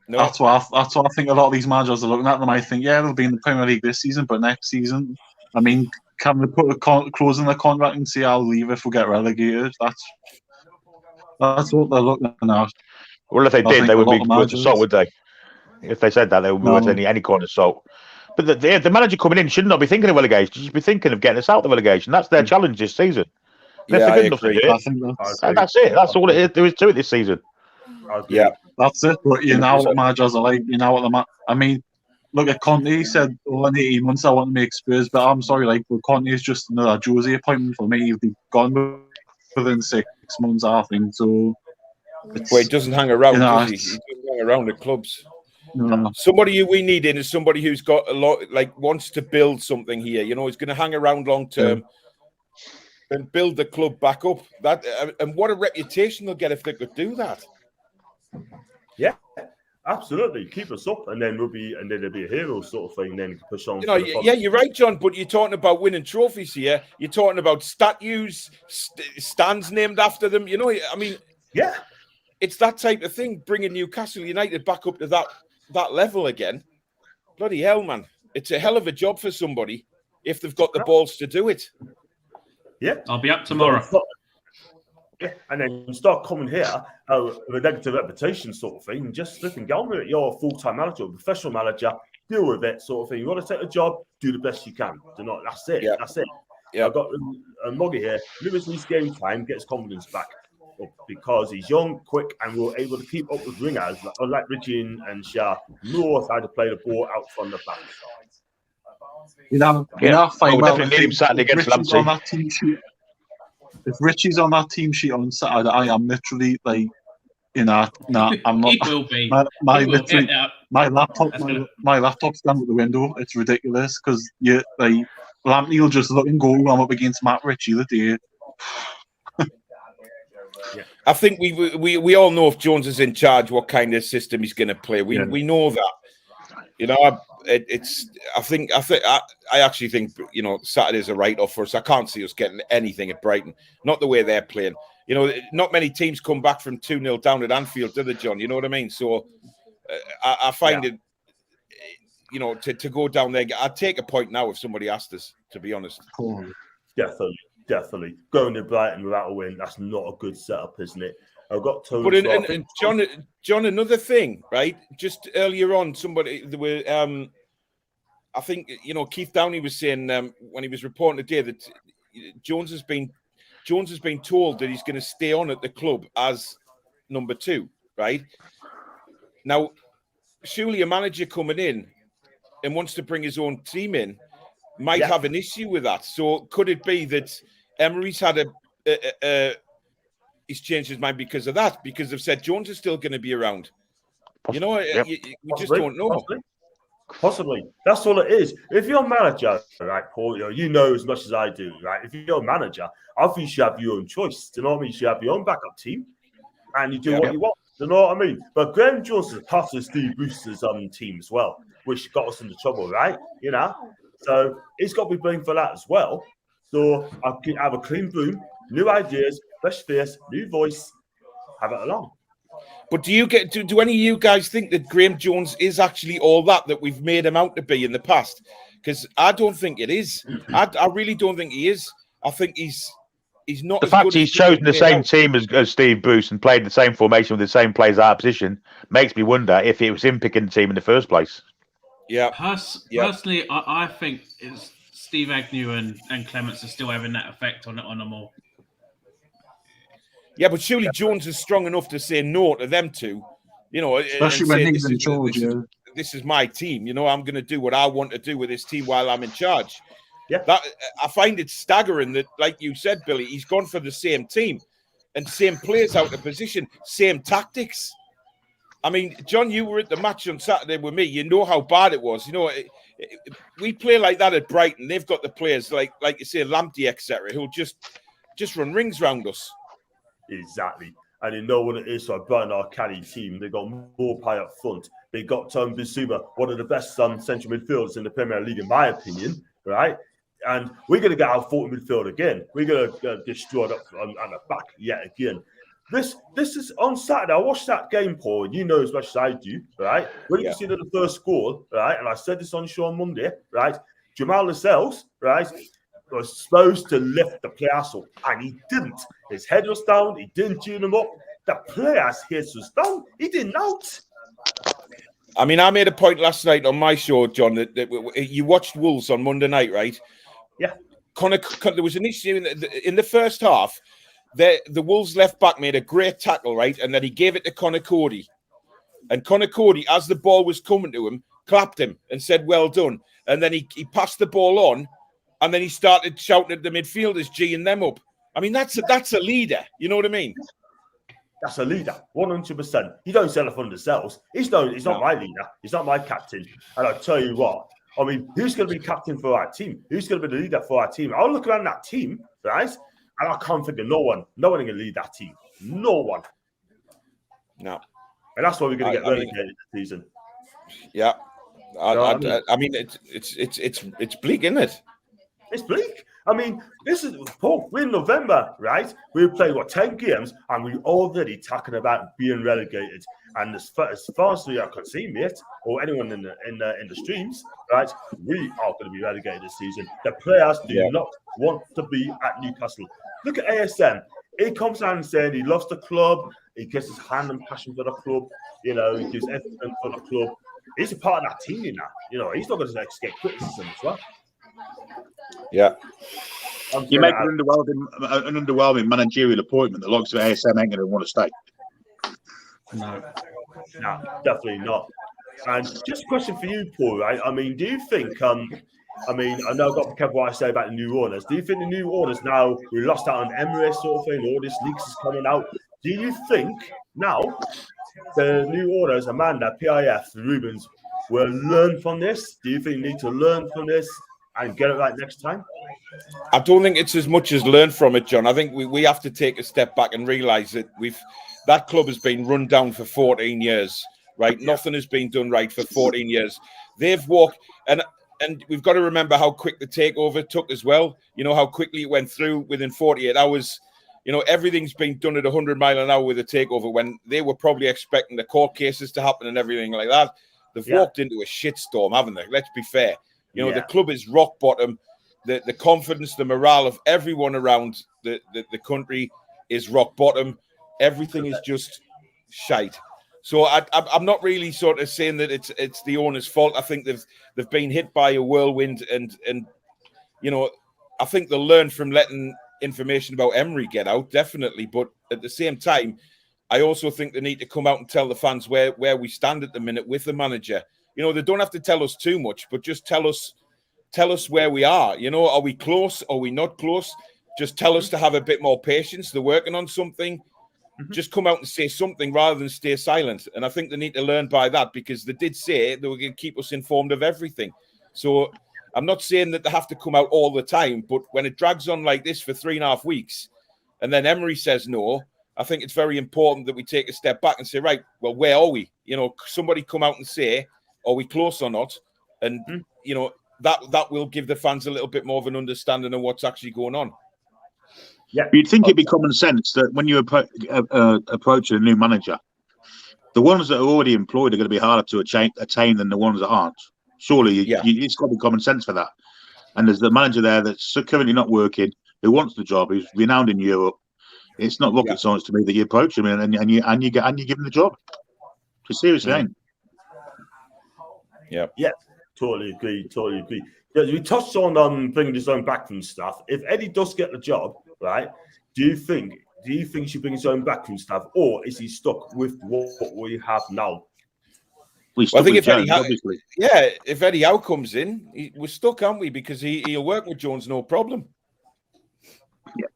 no. That's what I think a lot of these managers are looking at them. I think, yeah, they'll be in the Premier League this season, but next season, I mean, can they put a clause in the contract and say, I'll leave if we get relegated? That's what they're looking at. Well, if they did, they would be worth the salt, would they? If they said that, they would be worth any kind of salt. But the manager coming in should not be thinking of relegation. He should be thinking of getting us out of the relegation. That's their challenge this season. Yeah, I agree. That's it. That's all there is to it this season. Yeah, that's it. But you know what managers are like. You know what I mean, look at Conte. He said, "Oh, in 18 months I want to make Spurs," but I'm sorry, like, but Conte is just another Jose appointment for me. He'll be gone within 6 months, I think. So, Well, he doesn't hang around, you know, does he? He doesn't hang around at clubs. no. Somebody who we need in is somebody who's got a lot, like wants to build something here. You know, he's going to hang around long term and build the club back up. That and what a reputation they'll get if they could do that. Yeah, absolutely. Keep us up, and then there'll be a hero sort of thing. Then push on. You know, yeah, you're right, John. But you're talking about winning trophies here. You're talking about statues, stands named after them. You know, I mean, yeah, it's that type of thing. Bringing Newcastle United back up to that level again. Bloody hell, man! It's a hell of a job for somebody if they've got the balls to do it. Yeah, I'll be up tomorrow. Yeah, and then you start coming here with a negative reputation sort of thing, and just flipping get on with it. You're a full-time manager, a professional manager, deal with it sort of thing. You want to take a job, do the best you can. Do not. That's it. Yeah. That's it. Yeah. I've got a Moggy here. Lewis needs game time, gets confidence back because he's young, quick, and we're able to keep up with ringers like Richie and Shah. Know how to play the ball out from the back. Fine. We'll definitely need him Saturday against Lamptey. If Richie's on that team sheet on Saturday, I am literally like, I'm not. He will be. My He will get out. my laptop's down at the window. It's ridiculous because Lamptey will just look and go. I'm up against Matt Ritchie the day. I think we all know if Jones is in charge, what kind of system he's going to play. We know that. You know, I actually think, you know, Saturday's a write-off for us. I can't see us getting anything at Brighton. Not the way they're playing. You know, not many teams come back from 2-0 down at Anfield, do they, John? You know what I mean? So I find it, you know, to go down there. I'd take a point now if somebody asked us, to be honest. Definitely. Going to Brighton without a win, that's not a good setup, isn't it? I've got to. But and John, another thing, right? Just earlier on, there were, I think, you know, Keith Downey was saying when he was reporting today that Jones has been told that he's going to stay on at the club as number 2, right? Now, surely a manager coming in and wants to bring his own team in might have an issue with that. So could it be that Emery's had he's changed his mind because of that? Because they've said Jones is still going to be around. You know, we just don't know. Possibly. That's all it is. If you're a manager, right, Paul, you know as much as I do, right? If you're a manager, I think you should have your own choice. Do you know what I mean? You should have your own backup team and you do what you want. Do you know what I mean? But Graham Jones is part of Steve Bruce's team as well, which got us into trouble, right? You know? So he's got to be blamed for that as well. So I can have a clean boom, new ideas, fresh face, new voice, have it along. But do any of you guys think that Graham Jones is actually all that we've made him out to be in the past? Because I don't think it is. I really don't think he is. I think he's not. The fact he's chosen the same team as Steve Bruce and played the same formation with the same players out of position makes me wonder if it was him picking the team in the first place. Yeah. Personally, I think it's Steve Agnew and Clements are still having that effect on them all. Yeah, but surely Jones is strong enough to say no to them two, you know, especially when he's in charge. This is my team. You know, I'm going to do what I want to do with this team while I'm in charge. Yeah, that I find it staggering that, like you said, Billy, he's gone for the same team and same players out of position, same tactics. I mean, John, you were at the match on Saturday with me. You know how bad it was. You know, we play like that at Brighton. They've got the players like you say, Lamptey, etc., who'll just run rings round us. Exactly. And you know what it is for a Brighton Arcady team. They got more play up front. They got Bissouma, one of the best central midfielders in the Premier League, in my opinion, right? And we're going to get our 40 midfield again. We're going to destroy it up on the back yet again. This is on Saturday. I watched that game, Paul, and you know as much as I do, right? When you see the first goal, right? And I said this on the show on Monday, right? Jamal Lascelles, right, was supposed to lift the players up, and he didn't. His head was down. He didn't tune him up. The player's head was down. He didn't out. I mean, I made a point last night on my show, John, that you watched Wolves on Monday night, right? Yeah. There was an issue in the first half. The Wolves left back made a great tackle, right? And then he gave it to Connor Cody. And Connor Cody, as the ball was coming to him, clapped him and said, "Well done." And then he passed the ball on, and then he started shouting at the midfielders, G'ing them up. I mean, that's a leader. You know what I mean? That's a leader, 100%. He don't sell it under cells. He's not my leader. He's not my captain. And I'll tell you what, I mean, who's going to be captain for our team? Who's going to be the leader for our team? I'll look around that team, right? And I can't think of no one. No one can lead that team. No one. No. And that's why we're going to get relegated this season. Yeah. I mean, it's bleak, isn't it? It's bleak. I mean, this is Paul. We're in November, right? We've played 10 games, and we're already talking about being relegated. And as far as we are concerned, mate, or anyone in the streams, right? We are going to be relegated this season. The players do not want to be at Newcastle. Look at ASM. He comes out and saying he loves the club. He gives his hand and passion for the club. You know, he gives everything for the club. He's a part of that team now. You know, he's not going to escape criticism as well. Yeah. You make an underwhelming managerial appointment. The likes of ASM ain't going to want to stay. No, definitely not. And just a question for you, Paul, right? I mean, do you think, I know I've got to be careful what I say about the new owners. Do you think the new owners now, we lost out on Emery sort of thing, all this leaks is coming out. Do you think now the new owners, Amanda, PIF, Rubens, will learn from this? Do you think you need to learn from this and get it right next time? I don't think it's as much as learn from it, John. I think we have to take a step back and realise that that club has been run down for 14 years, right? Yeah. Nothing has been done right for 14 years. They've walked, and we've got to remember how quick the takeover took as well. You know, how quickly it went through within 48 hours. You know, everything's been done at 100 miles an hour with a takeover when they were probably expecting the court cases to happen and everything like that. They've walked into a shitstorm, haven't they? Let's be fair. You know, the club is rock bottom. The confidence, the morale of everyone around the country is rock bottom. Everything is just shite. So I'm not really sort of saying that it's the owner's fault. I think they've been hit by a whirlwind, and you know, I think they'll learn from letting information about Emery get out, definitely. But at the same time, I also think they need to come out and tell the fans where we stand at the minute with the manager. You know, they don't have to tell us too much, but just tell us where we are. You know, are we close? Are we not close? Just tell us to have a bit more patience. They're working on something. Mm-hmm. Just come out and say something rather than stay silent. And I think they need to learn by that, because they did say they were going to keep us informed of everything. So I'm not saying that they have to come out all the time, but when it drags on like this for 3.5 weeks, and then Emery says no, I think it's very important that we take a step back and say, right, well, where are we? You know, somebody come out and say, are we close or not? And, you know, that will give the fans a little bit more of an understanding of what's actually going on. Yeah, you'd think it'd be common sense that when you approach a new manager, the ones that are already employed are going to be harder to attain than the ones that aren't. Surely, it's got to be common sense for that. And there's the manager there that's currently not working, who wants the job, who's renowned in Europe. It's not rocket science to me that you approach him and you give him the job. Just seriously, ain't. Yeah, totally agree. We touched on bringing his own backroom staff. If Eddie does get the job, right? Do you think he should bring his own backroom staff, or is he stuck with what we have now? I think if Eddie Howe comes in, we're stuck, aren't we? Because he'll work with Jones, no problem. Yeah,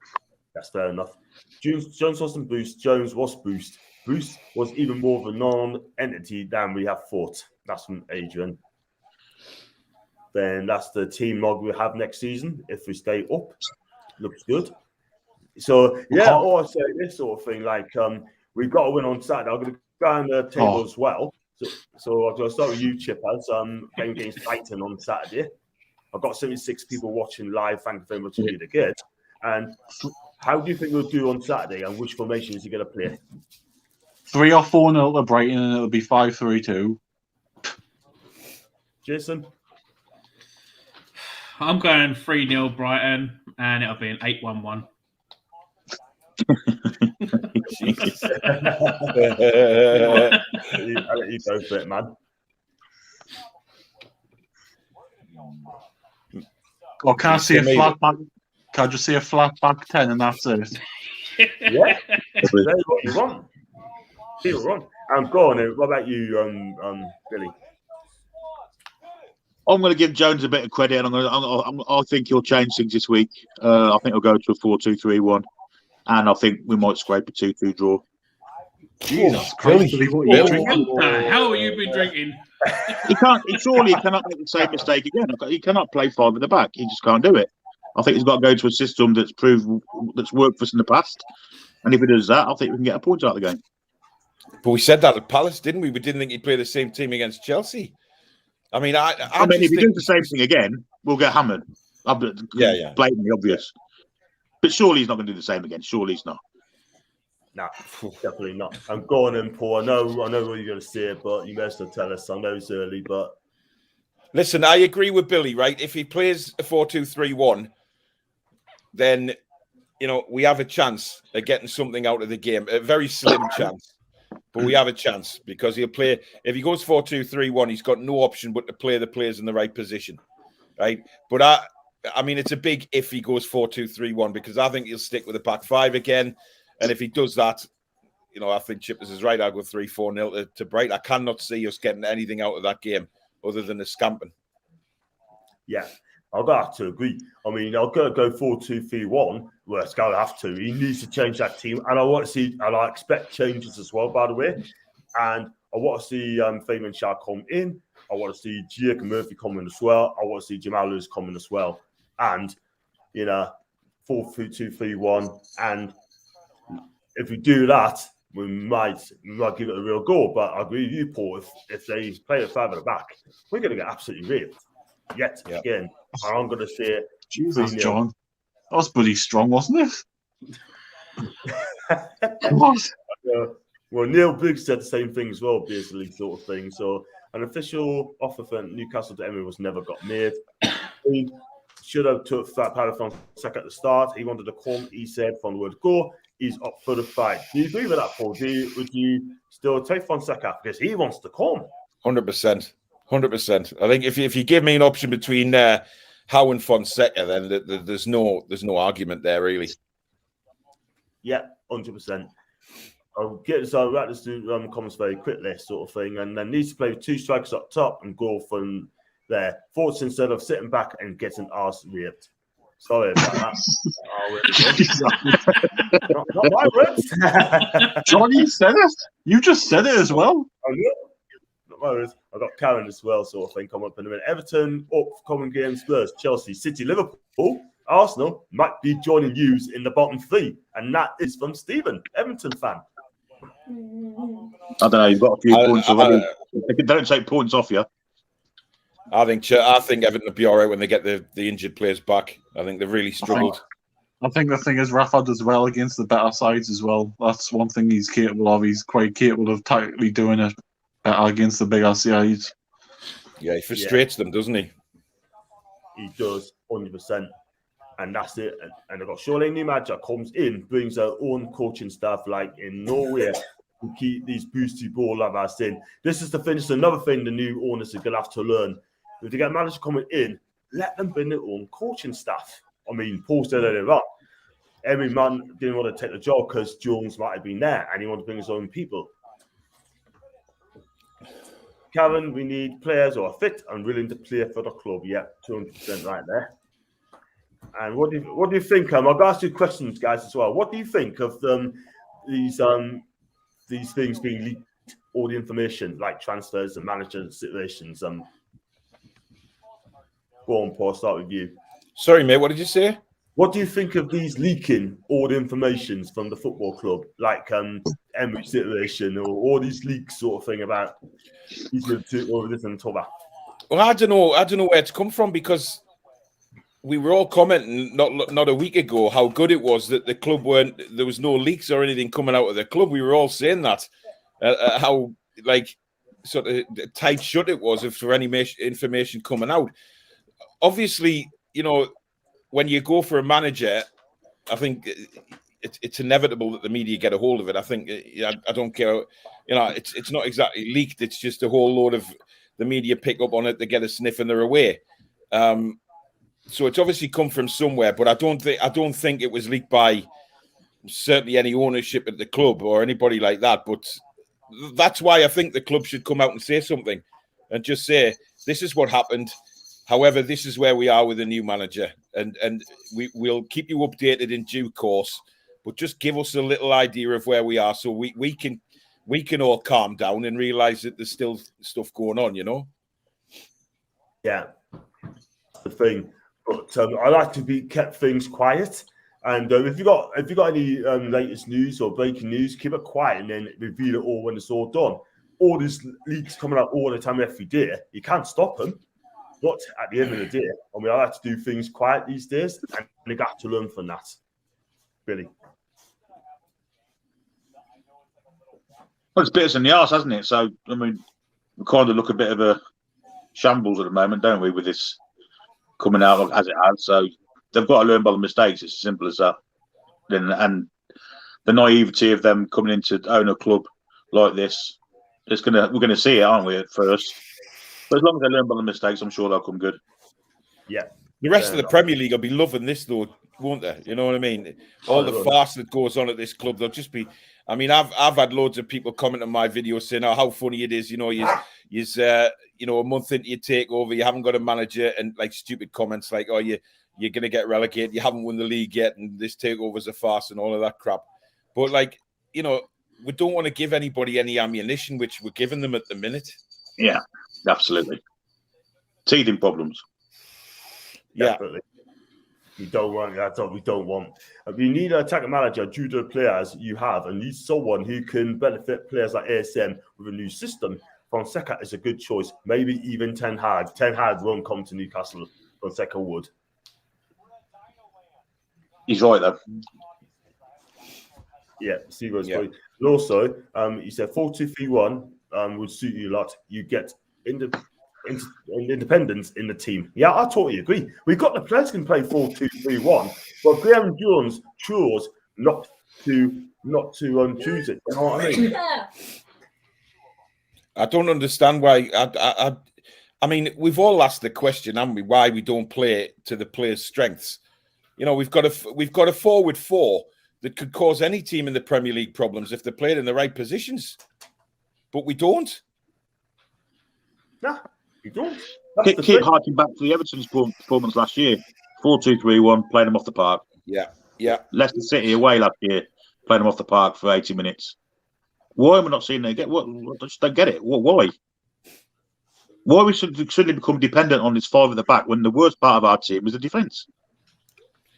that's fair enough. Jones wasn't Boost. Jones was Boost. Boost was even more of a non-entity than we have thought. That's from Adrian. Then that's the team log we have next season if we stay up. Looks good. So yeah, or I say this sort of thing, like we've got to win on Saturday. I'm going to go on the table as well. So I'm going to start with you, Chippers. Game against Brighton on Saturday. I've got 76 people watching live. Thank you very much indeed again. And how do you think we'll do on Saturday, and which formation is he going to play? 3 or 4-0 to Brighton, and it'll be 5-3-2. Jason? I'm going 3-0 Brighton, and it'll be an 8-1-1. I'll let you go for it, man. Or can I see a flat back? Can I just see a flat back 10 and that's it? Yeah, that's what you want. See what you want. Go on. What about you, Billy? I'm going to give Jones a bit of credit, and I think he'll change things this week. I think he'll go to a 4-2-3-1, and I think we might scrape a 2-2 draw. Jesus Christ, Billy, what are you drinking? What the hell have you been drinking? He cannot make the same mistake again. He cannot play 5 at the back. He just can't do it. I think he's got to go to a system that's worked for us in the past. And if he does that, I think we can get a point out of the game. But we said that at Palace, didn't we? We didn't think he'd play the same team against Chelsea. I mean, if he does the same thing again, we'll get hammered. Yeah. Blatantly obvious. But surely he's not going to do the same again. Surely he's not. No, definitely not. I'm going in, Paul. I know what you're going to say, but you may as well tell us. I know it's early, but listen, I agree with Billy. Right, if he plays a 4-2-3-1, then we have a chance of getting something out of the game. A very slim chance, but we have a chance because he'll play. If he goes 4-2-3-1, he's got no option but to play the players in the right position, right? But I mean, it's a big if he goes 4-2-3-1 because I think he'll stick with the back 5 again. And if he does that, I think Chippers is right. I'll go 3-4-0 to Bright. I cannot see us getting anything out of that game other than a scamping. Yeah, I'll have to agree. I mean, I'll go 4-2-3-1. Well, it's going to have to. He needs to change that team. And I want to see, and I expect changes as well, by the way. And I want to see Fabian Shah come in. I want to see Jake Murphy coming as well. I want to see Jamal Lewis coming as well. And, 4-2-3-1. And if we do that, we might give it a real go. But I agree with you, Paul. If they play a 5 at the back, we're going to get absolutely raped. Again. And I'm going to say, Jesus, John, that was pretty strong, wasn't it? Well, Neil Briggs said the same thing as well, basically, sort of thing. So, an official offer for Newcastle to Emery was never got made. He should have took that Paddy Fonseca at the start. He wanted to come. He said from the word go, he's up for the fight. Do you agree with that, Paul? Would you still take Fonseca because he wants to come? 100%. 100%. I think if you give me an option between Howe and Fonseca, then there's no argument there, really. Yeah, 100%. I'll get this out. Let's do comments very quickly, sort of thing, and then needs to play with 2 strikers up top and go from there. Forwards instead of sitting back and getting arse raped. Sorry about that. not my words. Johnny said it. You just said it as well. Not my words. I've got Karen as well, sort of thing, coming up in a minute. Everton, upcoming games, Spurs, Chelsea, City, Liverpool, Arsenal might be joining yous in the bottom 3. And that is from Stephen, Everton fan. I don't know. You've got a few points already. They don't take points off you. I think Everton will be all right when they get the injured players back. I think they've really struggled. I think the thing is Rafa does well against the better sides as well. That's one thing he's capable of. He's quite capable of tightly doing it better against the bigger sides. Yeah, he frustrates them, doesn't he? He does, 100%. And that's it. And they've got Charlene Nimaja comes in, brings their own coaching staff like in Norway to keep these boosty ball lovers in. This is the thing. This is another thing the new owners are going to have to learn. If they get managers coming in, let them bring their own coaching staff. I mean, Paul said earlier on, every man didn't want to take the job because Jones might have been there and he wanted to bring his own people. Karen, we need players who are fit and willing to play for the club. Yeah, 200% right there. And what do you think? I've got to ask you questions, guys, as well. What do you think of these things being leaked, all the information, like transfers and manager situations? Go on, Paul, start with you. Sorry, mate, what did you say? What do you think of these leaking all the information from the football club, like Emery situation or all these leaks sort of thing about he's going to do all this and talk about? Well, I don't know where it's come from because we were all commenting not a week ago how good it was that the club there was no leaks or anything coming out of the club. We were all saying that how like sort of tight shut it was if there were any information coming out. Obviously, when you go for a manager, I think it's inevitable that the media get a hold of it. I think I don't care. It's not exactly leaked. It's just a whole load of the media pick up on it. They get a sniff and they're away. So it's obviously come from somewhere, but I don't think it was leaked by certainly any ownership at the club or anybody like that. But that's why I think the club should come out and say something and just say, this is what happened. However, this is where we are with a new manager, and we'll keep you updated in due course. But just give us a little idea of where we are, so we can all calm down and realise that there's still stuff going on. Yeah, that's the thing. But I like to kept things quiet. And if you got any latest news or breaking news, keep it quiet and then reveal it all when it's all done. All these leaks coming out all the time, every day. You can't stop them. But at the end of the day, I like to do things quiet these days, and they got to learn from that. Billy. Well, it's bitters in the arse, hasn't it? So, we kind of look a bit of a shambles at the moment, don't we, with this coming out as it has. So they've got to learn by the mistakes. It's as simple as that. And the naivety of them coming in to own a club like this, we're going to see it, aren't we, at first? But as long as they learn by the mistakes, I'm sure they'll come good. Yeah. The rest of the Premier League will be loving this, though, won't they? You know what I mean? All the farce that goes on at this club, they'll just be. I've had loads of people comment on my videos saying, "Oh, how funny it is." You know, a month into your takeover, you haven't got a manager, and like stupid comments like, "Oh, you're going to get relegated. You haven't won the league yet, and this takeover's a farce," and all of that crap. But we don't want to give anybody any ammunition, which we're giving them at the minute. Yeah, absolutely. Teething problems. Yeah. Definitely. We don't want that. That's what we don't want. We need an attacking manager due to the players you have, and need someone who can benefit players like ASM with a new system. Fonseca is a good choice. Maybe even Ten Hag. Ten Hag won't come to Newcastle. Fonseca would. He's right, though. Yeah, see what's going. And also, he said 4-2-3-1 would suit you a lot. You get independence in the team. Yeah, I totally agree. We've got the players can play 4-2-3-1, but Graham Jones chose not to choose it. You know what I mean? I don't understand why. I mean, we've all asked the question, haven't we? Why we don't play to the players' strengths? We've got a forward four that could cause any team in the Premier League problems if they played in the right positions, but we don't. Nah, we don't. Keep harking back to the Everton's performance last year. 4-2-3-1, playing them off the park. Yeah. Leicester City away last year, playing them off the park for 80 minutes. Why am I not seeing that? I just don't get it. Why? Why we suddenly become dependent on this five at the back when the worst part of our team is the defence?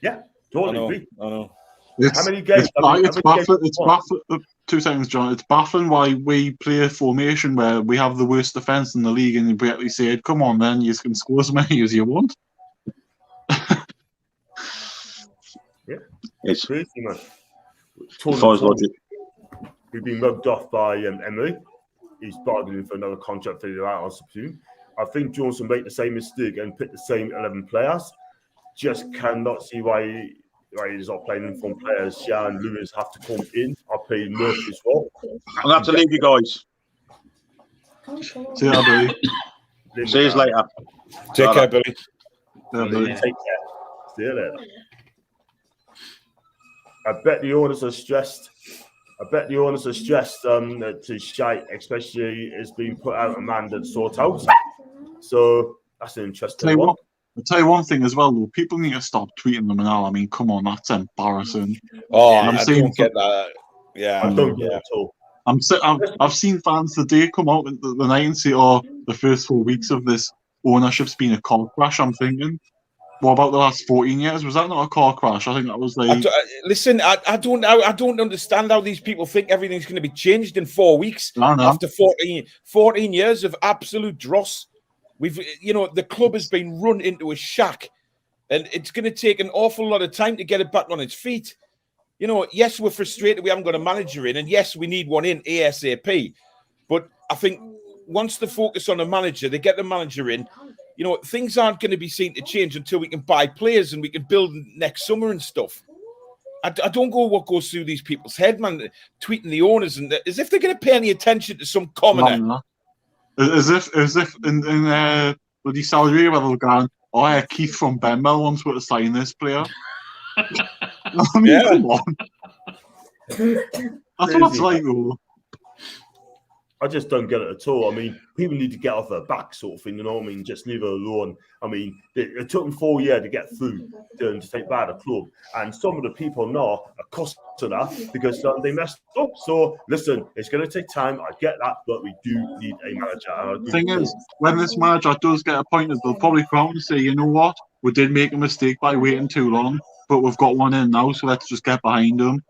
Yeah, totally agree. I know. How many games? It's baffling. 2 seconds, John. It's baffling why we play a formation where we have the worst defence in the league, and we actually said, "Come on, then you can score as many as you want." Yeah, it's crazy, man. We've been mugged off by Emery. He's bargaining for another contract for the out, I presume. I think Jones will make the same mistake and pick the same 11 players. Just cannot see why he's not playing informed players. Shea and Lewis have to come in. I play Nufc as well. I'm going to have to leave you guys. See you, Billy. See you later. Take care, Billy. Yeah, Billy. Take care. See you later. I bet the owners are stressed. To shite, especially it's been put out a man that sort out. So that's an interesting one. I'll tell you one thing as well, though. People need to stop tweeting them now. I mean, come on, that's embarrassing. Oh, I don't get that. Yeah, I don't get it at all. I've seen fans today come out the night and say, "Oh, the first 4 weeks of this ownership's been a car crash." I'm thinking, what about the last 14 years? Was that not a car crash? I think that was like. Listen, I don't understand how these people think everything's going to be changed in 4 weeks after 14 years of absolute dross. The club has been run into a shack, and it's going to take an awful lot of time to get it back on its feet. Yes, we're frustrated we haven't got a manager in, and yes, we need one in ASAP. But I think once they focus on a manager, they get the manager in, things aren't going to be seen to change until we can buy players and we can build next summer and stuff. I don't know what goes through these people's head, man, tweeting the owners and as if they're going to pay any attention to some commoner. No. As if in bloody Saudi Arabia they're going, "Oh yeah, Keith from Benmel wants to sign this player." I mean, come on. That's what it's like, though. I just don't get it at all. I mean, people need to get off their back, sort of thing. You know what I mean? Just leave her alone. I mean, it took them 4 years to get through to take back the club, and some of the people now are costing that because they messed up. So listen, it's going to take time. I get that, but we do need a manager. The thing is, when this manager does get appointed, they'll probably come out and say, you know what, we did make a mistake by waiting too long, but we've got one in now, so let's just get behind him.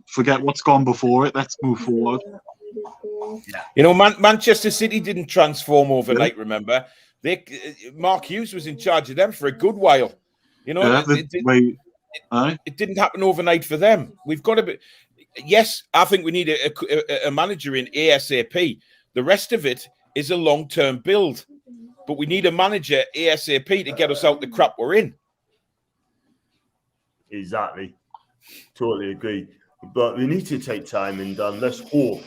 Forget what's gone before it. Let's move forward. You know, Manchester City didn't transform overnight. Remember, Mark Hughes was in charge of them for a good while. You know, it didn't happen overnight for them. We've got to be. Yes, I think we need a manager in ASAP. The rest of it is a long-term build, but we need a manager ASAP to get us out the crap we're in. Exactly, totally agree. But we need to take time, and let's hope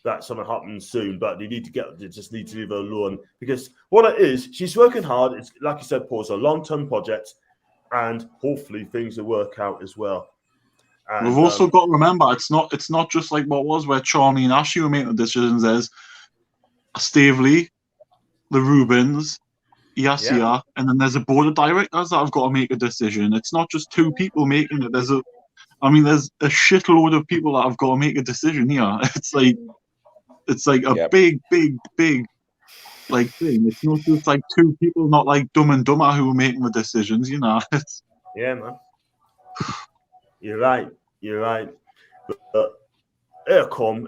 that something happens soon. But they just need to leave her alone, because what it is, she's working hard. It's like you said, Paul, it's a long-term project, and hopefully things will work out as well. And we've also got to remember, it's not just like what was where Charlie and Ashley were making the decisions. There's Stavely, the Rubens, Yasia, and then there's a board of directors that have got to make a decision. It's not just two people making it. There's a shitload of people that have got to make a decision here. It's like a big like thing. It's not just like two people, not like Dumb and Dumber, who are making the decisions. You know. Yeah, man. You're right. But it'll come.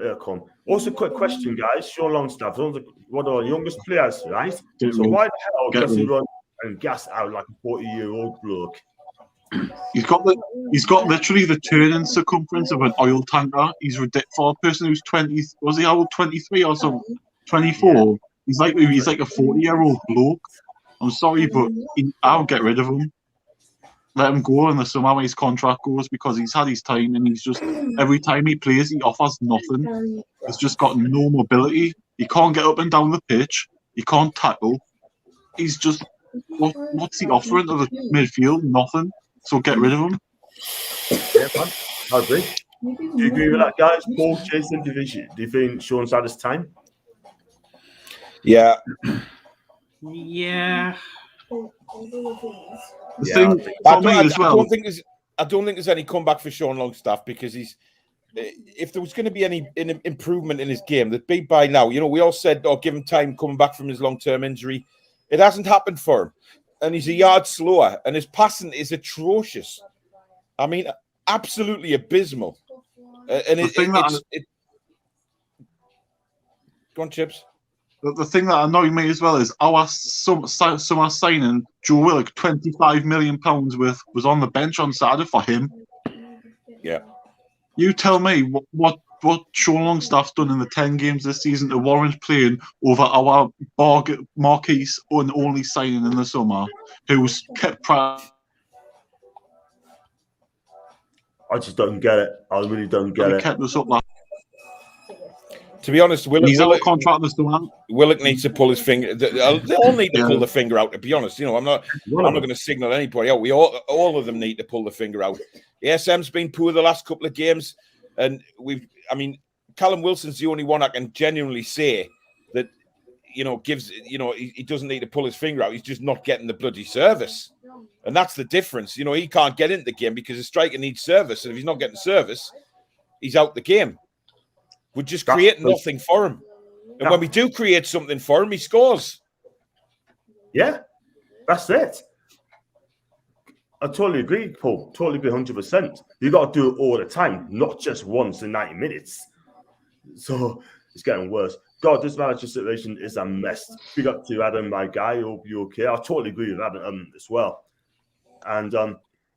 Also, quick question, guys. Sean Longstaff, one of our youngest players, right? So why the hell does he run and gas out like a 40-year-old bloke? He's got literally the turning circumference of an oil tanker. He's ridiculous for a person who's 20. Was he how old? 23 or something? 24. Yeah. He's like a 40-year-old bloke. I'm sorry, but I'll get rid of him. Let him go in the summer when his contract goes, because he's had his time, and he's just, every time he plays, he offers nothing. He's just got no mobility. He can't get up and down the pitch. He can't tackle. He's just, what's he offering to the midfield? Nothing. So get rid of him. Yeah, man. I agree. Do you agree with that, guys? Paul, Jason, do you think Sean's had his time? Yeah. Yeah. I don't think there's any comeback for Sean Longstaff, because if there was going to be any improvement in his game, that'd be by now. You know, we all said, give him time coming back from his long-term injury. It hasn't happened for him, and he's a yard slower, and his passing is atrocious. I mean, absolutely abysmal. Go on, Chips. The thing that annoyed me as well is our summer signing, Joe Willock, £25 million worth, was on the bench on Saturday for him. Yeah. You tell me what Sean Longstaff's done in the 10 games this season to warrant playing over our Marquise and only signing in the summer, who's kept proud. I just don't get it. I really don't get it. Kept us up like. To be honest, Willock needs to pull his finger. They all need to pull the finger out. To be honest, you know, I'm not going to signal anybody out. We all of them need to pull the finger out. The ASM's been poor the last couple of games, and Callum Wilson's the only one I can genuinely say that, you know, he doesn't need to pull his finger out. He's just not getting the bloody service, and that's the difference. You know, he can't get into the game because the striker needs service, and if he's not getting service, he's out the game. We just create nothing for him. And when we do create something for him, he scores. Yeah, that's it. I totally agree, Paul. Totally agree, 100%. You got to do it all the time, not just once in 90 minutes. So it's getting worse. God, this manager situation is a mess. Big up to Adam, my guy. Hope you're okay. I totally agree with Adam as well. And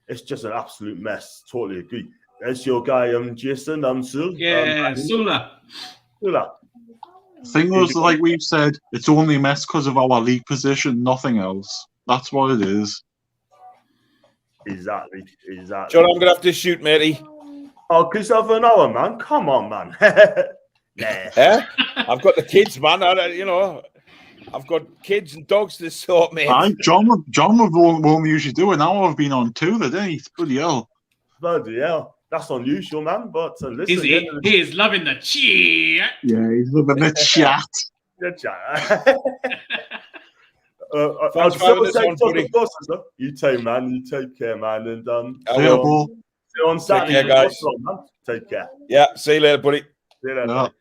it's just an absolute mess. Totally agree. That's your guy, Jason. Sul. Yeah, Sula. Thing was, like we've said, it's only a mess because of our league position, nothing else. That's what it is. Exactly. John, I'm going to have to shoot, matey. Oh, Christopher Noah, man. Come on, man. Nah. I've got the kids, man. I've got kids and dogs to sort, mate. John won't usually do it. Now I've been on two, didn't he? Bloody hell. That's unusual, man. But listen, He is loving the chat. Yeah, he's loving the chat. Thanks for having us on, buddy. You take, man. You take care, man. And I will. see you on Saturday. Take care, guys. Take care. Yeah, see you later, buddy. See you later, buddy.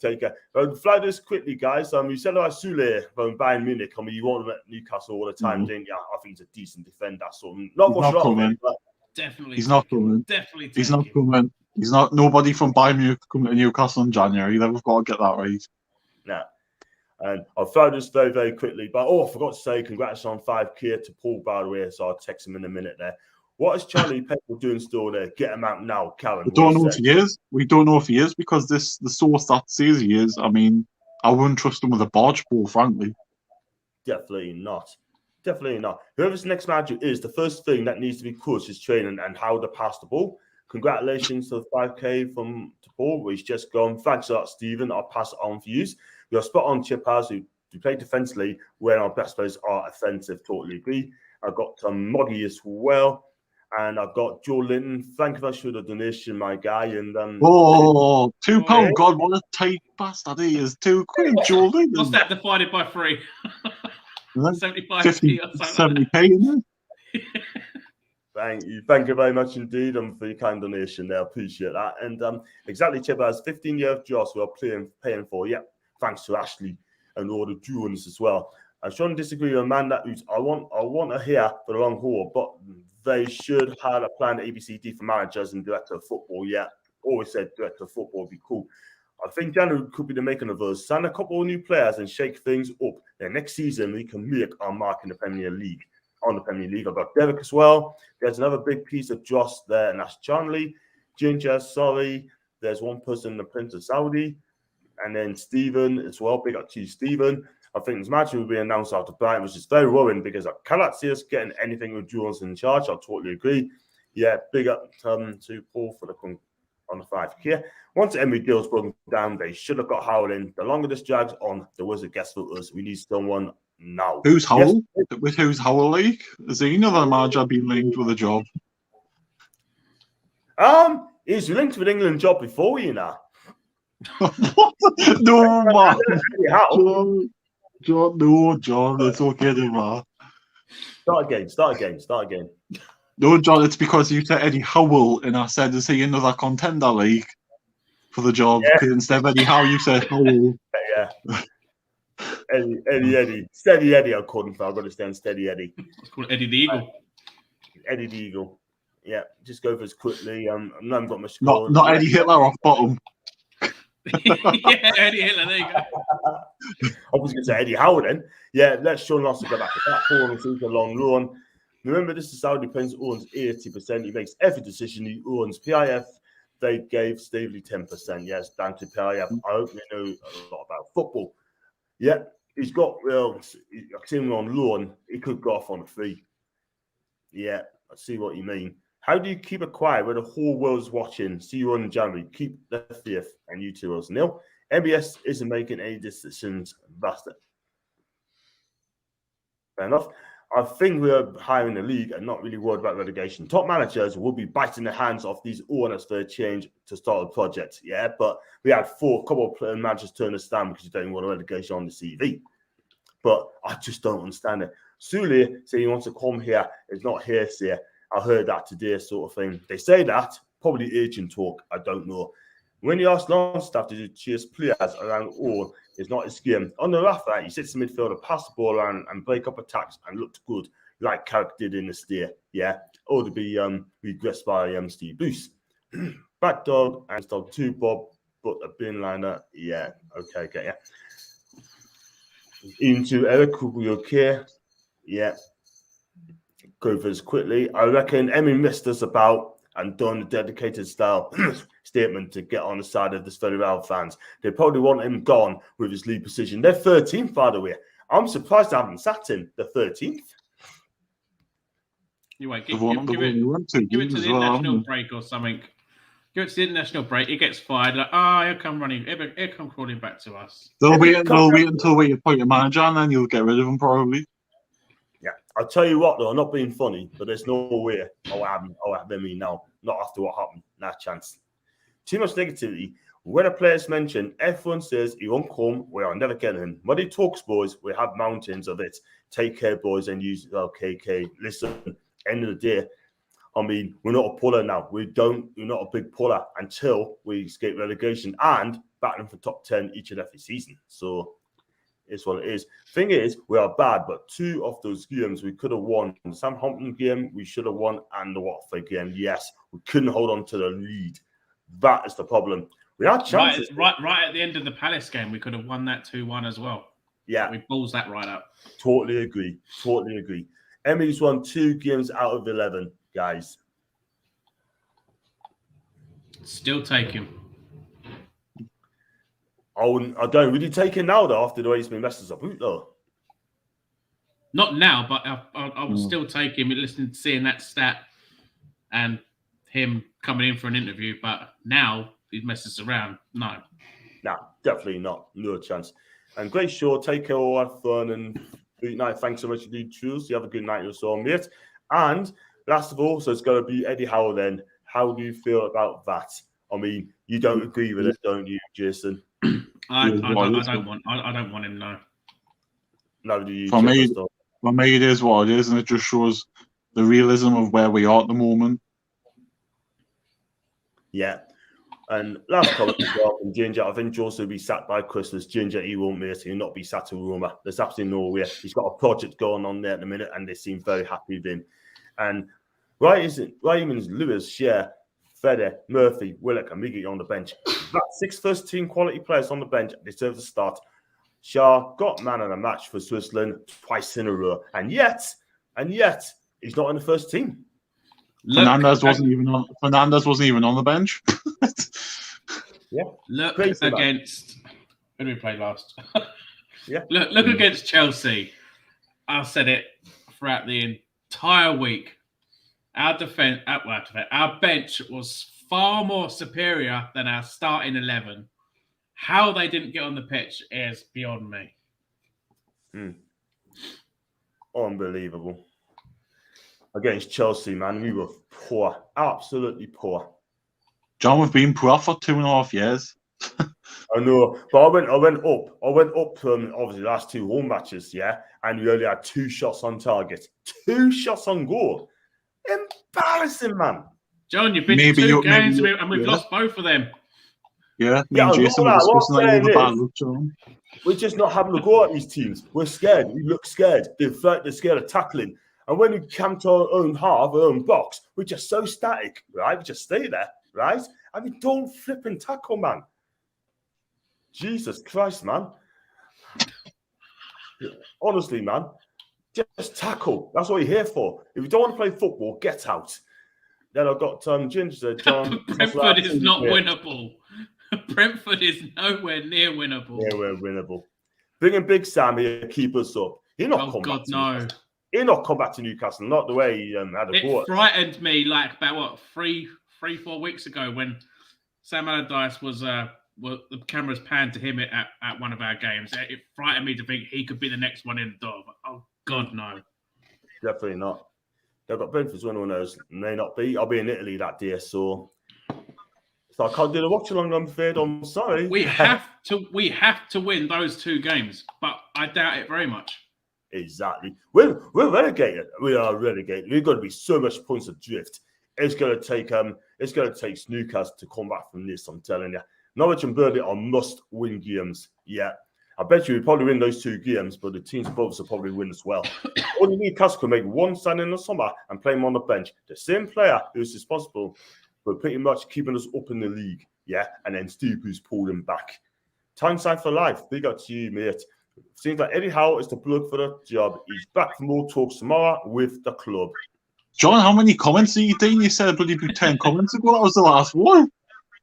Take care. Fly this quickly, guys. You said about Sule from Bayern Munich. I mean, you want him at Newcastle all the time, didn't you? I think he's a decent defender. So not much wrong. Definitely. He's not coming. Definitely. He's not coming. He's not. Nobody from Bayern Munich coming to Newcastle in January. We've got to get that right. Nah. And I'll throw this very, very quickly. But I forgot to say congrats on 5K to Paul, by the way. So I'll text him in a minute there. What is Charlie Pepper doing still there? Get him out now, Karen. We don't know if he is. We don't know if he is because the source that says he is. I mean, I wouldn't trust him with a barge pole, frankly. Definitely not. Definitely not. Whoever's next manager is, the first thing that needs to be coached is training and how to pass the ball. Congratulations to the 5K to Paul, which just gone. Thanks a lot, Stephen. I'll pass it on for you. We are spot on, Chippers, who play defensively when our best players are offensive. Totally agree. I've got Moggy as well. And I've got Joe Linton. Thank you very much for the donation, my guy. And £2. God, what a tight bastard he is. £2, Joe Linton. What's that divided by 3? 75p or something. 70p in there. Thank you very much indeed for your kind donation there. I appreciate that. And exactly, Chippers, 15-year Joss we are paying for. Yeah, thanks to Ashley and all the Jewels as well. I shouldn't disagree with a man that I want to hear for the long haul, but they should have a plan ABCD for managers and director of football. Yeah, always said director of football would be cool. I think January could be the making of us. Sign a couple of new players and shake things up. Then next season we can make our mark in the Premier League. On the Premier League, I've got Derek as well. There's another big piece of Joss there, and that's Charlie. Ginger, sorry. There's one person in the Prince of Saudi. And then Stephen as well. Big up to you, Stephen. I think this match will be announced after Brighton, which is very worrying because I cannot see us getting anything with Jules in charge. I totally agree. Yeah, big up to Paul for on the 5K. Once Emery deal's broken down, they should have got Howell in. The longer this drags on, the worse it gets for us. We need someone now. Who's Howell? Yes. With who's Howell like? Is there another manager being linked with a job? He's linked with England job before, you know. What? No, man. John, it's okay, man. Start again. No, John, it's because you said Eddie Howell, and I said, is he another contender league for the job? Yeah. Instead of Eddie Howe, you said Howell. Yeah. Eddie. Steady Eddie, I'll call him for. I've got to stand Steady Eddie. It's called Eddie the Eagle. Eddie the Eagle. Yeah, just go for this quickly. I haven't got much. Not Eddie Hitler off bottom. Yeah, Eddie Hitler, there you go. I was going to say Eddie Howard then. Yeah, let's Sean Ross go back to that. Paul and a long run. Remember, this is Saudi Prince owns 80%. He makes every decision. He owns PIF. They gave Stavely 10%. Yes, down to PIF. I hope they know a lot about football. Yeah, he's got, I've seen him on loan. He could go off on a fee. Yeah, I see what you mean. How do you keep it quiet when the whole world's watching? See you on January. Keep the 5th and you two as nil. MBS isn't making any decisions. That's it. Fair enough. I think we're higher in the league and not really worried about relegation. Top managers will be biting the hands off these owners for a change to start a project. Yeah, but we had couple of managers turn us down because you don't want a relegation on the CV. But I just don't understand it. Sule saying he wants to come here. It's not hearsay. I heard that today, sort of thing. They say that, probably agent talk. I don't know. When you ask Longstaff to chase players around all, it's not his game. On the left, he sits in midfield, pass the ball around and break up attacks and looked good, like Carrick did in the steer. Yeah, or to be regressed by Steve Booth. Back dog and dog 2, Bob, but a bin liner. Yeah, okay, yeah. Into Eric, will be okay. Yeah. Go for this quickly. I reckon Emery missed us about and done a dedicated style statement to get on the side of the Villarreal fans. They probably want him gone with his lead position. They're 13th, by the way. I'm surprised I haven't sat him. The 13th. You wait, give it to the international break or something. Give it to the international break. It gets fired. Like, he'll come crawling back to us. They'll wait until we appoint a manager and then you'll get rid of him probably. Yeah, I'll tell you what, though, I'm not being funny, but there's no way I'll have Emery now. Not after what happened. Not a chance. Too much negativity. When a player's mentioned, everyone says he won't come. We are never getting him. When he talks, boys, we have mountains of it. Take care, boys, and use KK. Listen, end of the day, I mean, we're not a puller now. We're not a big puller until we escape relegation and battling for top 10 each and every season. So it's what it is. Thing is, we are bad, but 2 of those games we could have won. The Southampton game, we should have won, and the Watford game, yes. We couldn't hold on to the lead. That is the problem. We had chances. Right at the end of the Palace game, we could have won that 2-1 as well. Yeah. We balls that right up. Totally agree. Emery's won 2 games out of 11, guys. Still take him. I don't. Would you take him now, though, after the way he's been messing us up, though? Not now, but I would still take him. Seeing that stat and him coming in for an interview. But now he messes around. No, definitely not. No chance. And great show. Take care, all have fun, and good night. Thanks so much for doing choose. You have a good night yourself, mate. And last of all, so it's going to be Eddie Howe then. How do you feel about that? I mean, you don't agree with it, don't you, Jason? I don't want him, no. No, do you? For me, it is what it is, and it just shows the realism of where we are at the moment. Yeah. And last comment as well from Ginger. I think Jose will be sacked by Christmas. Ginger, he won't, mate. He'll not be sacked to Roma. There's absolutely no way. He's got a project going on there at the minute, and they seem very happy with him. And Raymond's Lewis, Share, Fede, Murphy, Willock, and Miggy on the bench. That's 6 first-team quality players on the bench. They deserve to start. Shah got man of the match for Switzerland twice in a row. And yet, he's not in the first team. Fernandez wasn't even on the bench. Yeah. Look Crazy against who did we play last? Yeah. Look against Chelsea. I've said it throughout the entire week. Our bench was far more superior than our starting 11. How they didn't get on the pitch is beyond me. Unbelievable. Against Chelsea, man, we were poor, absolutely poor. John, we've been poor for 2.5 years. I know, but I went up obviously the last 2 home matches, yeah, and we only had 2 shots on target, 2 shots on goal. Embarrassing, man. John, you've been to 2 games and we've lost both of them. Yeah, me and Jason were discussing that in the bad look, John. We're just not having a go at these teams. We're scared. We look scared. They're scared of tackling. And when we come to our own half, our own box, we're just so static, right? We just stay there, right? And we don't flip and tackle, man. Jesus Christ, man. Honestly, man. Just tackle. That's what you're here for. If you don't want to play football, get out. Then I've got Ginger, John. Brentford is not winnable. Brentford is nowhere near winnable. Nowhere winnable. Bringing Big Sam here, keep us up. He'll not come back to Newcastle. He'll not come back to Newcastle. Not the way he had a go. It frightened me like about 3-4 weeks ago when Sam Allardyce was the cameras panned to him at one of our games. It frightened me to think he could be the next one in the door. But, oh God, no. Definitely not. They've got Brentford's one who knows. May not be. I'll be in Italy that day, so I can't do the watch along. I'm afraid. I'm sorry. We have to win those 2 games, but I doubt it very much. Exactly. We're relegated. We are relegated. We've got to be so much points adrift. It's going to take Newcastle to come back from this. I'm telling you. Norwich and Burnley are must-win games. Yeah. I bet you we probably win those 2 games, but the teams above us will probably win as well. Only Newcastle can make one sign in the summer and play him on the bench. The same player who's responsible for pretty much keeping us up in the league. Yeah. And then Steve who's pulled him back. Time sign for life. Big up to you, mate. Seems like Eddie Howe is the plug for the job. He's back for more talks tomorrow with the club. John, how many comments are you doing? You said bloody 10 comments ago. That was the last one.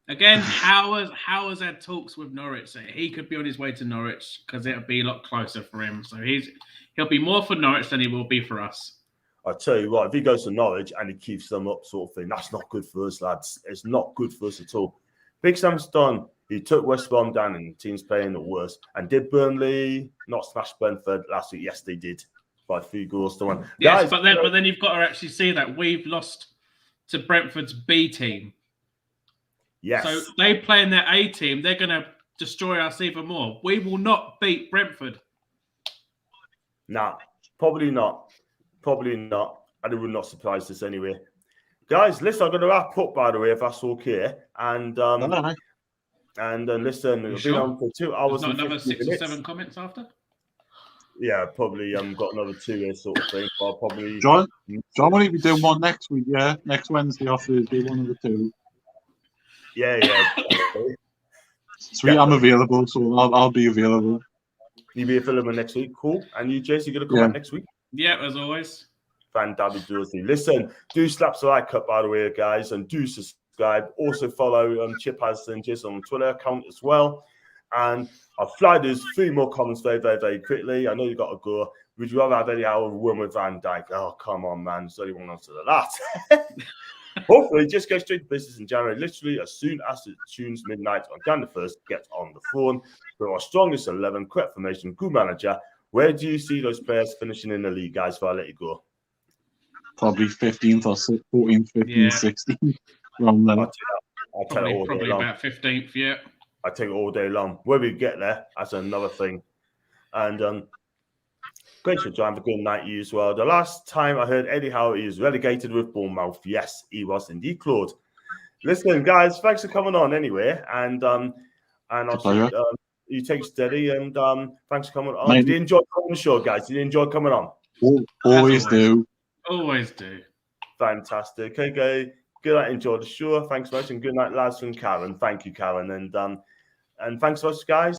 Again, Howe has had talks with Norwich. So he could be on his way to Norwich because it'll be a lot closer for him. So he'll be more for Norwich than he will be for us. I tell you what, if he goes to Norwich and he keeps them up, sort of thing, that's not good for us, lads. It's not good for us at all. Big Sam's done. He took West Brom down and the team's playing the worst. And did Burnley not smash Brentford last week? Yes, they did. by 3 goals to 1. Yes, Guys, but then you've got to actually see that we've lost to Brentford's B team. yes. So they play in their A team. They're going to destroy us even more. We will not beat Brentford. Nah, probably not. Probably not. And it would not surprise us anyway. Guys, listen, I'm going to wrap up, by the way, if that's okay. And listen, You we've sure? been on for 2 There's hours not and another 50 6 or minutes. 7 comments after? Yeah, probably got another 2 here sort of thing. But I'll probably... John will be doing one next week, yeah? Next Wednesday or Thursday, one of the two. Yeah. Sweet, I'm available, so I'll be available. You'll be available next week. Cool. And you, Jace, you're going to come back next week? Yeah, as always. Fantastic. Listen, do slap the like up, by the way, guys, and do subscribe. Also follow Chip Has and Jason on Twitter account as well. And I'll fly those 3 more comments very, very, very quickly. I know you got to go. Would you rather have any hour win with Van Dijk? Oh, come on, man. There's only one answer to that. Hopefully, just go straight to business in January. Literally, as soon as it tunes midnight on January 1st, get on the phone with our strongest 11, correct formation, good manager. Where do you see those players finishing in the league, guys, before I let you go? Probably 15th or 14th, 15th, 16th. Around there. I'll tell it all day Probably long. about 15th, yeah. I take it all day long. Where we get there, that's another thing. And great for John. Have a good night, you as well. The last time I heard Eddie Howe, he was relegated with Bournemouth. Yes, he was indeed, Claude. Listen, guys, thanks for coming on anyway. And I'll see you take steady. And thanks for coming on. Did you enjoy coming on the show, guys? Did you enjoy coming on? Always do. Always do. Fantastic. Okay. Good night. Enjoy the show. Thanks so much. And good night, lads, from Karen. Thank you, Karen. And thanks so much, guys.